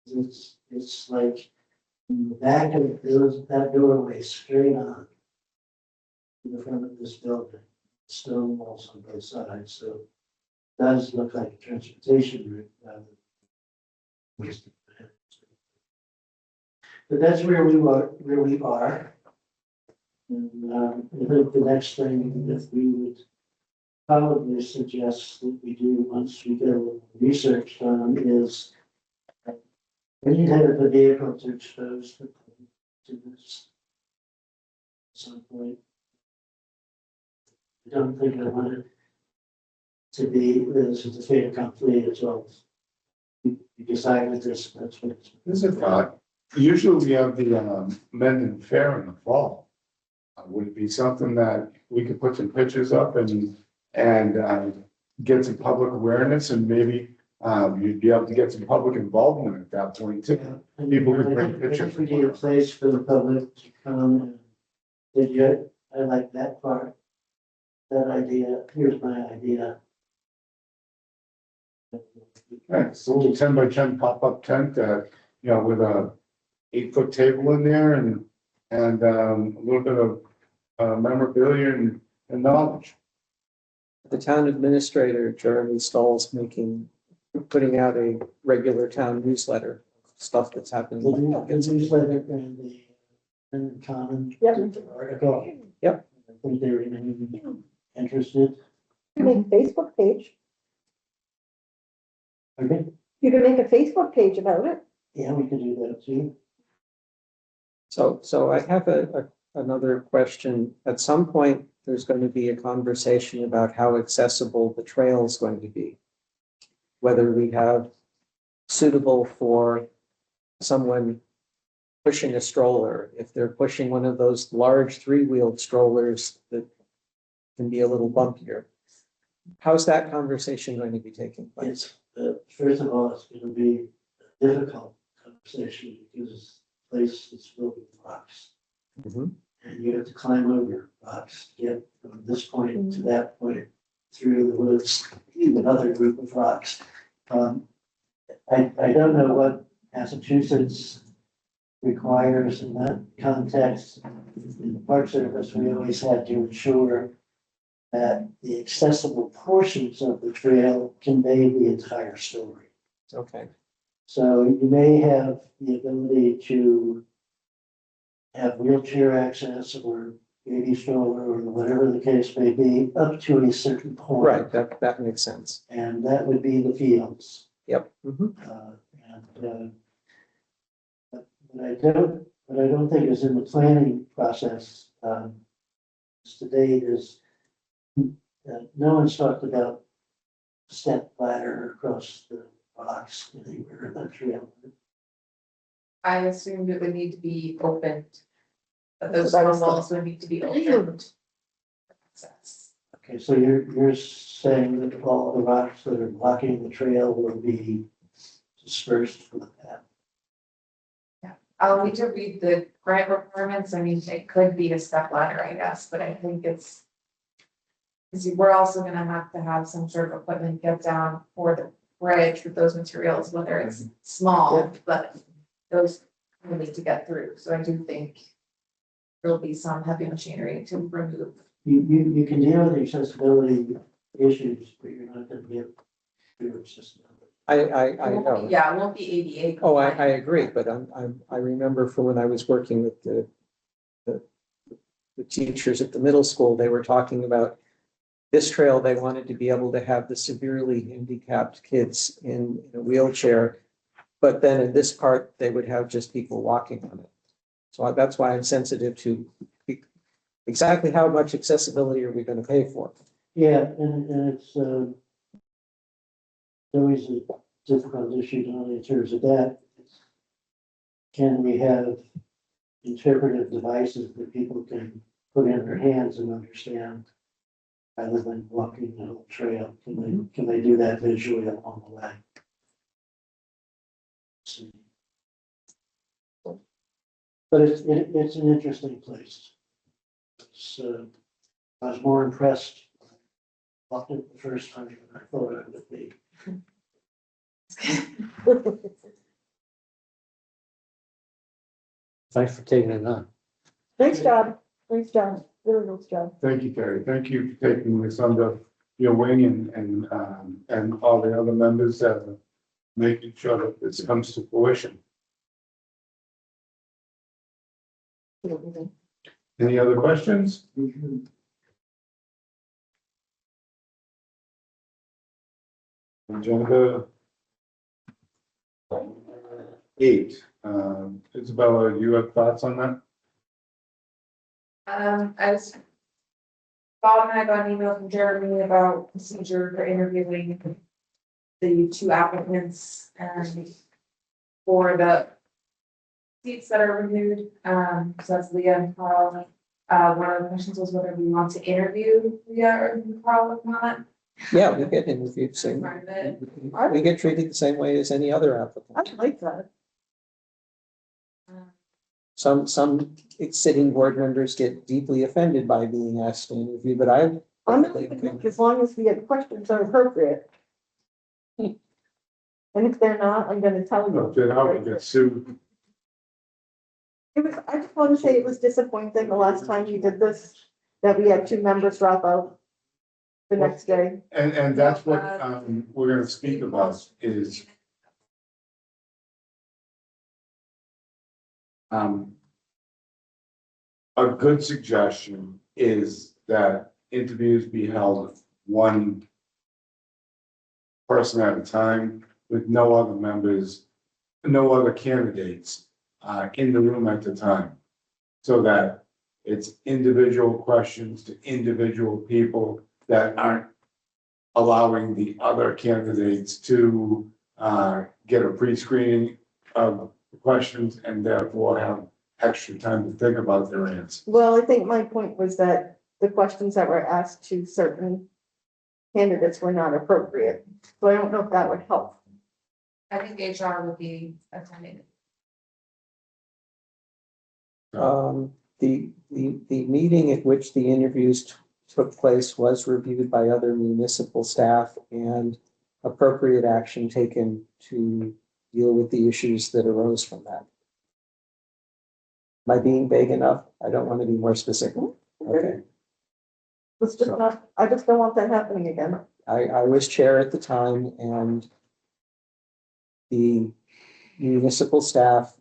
It's like in the back of that doorway straight on in the front of this building, stone walls on both sides, so it does look like a transportation route rather than. But that's where we are. And I think the next thing that we would probably suggest that we do once we get a little research done is we need to have the vehicle to expose to this at some point. I don't think I want it to be this is the fait accompli as well. You decide with this, that's what it's. This is a thought. Usually we have the Mendon Fair in the fall. Would it be something that we could put some pictures up and get some public awareness and maybe you'd be able to get some public involvement at that point too. And People could I bring think pictures. we need a place for the public to come and did I like that part. That idea, here's my idea. Yeah, it's a little 10 by 10 pop-up tent, with a 8-foot table in there and a little bit of memorabilia and knowledge. The town administrator, Jeremy Stoll's putting out a regular town newsletter, stuff that's happening. The newsletter and the common article. Yep. I think they remain interested. You can make a Facebook page. Okay, You can make a Facebook page about it. yeah, we could do that too. So I have another question. At some point, there's going to be a conversation about how accessible the trail is going to be. Whether we have suitable for someone pushing a stroller, if they're pushing one of those large 3-wheeled strollers that can be a little bumpier. How's that conversation going to be taking place? It's, first of all, it's gonna be a difficult conversation because the place is filled with rocks. Mhm. And you have to climb over rocks to get from this point to that point through the woods, another group of rocks. I don't know what Massachusetts requires in that context. In the Park Service, we always had to ensure that the accessible portions of the trail convey the entire story. Okay. So you may have the ability to have wheelchair access or baby stroller or whatever the case may be up to a certain point. Right, that makes sense. And that would be the fields. Yep. Mhm. What I don't think is in the planning process, to date is, no one's talked about step ladder across the rocks anywhere in that trail. I assumed it would need to be opened. That those That's what I was stone walls would need to be opened. for access. Okay, so you're saying that all the rocks that are blocking the trail will be dispersed from that? I'll need to read the grant requirements. I mean, it could be a step ladder, I guess, but I think it's. Because we're also gonna have to have some sort of equipment get down for the bridge with those materials, whether it's small, but those will need to get through. So I do think there'll be some heavy machinery to remove you can deal with the accessibility issues, but you're not gonna get pure accessibility. I know. Yeah, it won't be ADA. Oh, I compliant. agree, but I remember from when I was working with the teachers at the middle school, they were talking about this trail, they wanted to be able to have the severely handicapped kids in a wheelchair. But then in this part, they would have just people walking on it. So that's why I'm sensitive to exactly how much accessibility are we going to pay for? Yeah, and it's always a difficult issue, not only in terms of that. Can we have interpretive devices that people can put in their hands and understand rather than walking the whole trail? Can they do that visually along the way? But it's an interesting place. I was more impressed walked it the first time than I thought it would be. Thanks for taking it on. Nice job, really nice job. Thank you, Terry. Thank you for taking this under your wing and all the other members, making sure that this comes to fruition. Any other questions? Agenda 8. Isabella, you have thoughts on that? Bob and I got an email from Jeremy about procedure for interviewing the 2 applicants and for the seats that are renewed, so that's Leah and Carl. One of the questions was whether we want to interview Leah or Carl or not. Yeah, we get interviewed same. Part of it. We get treated the same way as any other applicant. I like that. Some sitting board members get deeply offended by being asked to interview, but I'm not, as long as the questions are appropriate. And if they're not, I'm gonna tell you. If they're not, we get sued. I just want to say it was disappointing the last time you did this, that we had 2 members drop out the next day. And that's what we're gonna speak about is a good suggestion is that interviews be held one person at a time with no other members, no other candidates in the room at the time. So that it's individual questions to individual people that aren't allowing the other candidates to get a pre-screening of questions and therefore have extra time to think about their answers. Well, I think my point was that the questions that were asked to certain candidates were not appropriate. So I don't know if that would help. I think HR would be attending. The meeting at which the interviews took place was reviewed by other municipal staff and appropriate action taken to deal with the issues that arose from that. Am I being vague enough? I don't want to be more specific. Okay. It's just not, I just don't want that happening again. I was chair at the time and the municipal staff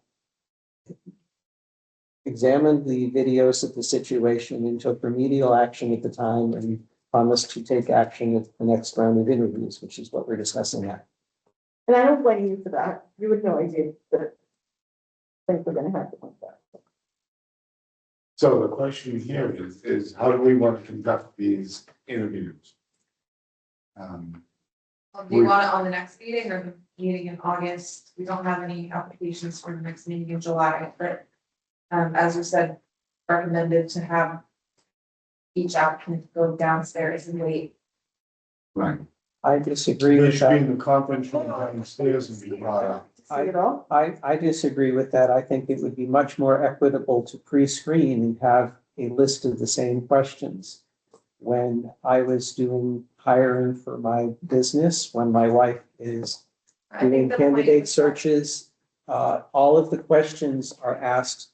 examined the videos of the situation and took remedial action at the time and promised to take action at the next round of interviews, which is what we're discussing now. And I don't blame you for that. You had no idea that things were gonna happen like that. So the question here is how do we want to conduct these interviews? Do you want it on the next meeting or the meeting in August? We don't have any applications for the next meeting in July, but as you said, recommended to have each applicant go downstairs and wait. Right. I disagree They with should be that. in the conference room downstairs and be brought up. See it all? I disagree with that. I think it would be much more equitable to pre-screen and have a list of the same questions. When I was doing hiring for my business, when my wife is I think doing the point candidate is that- searches, all of the questions are asked,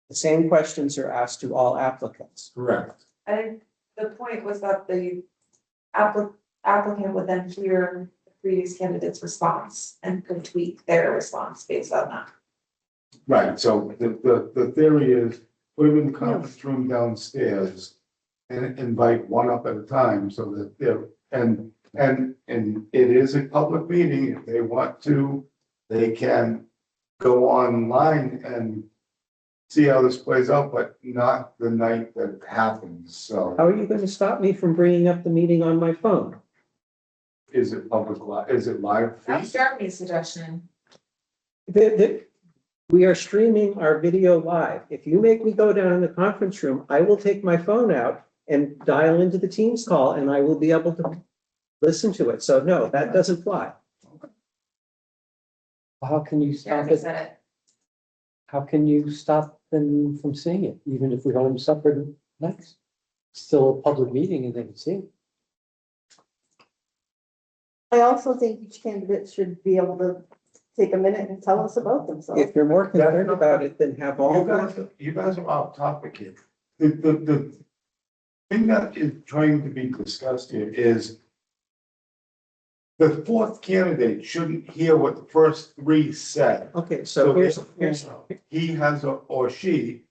the same questions are asked to all applicants. Correct. I think the point was that the applicant would then hear the previous candidate's response and could tweak their response based on that. Right, so the theory is, put them in the conference room downstairs and invite one up at a time so that they're, and it is a public meeting. If they want to, they can go online and see how this plays out, but not the night that it happens, so. How are you going to stop me from bringing up the meeting on my phone? Is it is it live That was feed? Jeremy's suggestion. We are streaming our video live. If you make me go down in the conference room, I will take my phone out and dial into the Teams call and I will be able to listen to it. So no, that doesn't fly. How can you stop Jeremy it? said it. How can you stop them from seeing it, even if we hold them separate nights? Still a public meeting and they can see it. I also think each candidate should be able to take a minute and tell us about themselves. If you're more concerned about it, then have all the. You guys are off topic here. The thing that is trying to be discussed here is the fourth candidate shouldn't hear what the first three said. Okay, so here's, He has, or she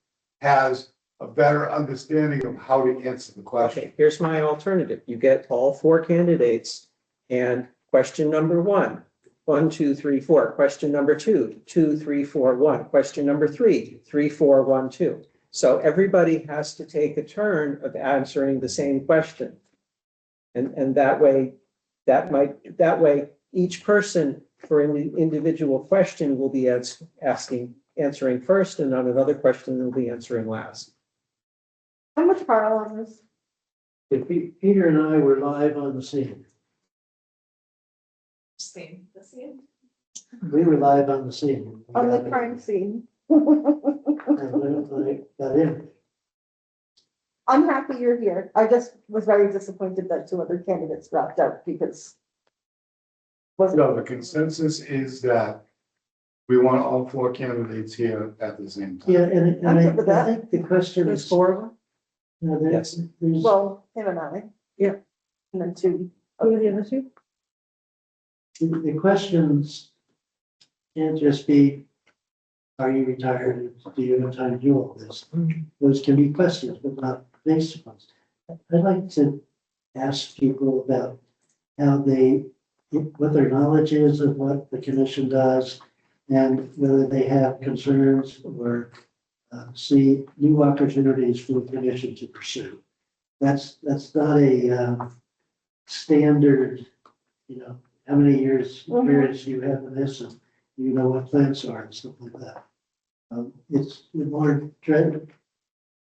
has a better understanding of how to answer the question. okay, here's my alternative. You get all four candidates and question number 1, 1, 2, 3, 4. Question number 2, 2, 3, 4, 1. Question number 3, 3, 4, 1, 2. So everybody has to take a turn of answering the same question. And that way, each person for an individual question will be answering first, and on another question, they'll be answering last. How much Carl on this? If Peter and I were live on the scene, Same, the same. we were live on the scene. On the crime scene. And when I got in, I'm happy you're here. I just was very disappointed that 2 other candidates dropped out because. No, the consensus is that we want all 4 candidates here at the same time. yeah, and I'm good with I that. think the question There's is, 4 of them? you know, Yes. there's, Well, him and I. Yeah. And then 2. Who are the other 2? the questions can't just be, are you retired? Do you have time to do all this? Those can be questions, but not basic ones. I'd like to ask people about how what their knowledge is of what the commission does, and whether they have concerns or see new opportunities for the commission to pursue. That's not a standard, you know, how many years experience you have in this, and you know what plans are and stuff like that. It's more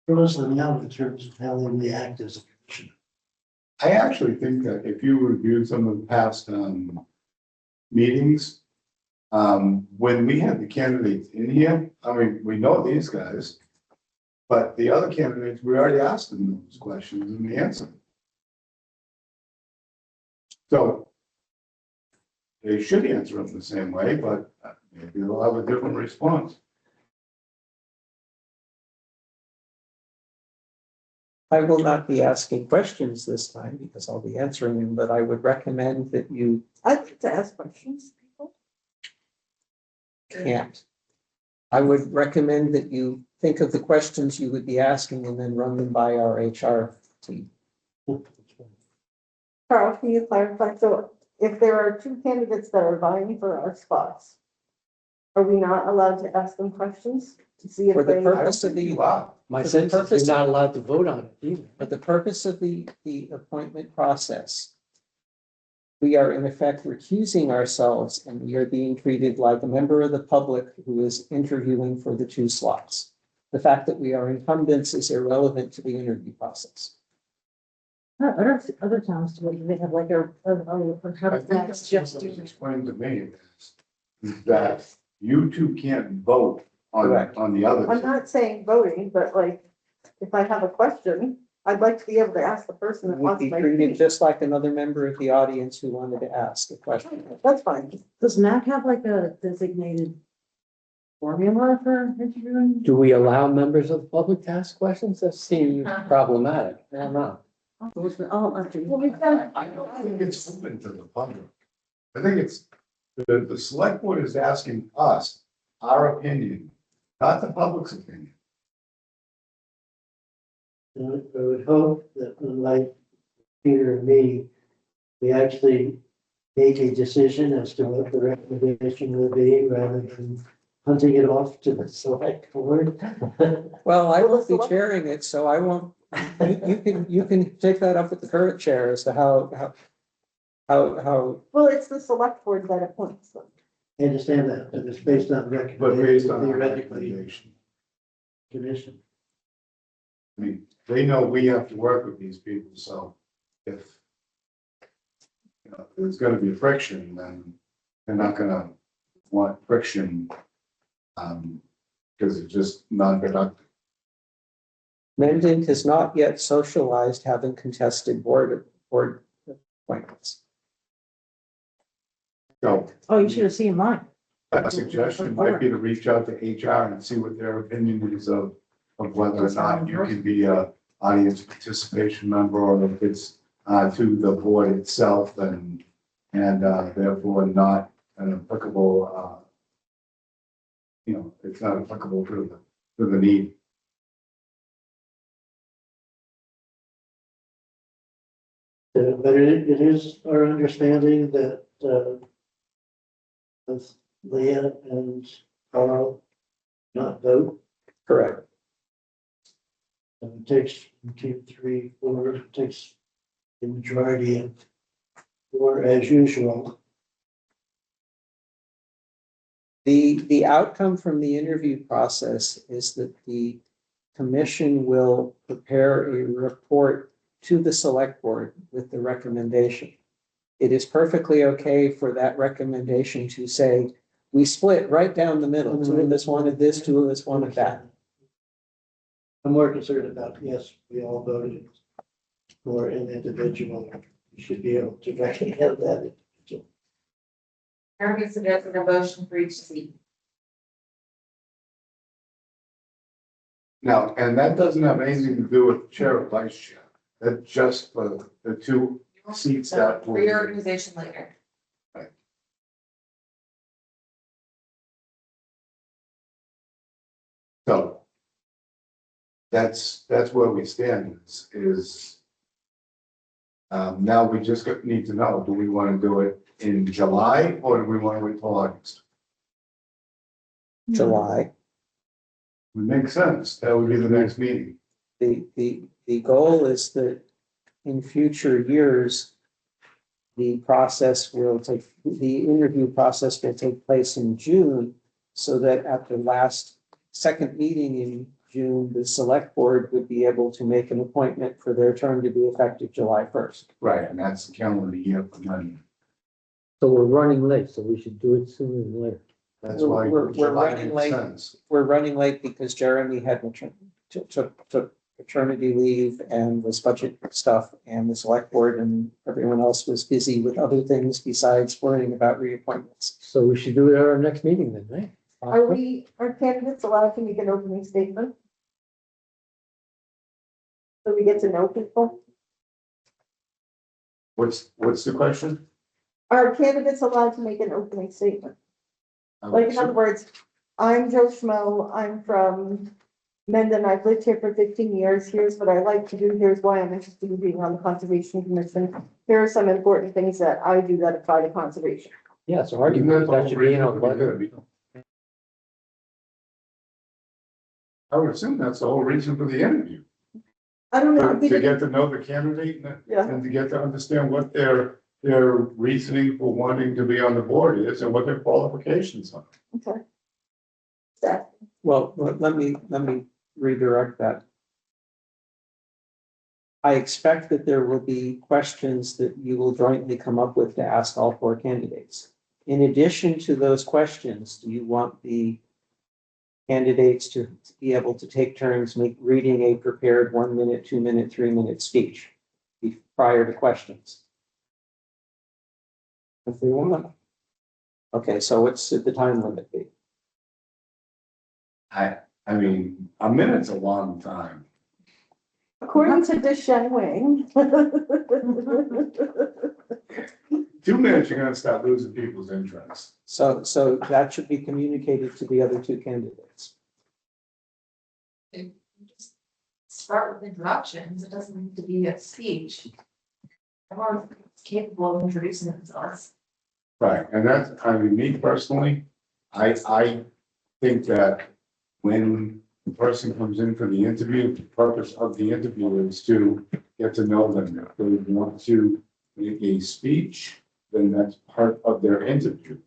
draws them out in terms of how they react as a commission. I actually think that if you reviewed some of the past meetings, when we had the candidates in here, I mean, we know these guys, but the other candidates, we already asked them those questions and they answered. So they should answer them the same way, but maybe they'll have a different response. I will not be asking questions this time because I'll be answering them, but I would recommend that you I'd like to ask questions. People. can't. I would recommend that you think of the questions you would be asking and then run them by our HR team. Carl, can you clarify? So if there are 2 candidates that are vying for our spots, are we not allowed to ask them questions to see For if the they? purpose of the, Wow. My For the sense is purpose- you're not allowed to vote on it either. for the purpose of the appointment process, we are in effect recusing ourselves and we are being treated like a member of the public who is interviewing for the 2 slots. The fact that we are incumbents is irrelevant to the interview process. Other towns do it, they have like how I think that's just explained to me is that you 2 can't vote Correct. on the others. I'm not saying voting, but like, if I have a question, I'd like to be able to ask the person that Would wants be my treated seat. just like another member of the audience who wanted to ask a question. That's fine. Does MAC have like a designated formula for interviewing? Do we allow members of the public to ask questions? That seems problematic. I don't know. Oh, after you. Well, we've done, I don't think it's open to the public. I think it's, the select board is asking us our opinion, not the public's opinion. I would hope that unlike Peter and me, we actually make a decision as to what the recommendation will be rather than hunting it off to the select board. Well, I Well, won't be select- chairing it, so I won't, you can take that up with the current chair as to how, well, it's the select board that appoints them. I understand that, but it's based on But based recommendation, on our theoretically, recommendation. commission. I mean, they know we have to work with these people, so if there's gonna be friction, then they're not gonna want friction, because it's just non-productive. Mendon has not yet socialized having contested board appointments. So Oh, you should have seen mine. a suggestion might be to reach out to HR and see what their opinion is of whether or not you can be a audience participation member, or if it's to the board itself and therefore not an applicable, it's not applicable to the need. But it is our understanding that, both Leah and Carl not vote. Correct. And it takes 2, 3, 4, it takes the majority of 4 as usual. The outcome from the interview process is that the commission will prepare a report to the select board with the recommendation. It is perfectly okay for that recommendation to say, we split right down the middle. 2 of us wanted this, 2 of us wanted that. I'm more concerned about, yes, we all voted for an individual. You should be able to recognize that individual. Jeremy suggested a motion for each seat. Now, and that doesn't have anything to do with chair or vice chair. That's just for the 2 seats that will. Reorganization later. So that's where we stand is now we just need to know, do we want to do it in July or do we want to wait till August? July. Would make sense. That would be the next meeting. The goal is that in future years, the interview process will take place in June, so that at the second meeting in June, the select board would be able to make an appointment for their term to be effective July 1st. Right, and that's the calendar year for money. So we're running late, so we should do it sooner than later. That's why We're July running makes late. sense. We're running late because Jeremy had took paternity leave and was budget stuff, and the select board and everyone else was busy with other things besides worrying about reappointments. So we should do it at our next meeting then, right? Are candidates allowed to make an opening statement? So we get to know people? What's the question? Are candidates allowed to make an opening statement? Like, in other words, I'm Joe Schmo, I'm from Mendon, I've lived here for 15 years, here's what I like to do, here's why I'm interested in being on the Conservation Commission. Here are some important things that I do that apply to conservation. Yeah, so argument, that should be in a letter. I would assume that's the whole reason for the interview. I don't know. To get to know the candidate Yeah. and to get to understand what their reasoning for wanting to be on the board is and what their qualifications are. Okay. Staff. Well, let me redirect that. I expect that there will be questions that you will jointly come up with to ask all 4 candidates. In addition to those questions, do you want the candidates to be able to take turns reading a prepared 1 minute, 2 minute, 3 minute speech prior to questions? If they want. Okay, so what's the time limit be? I mean, a minute's a long time. According to this Shen Wing. 2 minutes, you're gonna start losing people's interest. So that should be communicated to the other two candidates. Just start with introductions, it doesn't need to be a speech. Everyone's capable of introducing themselves. Right, and that's, I mean, me personally, I think that when the person comes in for the interview, the purpose of the interview is to get to know them. If they want to make a speech, then that's part of their interview.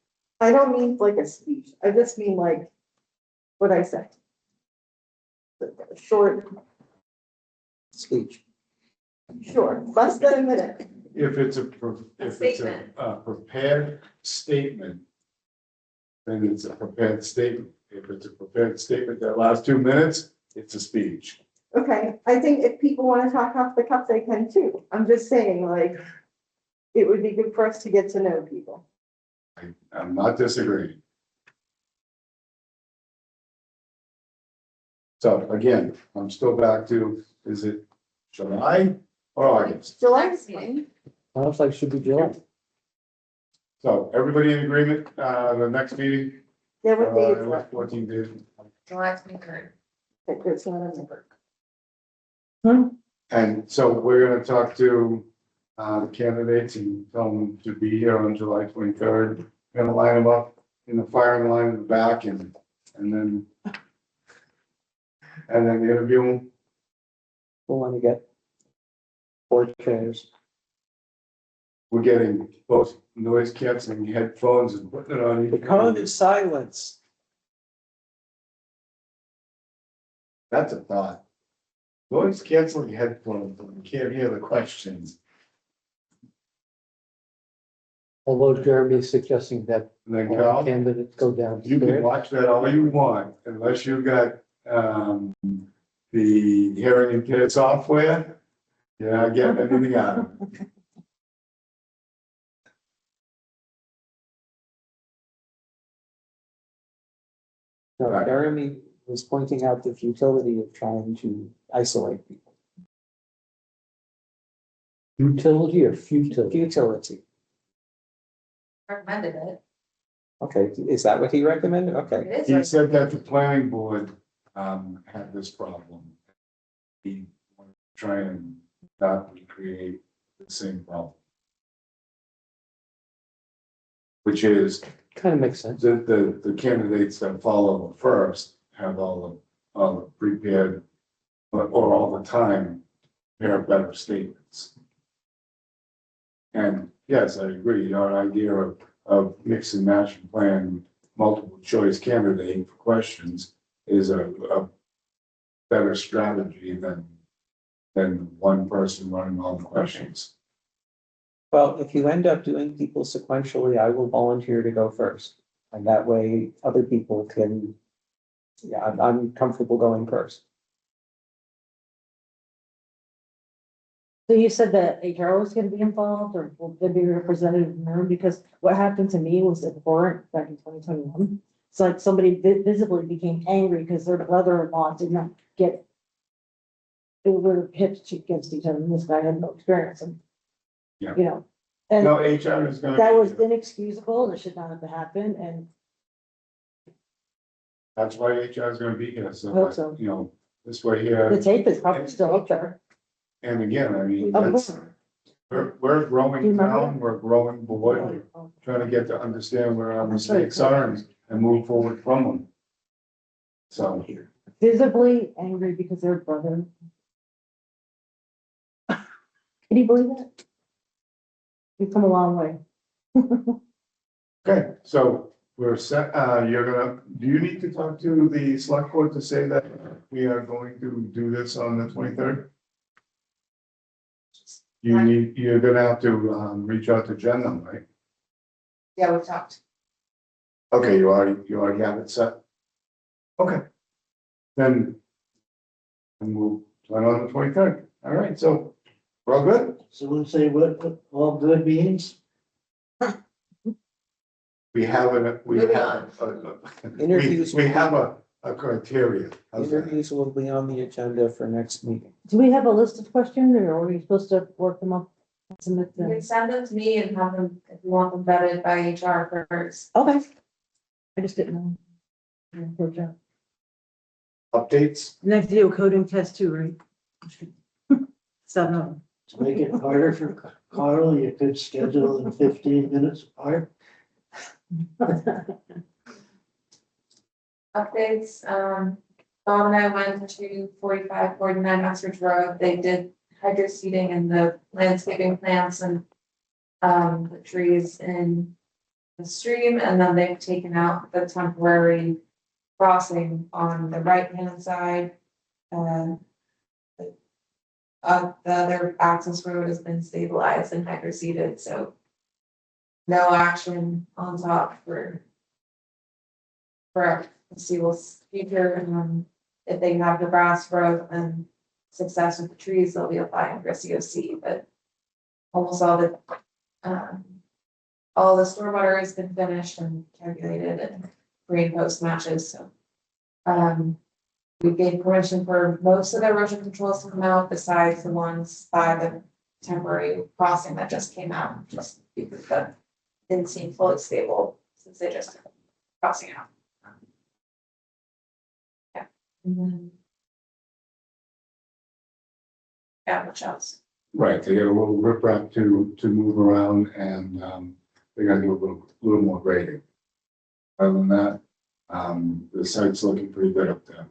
I don't mean like a speech, I just mean like what I said. Short, Speech. less than a minute. If it's a Statement. prepared statement, then it's a prepared statement. If it's a prepared statement that lasts 2 minutes, it's a speech. Okay, I think if people want to talk off the cuff, they can too. I'm just saying, like, it would be good for us to get to know people. I'm not disagreeing. So again, I'm still back to, is it July or August? July's Next fine. Sounds like should be July. So everybody in agreement, the next meeting? Yeah, what day is that? 14 days. July 23rd. It's not a number. And so we're gonna talk to the candidates and tell them to be here on July 23rd. Gonna line them up in the firing line in the back and then interview them. We'll want to get 4 chairs. We're getting both noise canceling headphones and putting it on. The cone of silence. That's a thought. Noise canceling headphones, you can't hear the questions. Although Jeremy is suggesting that And then all Carl, candidates go down. you can watch that all you want, unless you got, the hearing impaired software. You're not getting anything out of it. No, Right. Jeremy was pointing out the futility of trying to isolate people. Utility or futility? Futility. Recommended it. Okay, is that what he recommended? Okay. It is. He said that the planning board, had this problem. He wanted to try and not recreate the same problem. Which is Kind of makes sense. the candidates that follow first have all the prepared, or all the time, prepare better statements. And yes, I agree, your idea of mix and match and plan multiple choice candidate for questions is a better strategy than one person running all the questions. Well, if you end up doing people sequentially, I will volunteer to go first. And that way other people can, yeah, I'm comfortable going first. So you said that HR was gonna be involved, or will there be a representative in the room? Because what happened to me was abhorrent back in 2021. It's like somebody visibly became angry because their brother-in-law did not get. They were pitched against each other, and this guy had no experience, and. Yeah. You know, and No, HR is gonna. that was inexcusable, and it should not have happened, and That's why HR is gonna be here, so I hope that, so. you know, this way here, the tape is probably still up there. and again, I mean, Of that's, course. we're a Do you growing remember town, we're a growing board, trying to get to understand where our That's right. mistakes are and move forward from them. So, Visibly angry because their brother. Can you believe that? We've come a long way. okay, so we're set, do you need to talk to the select board to say that we are going to do this on the 23rd? You're gonna have to, reach out to Jen, though, right? Yeah, we've talked. Okay, you already have it set? Okay. Then we'll plan on the 23rd. All right, so we're all good? Someone say what all good means? We have Moving on. Interviews. we have a criteria. How's that? Interviews will be on the agenda for next meeting. Do we have a list of questions or are we supposed to work them up? Submit You them? can send them to me and have them, if you want them vetted by HR first. Okay. I just didn't know. Yeah, good job. Updates? Next do a coding test too, right? So, no. To make it harder for Carl, you could schedule in 15 minutes apart. Updates, Bob and I went to 4549 Oxford Road. They did hydro seeding and the landscaping plants and the trees in the stream, and then they've taken out the temporary crossing on the right-hand side. And the other access road has been stabilized and hydro seeded, so no action on top for foreseeable future. If they have the grass growth and success with the trees, they'll be applying for a COC, but almost all the stormwater has been finished and calculated and green post matches, so. We gave permission for most of the erosion controls to come out besides the ones by the temporary crossing that just came out, just because that didn't seem fully stable since they just crossing out. Yeah. And then. Yeah, much else. Right, they got a little riprap to move around and, they gotta do a little more grading. Other than that, the site's looking pretty good up there.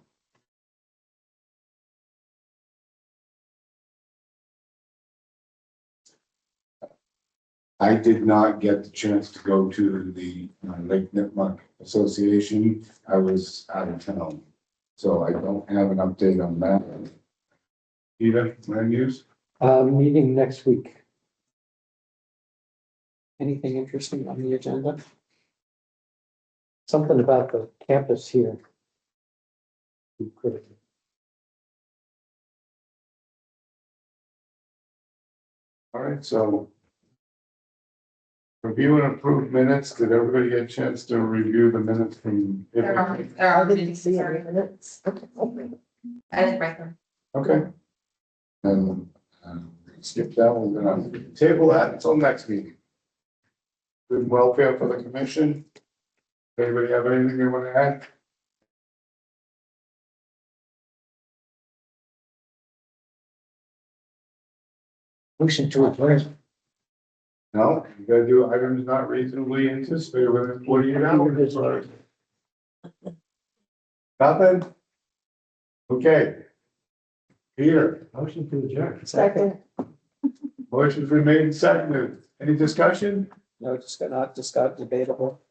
I did not get the chance to go to the Lake Nipmuc Association. I was out of town, so I don't have an update on that. Peter, land use? Meeting next week. Anything interesting on the agenda? Something about the campus here. Be critical. All right, so. Review and approve minutes. Did everybody get a chance to review the minutes from? There are I didn't minutes, see sorry. any minutes. I didn't write them. Okay. And skip that, we're gonna table that until next meeting. Good welfare for the commission. Anybody have anything they want to add? Motion to adjourn. No, you gotta do items not reasonably anticipated within 48 hours. Nothing? Okay. Peter, Motion to adjourn. Second. motion's been made and seconded. Any discussion? No, just not debatable.